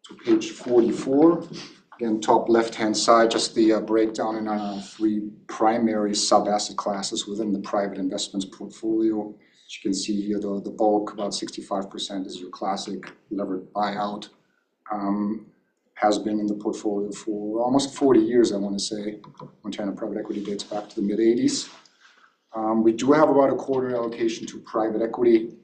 to page 44. Again, top left-hand side, just the breakdown in our three primary sub-asset classes within the private investments portfolio. As you can see here, the bulk, about 65%, is your classic levered buyout. Has been in the portfolio for almost 40 years, I want to say. Montana Private Equity dates back to the mid-80s. We do have about a quarter allocation to private equity,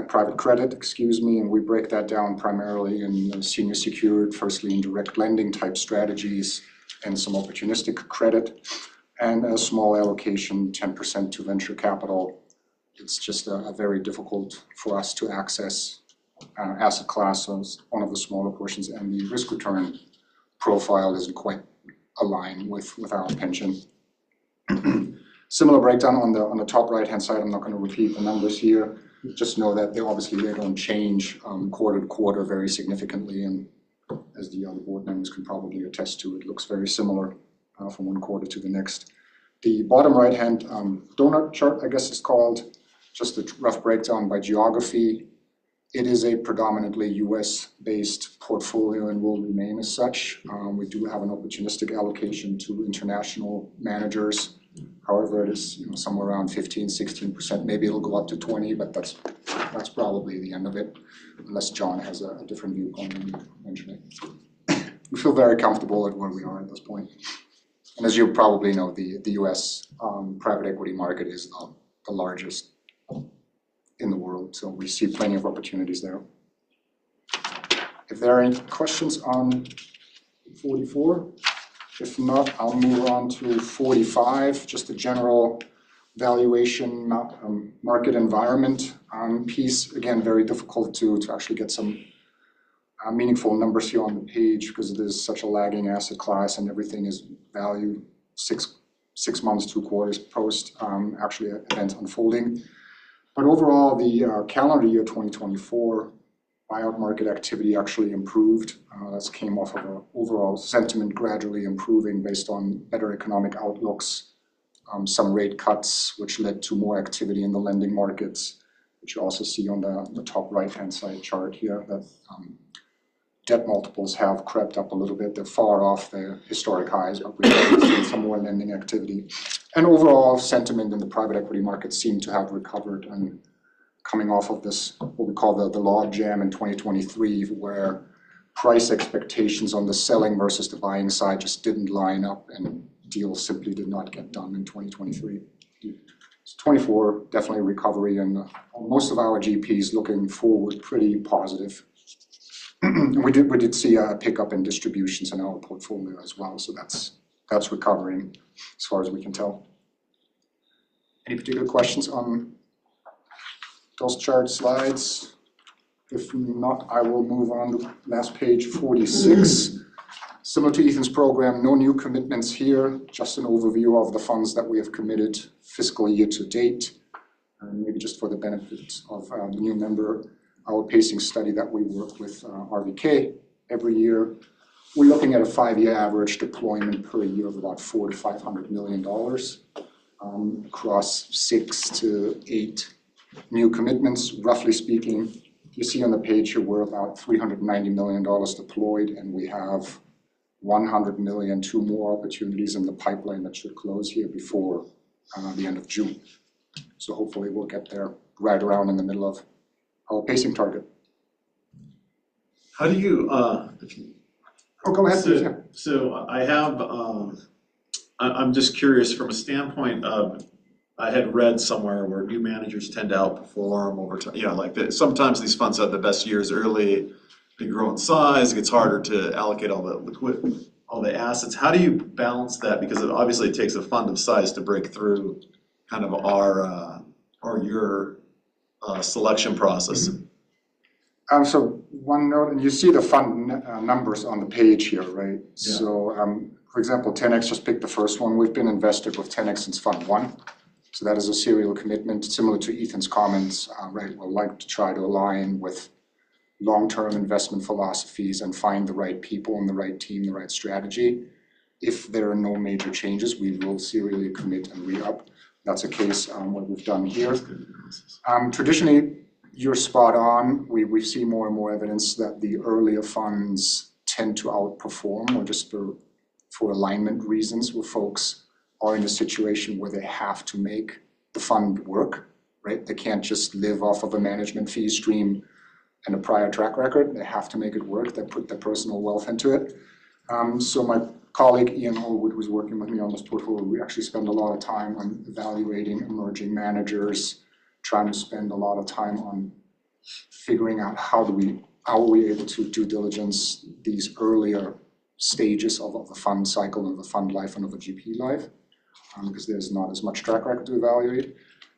private credit, and we break that down primarily in senior secured, first lien direct lending type strategies and some opportunistic credit, and a small allocation, 10% to venture capital. It's just a very difficult for us to access asset class as one of the smaller portions, and the risk return profile isn't quite aligned with our pension. Similar breakdown on the top right hand side. I'm not going to repeat the numbers here. Just know that they don't change quarter to quarter very significantly, and as the other board members can probably attest to, it looks very similar from one quarter to the next. The bottom right hand donut chart, I guess it's called, just a rough breakdown by geography. It is a predominantly US-based portfolio and will remain as such. We do have an opportunistic allocation to international managers. However, it is somewhere around 15, 16%. Maybe it'll go up to 20, but that's probably the end of it, unless John has a different viewpoint and mention it. We feel very comfortable at where we are at this point. And as you probably know, the US private equity market is the largest in the world, so we see plenty of opportunities there. If there are any questions on 44, if not, I'll move on to 45, just a general valuation market environment piece. Again, very difficult to actually get some meaningful numbers here on the page because it is such a lagging asset class and everything is valued six months, 2 quarters post actually events unfolding. But overall, the calendar year 2024 buyout market activity actually improved. That came off of an overall sentiment gradually improving based on better economic outlooks, some rate cuts, which led to more activity in the lending markets, which you also see on the top right-hand side chart here, that debt multiples have crept up a little bit. They're far off their historic highs, but we've seen some more lending activity. And overall sentiment in the private equity market seemed to have recovered and coming off of this, what we call the log jam in 2023, where price expectations on the selling versus the buying side just didn't line up and deals simply did not get done in 2023. So 24, definitely recovery, and most of our GPs looking forward pretty positive. We did see a pickup in distributions in our portfolio as well, so that's recovering as far as we can tell. Any particular questions on those chart slides? If not, I will move on to last page 46. Similar to Ethan's program, no new commitments here, just an overview of the funds that we have committed fiscal year to date. And maybe just for the benefit of the new member, our pacing study that we work with RVK every year, we're looking at a 5-year average deployment per year of about $400 to $500 million across 6 to 8 new commitments, roughly speaking. You see on the page here, we're about $390 million deployed, and we have 100 million, 2 more opportunities in the pipeline that should close here before the end of June. So hopefully we'll get there right around in the middle of our pacing target. How do you, oh, go ahead, please, yeah. So I have, I'm just curious from a standpoint of, I had read somewhere where new managers tend to outperform over time. You know, like sometimes these funds have the best years early, they grow in size, it gets harder to allocate all the assets. How do you balance that? Because it obviously takes a fund of size to break through kind of our or your selection process. So one note, and you see the fund numbers on the page here, right? Yeah. So for example, 10X just picked the first one. We've been invested with 10X since Fund 1. So that is a serial commitment, similar to Ethan's comments, right? We'll like to try to align with long-term investment philosophies and find the right people and the right team, the right strategy. If there are no major changes, we will serially commit and re-up. That's a case what we've done here. Traditionally, you're spot on. We see more and more evidence that the earlier funds tend to outperform, or just for alignment reasons, where folks are in a situation where they have to make the fund work, right? They can't just live off of a management fee stream and a prior track record. They have to make it work. They put their personal wealth into it. So my colleague Ian Holwood, who's working with me on this portfolio, we actually spend a lot of time on evaluating emerging managers, trying to spend a lot of time on figuring out how are we able to due diligence these earlier stages of the fund cycle, of the fund life and of a GP life, because there's not as much track record to evaluate.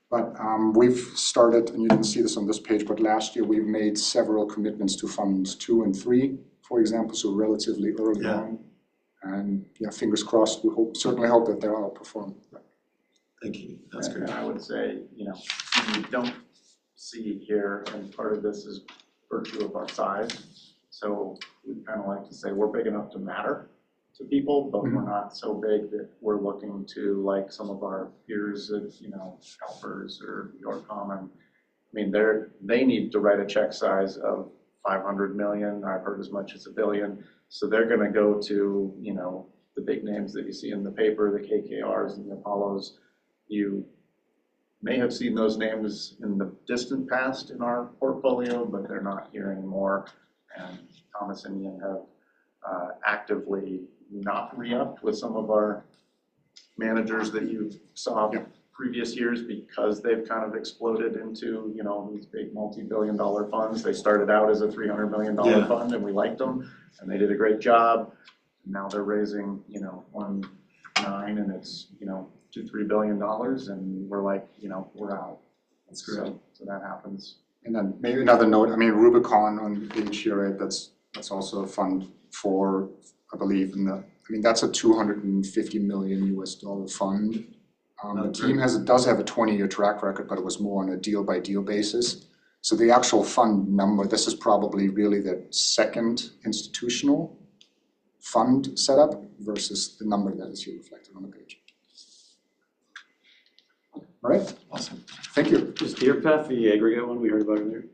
But we've started, and you didn't see this on this page, but last year we've made several commitments to funds 2 and 3, for example, so relatively early on. And yeah, fingers crossed, we certainly hope that they'll outperform. Thank you, that's great. And I would say, you don't see here, and part of this is virtue of our size. So we kind of like to say we're big enough to matter to people, but we're not so big that we're looking to, like some of our peers at, CalPERS or Yorkcom. I mean, they need to write a check size of 500 million. I've heard as much as $1 billion. So they're going to go to, the big names that you see in the paper, the KKRs and the Apollos. You may have seen those names in the distant past in our portfolio, but they're not here anymore. And Thomas and Ian have actively not re-upped with some of our managers that you saw previous years because they've kind of exploded into, you know, these big multi-billion-dollar funds. They started out as a $300 million fund and we liked them and they did a great job. Now they're raising, you know, 1.9 and it's, you know, $2-3 billion and we're like, you know, we're out. That's great. So that happens. And then maybe another note, I mean, Rubicon on the page here, right, that's also a fund for, I believe, that's a $250 million US fund. The team does have a 20-year track record, but it was more on a deal-by-deal basis. So the actual fund number, this is probably really the second institutional fund setup versus the number that is here reflected on the page. All right, awesome. Thank you. Is DeerPath the aggregate one we heard about earlier?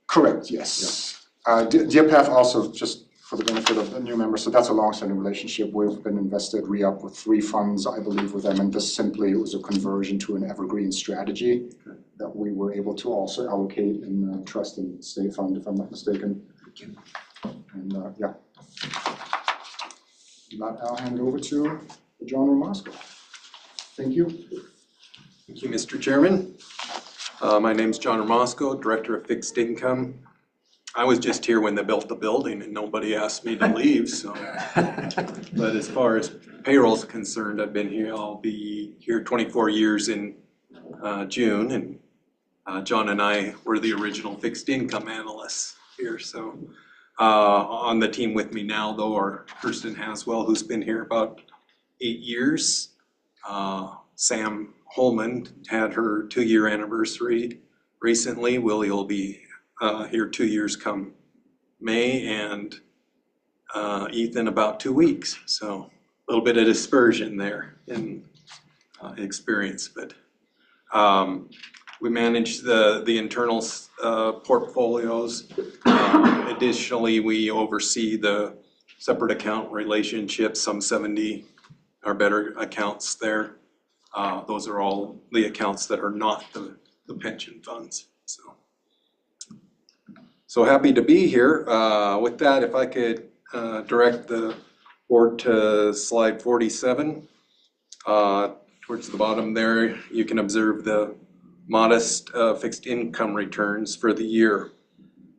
Correct, yes. DeerPath also, just for the benefit of the new members, so that's a long-standing relationship. We've been invested re-up with 3 funds, I believe, with them, and this simply was a conversion to an evergreen strategy that we were able to also allocate in the trust and estate fund, if I'm not mistaken. And That I'll hand over to John Romasco. Thank you. Thank you, Mr. Chairman. My name's John Romasco, Director of Fixed Income. I was just here when they built the building and nobody asked me to leave, so. But as far as payroll's concerned, I'll be here 24 years in June, and John and I were the original fixed income analysts here, so. On the team with me now, though, are Kirsten Haswell, who's been here about 8 years. Sam Holman had her 2-year anniversary recently. Willie will be here 2 years come May, and Ethan about 2 weeks. So a little bit of dispersion there in experience, but we manage the internal portfolios. Additionally, we oversee the separate account relationships, some 70 or better accounts there. Those are all the accounts that are not the pension funds. So happy to be here. With that, if I could direct the board to slide 47. Towards the bottom there, you can observe the modest fixed income returns for the year.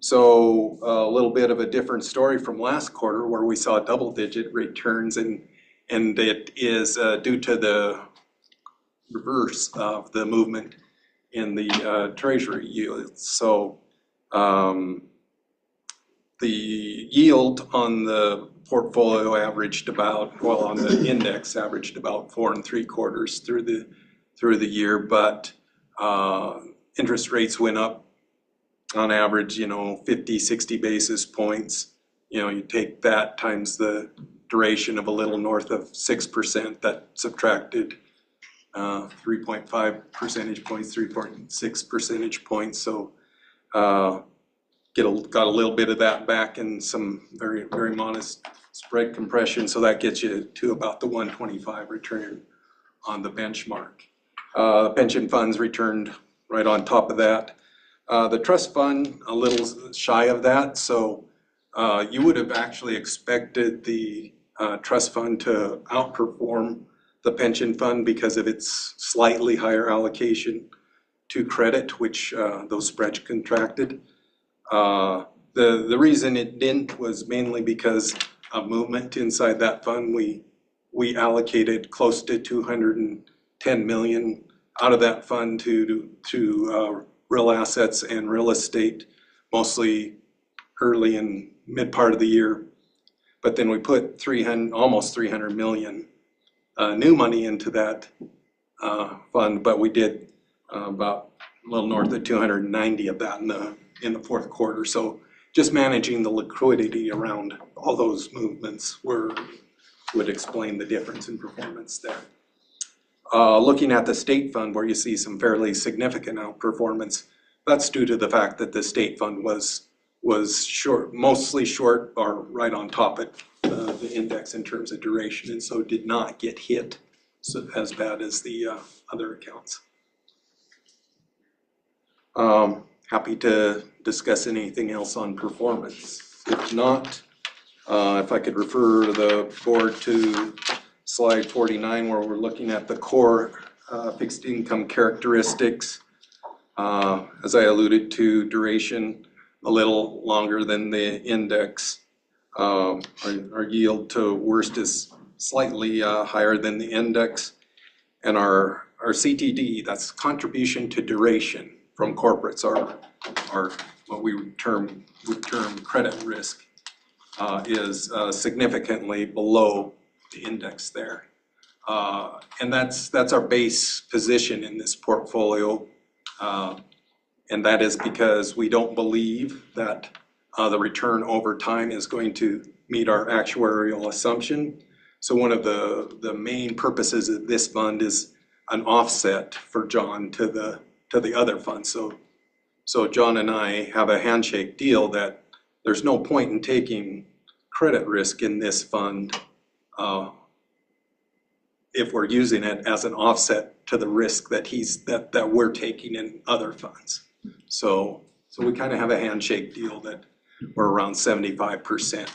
So a little bit of a different story from last quarter where we saw double-digit returns, and it is due to the reverse of the movement in the treasury yields. So the yield on the portfolio averaged about, on the index averaged about 4 3/4 through the year, but interest rates went up on average, 50, 60 basis points. You take that times the duration of a little north of 6%, that subtracted 3.5 percentage points, 3.6 percentage points. So got a little bit of that back and some very, very modest spread compression. So that gets you to about the 125 return on the benchmark. Pension funds returned right on top of that. The trust fund, a little shy of that. So you would have actually expected the trust fund to outperform the pension fund because of its slightly higher allocation to credit, which those spreads contracted. The reason it didn't was mainly because of movement inside that fund. We allocated close to $210 million out of that fund to real assets and real estate, mostly early and mid part of the year. But then we put almost 300 million new money into that fund, but we did about a little north of 290 of that in the fourth quarter. So just managing the liquidity around all those movements would explain the difference in performance there. Looking at the state fund, where you see some fairly significant outperformance, that's due to the fact that the state fund was short, mostly short or right on top of the index in terms of duration, and so did not get hit as bad as the other accounts. Happy to discuss anything else on performance. If not, if I could refer the board to slide 49, where we're looking at the core fixed income characteristics. As I alluded to, duration a little longer than the index. Our yield to worst is slightly higher than the index. And our CTD, that's contribution to duration from corporates, our what we would term credit risk, is significantly below the index there. And that's our base position in this portfolio. And that is because we don't believe that the return over time is going to meet our actuarial assumption. So one of the main purposes of this fund is an offset for John to the other fund. So John and I have a handshake deal that there's no point in taking credit risk in this fund if we're using it as an offset to the risk that we're taking in other funds. So we kind of have a handshake deal that we're around 75%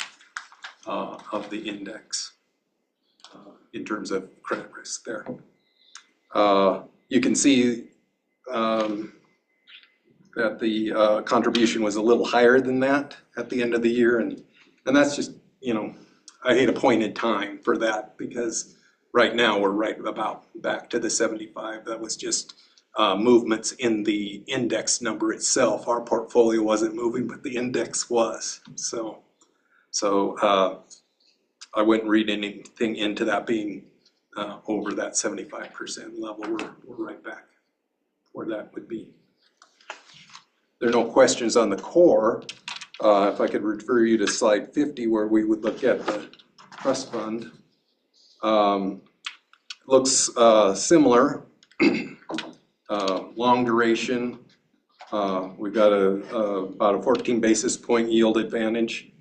of the index in terms of credit risk there. You can see that the contribution was a little higher than that at the end of the year, and that's just, I hate a point in time for that, because right now we're right about back to the 75. That was just movements in the index number itself. Our portfolio wasn't moving, but the index was. So I wouldn't read anything into that being over that 75% level. We're right back where that would be. There are no questions on the core. If I could refer you to slide 50, where we would look at the trust fund. Looks similar. Long duration. We've got about a 14 basis point yield advantage.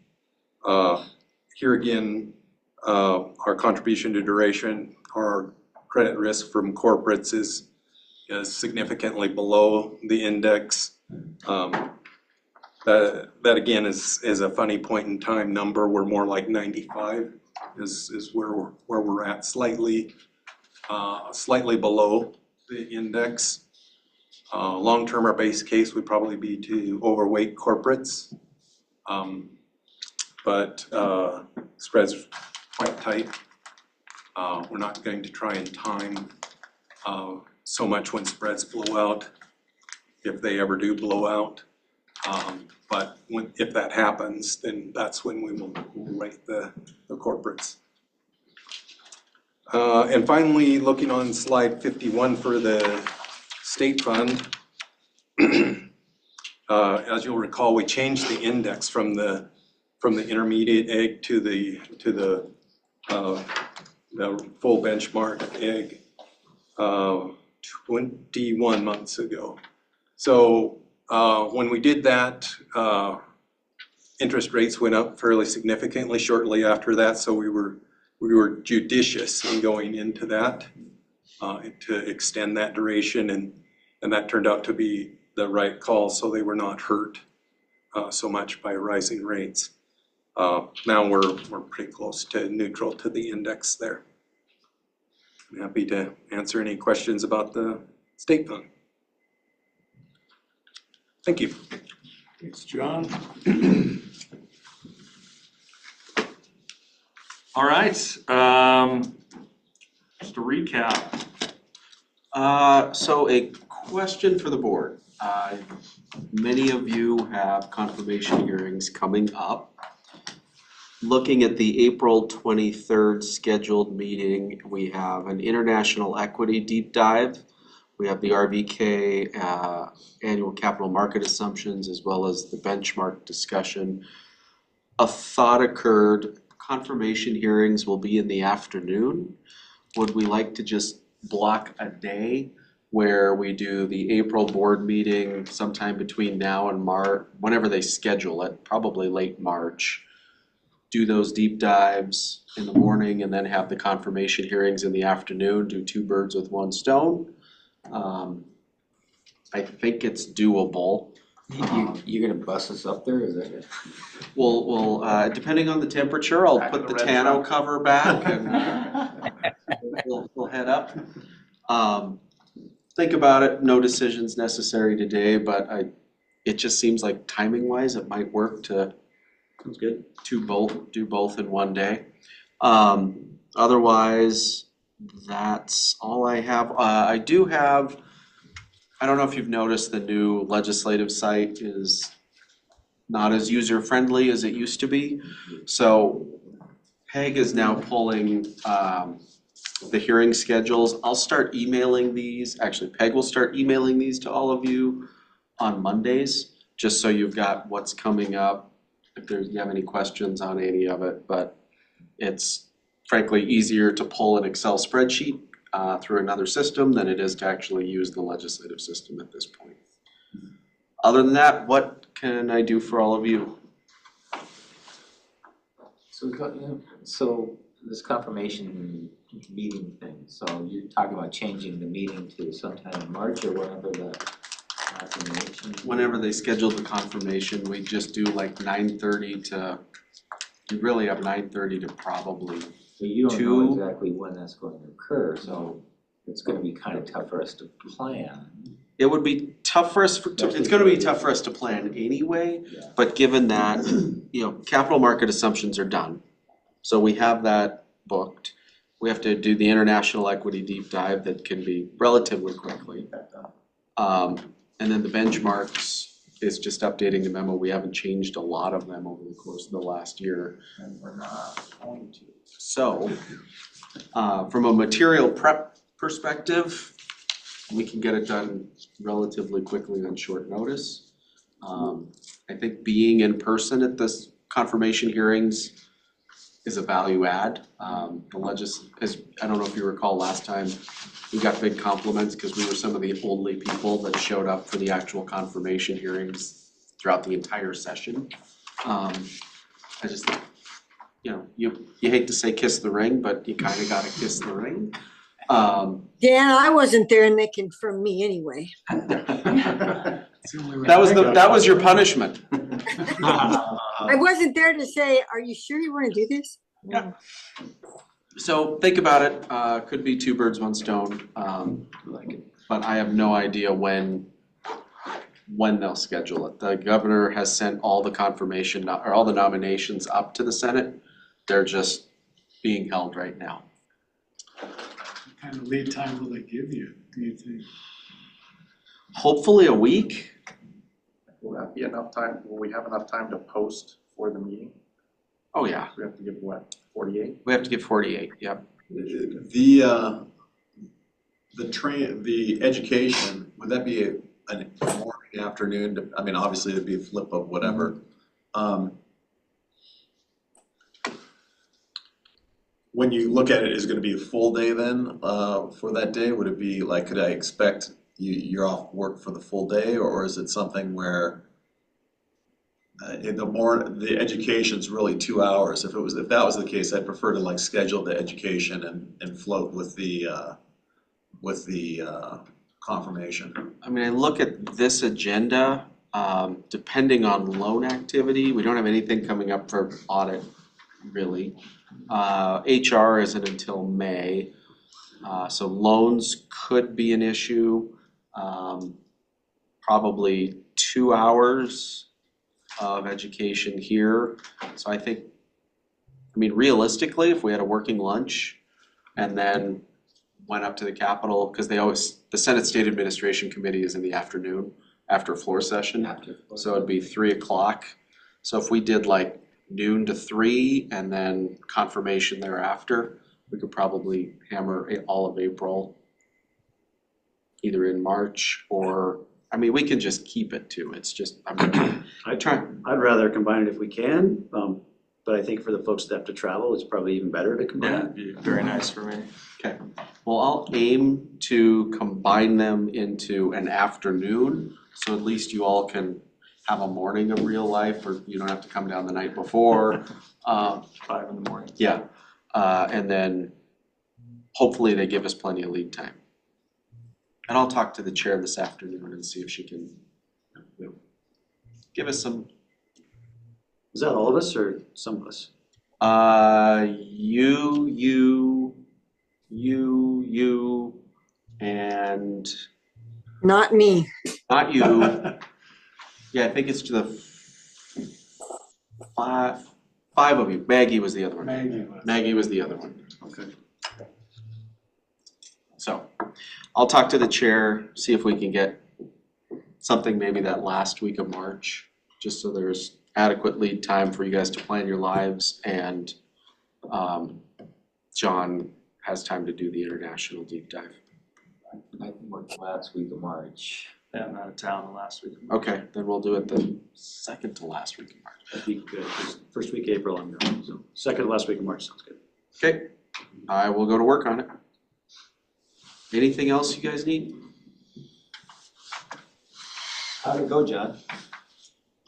Here again, our contribution to duration, our credit risk from corporates is significantly below the index. That again is a funny point in time number. We're more like 95 is where we're at, slightly below the index. Long term, our base case would probably be to overweight corporates, but spreads quite tight. We're not going to try and time so much when spreads blow out, if they ever do blow out. But if that happens, then that's when we will rate the corporates. And finally, looking on slide 51 for the state fund, as you'll recall, we changed the index from the intermediate egg to the full benchmark egg 21 months ago. So when we did that, interest rates went up fairly significantly shortly after that. So we were judicious in going into that to extend that duration, and that turned out to be the right call. So they were not hurt so much by rising rates. Now we're pretty close to neutral to the index there. I'm happy to answer any questions about the state fund. Thank you. Thanks, John. All right, just a recap. So a question for the board. Many of you have confirmation hearings coming up. Looking at the April 23rd scheduled meeting, we have an international equity deep dive. We have the RVK annual capital market assumptions, as well as the benchmark discussion. A thought occurred, confirmation hearings will be in the afternoon. Would we like to just block a day where we do the April board meeting sometime between now and March, whenever they schedule it, probably late March? Do those deep dives in the morning and then have the confirmation hearings in the afternoon, do two birds with one stone. I think it's doable. You're gonna bus us up there, is that it? Depending on the temperature, I'll put the tonneau cover back and we'll head up. Think about it, no decisions necessary today, but it just seems like timing wise, it might work to Sounds good. do both in one day. Otherwise, that's all I have. I do have, I don't know if you've noticed, the new legislative site is not as user-friendly as it used to be. So Peg is now pulling the hearing schedules. I'll start emailing these, actually Peg will start emailing these to all of you on Mondays, just so you've got what's coming up, if you have any questions on any of it. But it's frankly easier to pull an Excel spreadsheet through another system than it is to actually use the legislative system at this point. Other than that, what can I do for all of you? So this confirmation meeting thing, so you're talking about changing the meeting to sometime in March or whenever the confirmation? Whenever they schedule the confirmation, we just do like 9:30 to, you really have 9:30 to probably So you don't 2. know exactly when that's going to occur, so it's gonna be kind of tough for us to plan. It would be tough for us, it's gonna be tough for us to plan anyway, but given that, capital market assumptions are done. So we have that booked. We have to do the international equity deep dive that can be relatively quickly. And then the benchmarks is just updating the memo. We haven't changed a lot of them over the course of the last year. And we're not going to. So, from a material prep perspective, we can get it done relatively quickly on short notice. I think being in person at this confirmation hearings is a value add. I don't know if you recall last time, we got big compliments because we were some of the only people that showed up for the actual confirmation hearings throughout the entire session. I just, you hate to say kiss the ring, but you kind of got to kiss the ring. Dan, I wasn't there and they confirmed me anyway. That was your punishment. I wasn't there to say, are you sure you want to do this? Yeah. So think about it, could be two birds, one stone, but I have no idea when they'll schedule it. The governor has sent all the confirmation, or all the nominations up to the Senate. They're just being held right now. What kind of lead time will they give you, do you think? Hopefully a week. Will that be enough time? Will we have enough time to post for the meeting? Oh, yeah. We have to give what, 48? We have to give 48, yep. The education, would that be a morning, afternoon? I mean, obviously it'd be a flip of whatever. When you look at it, is it gonna be a full day then, for that day? Would it be like, could I expect you're off work for the full day, or is it something where the education's really 2 hours? If that was the case, I'd prefer to like schedule the education and float with the confirmation. I mean, I look at this agenda, depending on loan activity, we don't have anything coming up for audit, really. HR isn't until May, so loans could be an issue. Probably 2 hours of education here. So I think, realistically, if we had a working lunch and then went up to the Capitol, because the Senate State Administration Committee is in the afternoon after floor session. So it'd be 3 o'clock. So if we did like noon to 3 and then confirmation thereafter, we could probably hammer all of April, either in March or, we can just keep it to, it's just, I'd rather combine it if we can, but I think for the folks that have to travel, it's probably even better to combine. Yeah, it'd be very nice for me. Okay, well, I'll aim to combine them into an afternoon, so at least you all can have a morning of real life, or you don't have to come down the night before. 5 in the morning. Yeah, and then hopefully they give us plenty of lead time. And I'll talk to the chair this afternoon and see if she can give us some. Is that all of us or some of us? You, and Not me. not you. Yeah, I think it's to the five of you. Maggie was the other one. Maggie was the other one. Okay. So I'll talk to the chair, see if we can get something maybe that last week of March, just so there's adequate lead time for you guys to plan your lives, and John has time to do the international deep dive. I can work last week of March. Yeah, I'm out of town the last week. of March. Okay, then we'll do it the second to last week of March. That'd be good, 'cause first week of April I'm going, so second to last week of March sounds good. Okay, I will go to work on it. Anything else you guys need? How'd it go, John?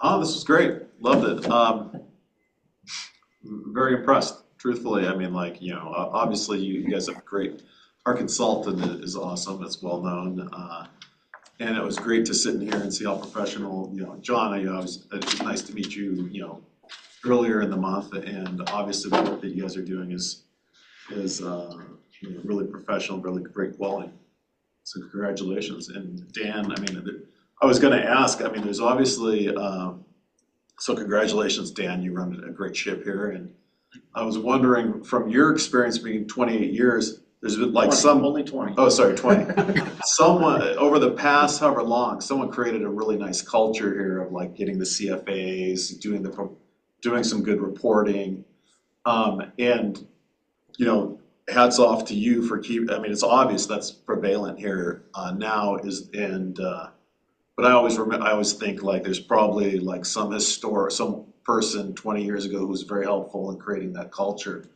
Oh, this was great. Loved it. Very impressed, truthfully. I mean, like, you know, obviously you guys have great, our consultant is awesome, it's well known. And it was great to sit in here and see how professional, you know, John, it was nice to meet you, you know, earlier in the month. And obviously the work that you guys are doing is you know, really professional, really great quality. So congratulations. And Dan, I mean, I was gonna ask, I mean, there's obviously, so congratulations, Dan, you run a great ship here. And I was wondering, from your experience being 28 years, there's been like 20, only 20. Oh, sorry, 20. Someone, over the past however long, someone created a really nice culture here of like getting the CFAs, doing some good reporting. And, you know, hats off to you for I mean, it's obvious that's prevalent here now but I always think like there's probably like some person 20 years ago who was very helpful in creating that culture.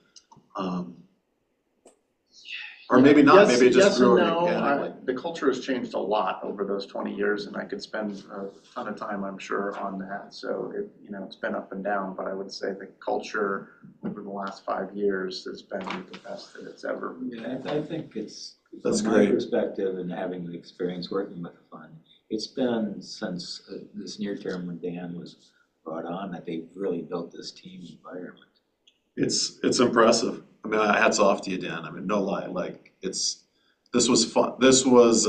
Or maybe not, Yes, maybe it just yes grew and no. organically. The culture has changed a lot over those 20 years, and I could spend a ton of time, I'm sure, on that. So you know, it's been up and down, but I would say the culture over the last 5 years has been the best that it's ever been. Yeah, I think it's, That's from great. my perspective and having the experience working with the fund, it's been since this near term when Dan was brought on that they've really built this team environment. It's impressive. I mean, hats off to you, Dan. I mean, no lie, like this was fun. This was,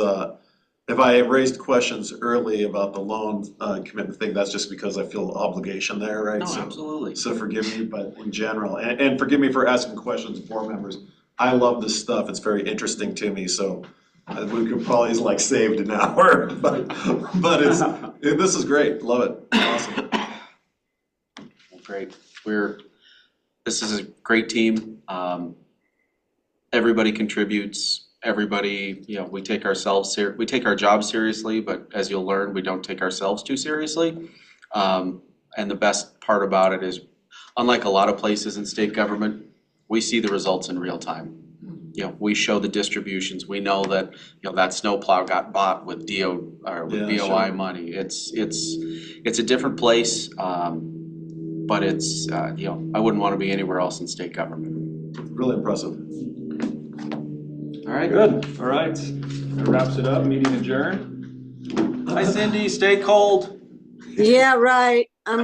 if I raised questions early about the loan commitment thing, that's just because I feel obligation there, right? No, absolutely. So forgive me, but in general, and forgive me for asking questions of board members. I love this stuff. It's very interesting to me, so we could probably like saved an hour, but this is great. Love it. Awesome. Great. This is a great team. Everybody contributes. Everybody, you know, we take our job seriously, but as you'll learn, we don't take ourselves too seriously. And the best part about it is, unlike a lot of places in state government, we see the results in real time. You know, we show the distributions. We know that, you know, that snowplow got bought with BOI sure. money. It's a different place. But it's, you know, I wouldn't want to be anywhere else in state government. Really impressive. All right. Good. All right. That wraps it up. Meeting adjourned. Hi, Cindy. Stay cold. Yeah, right.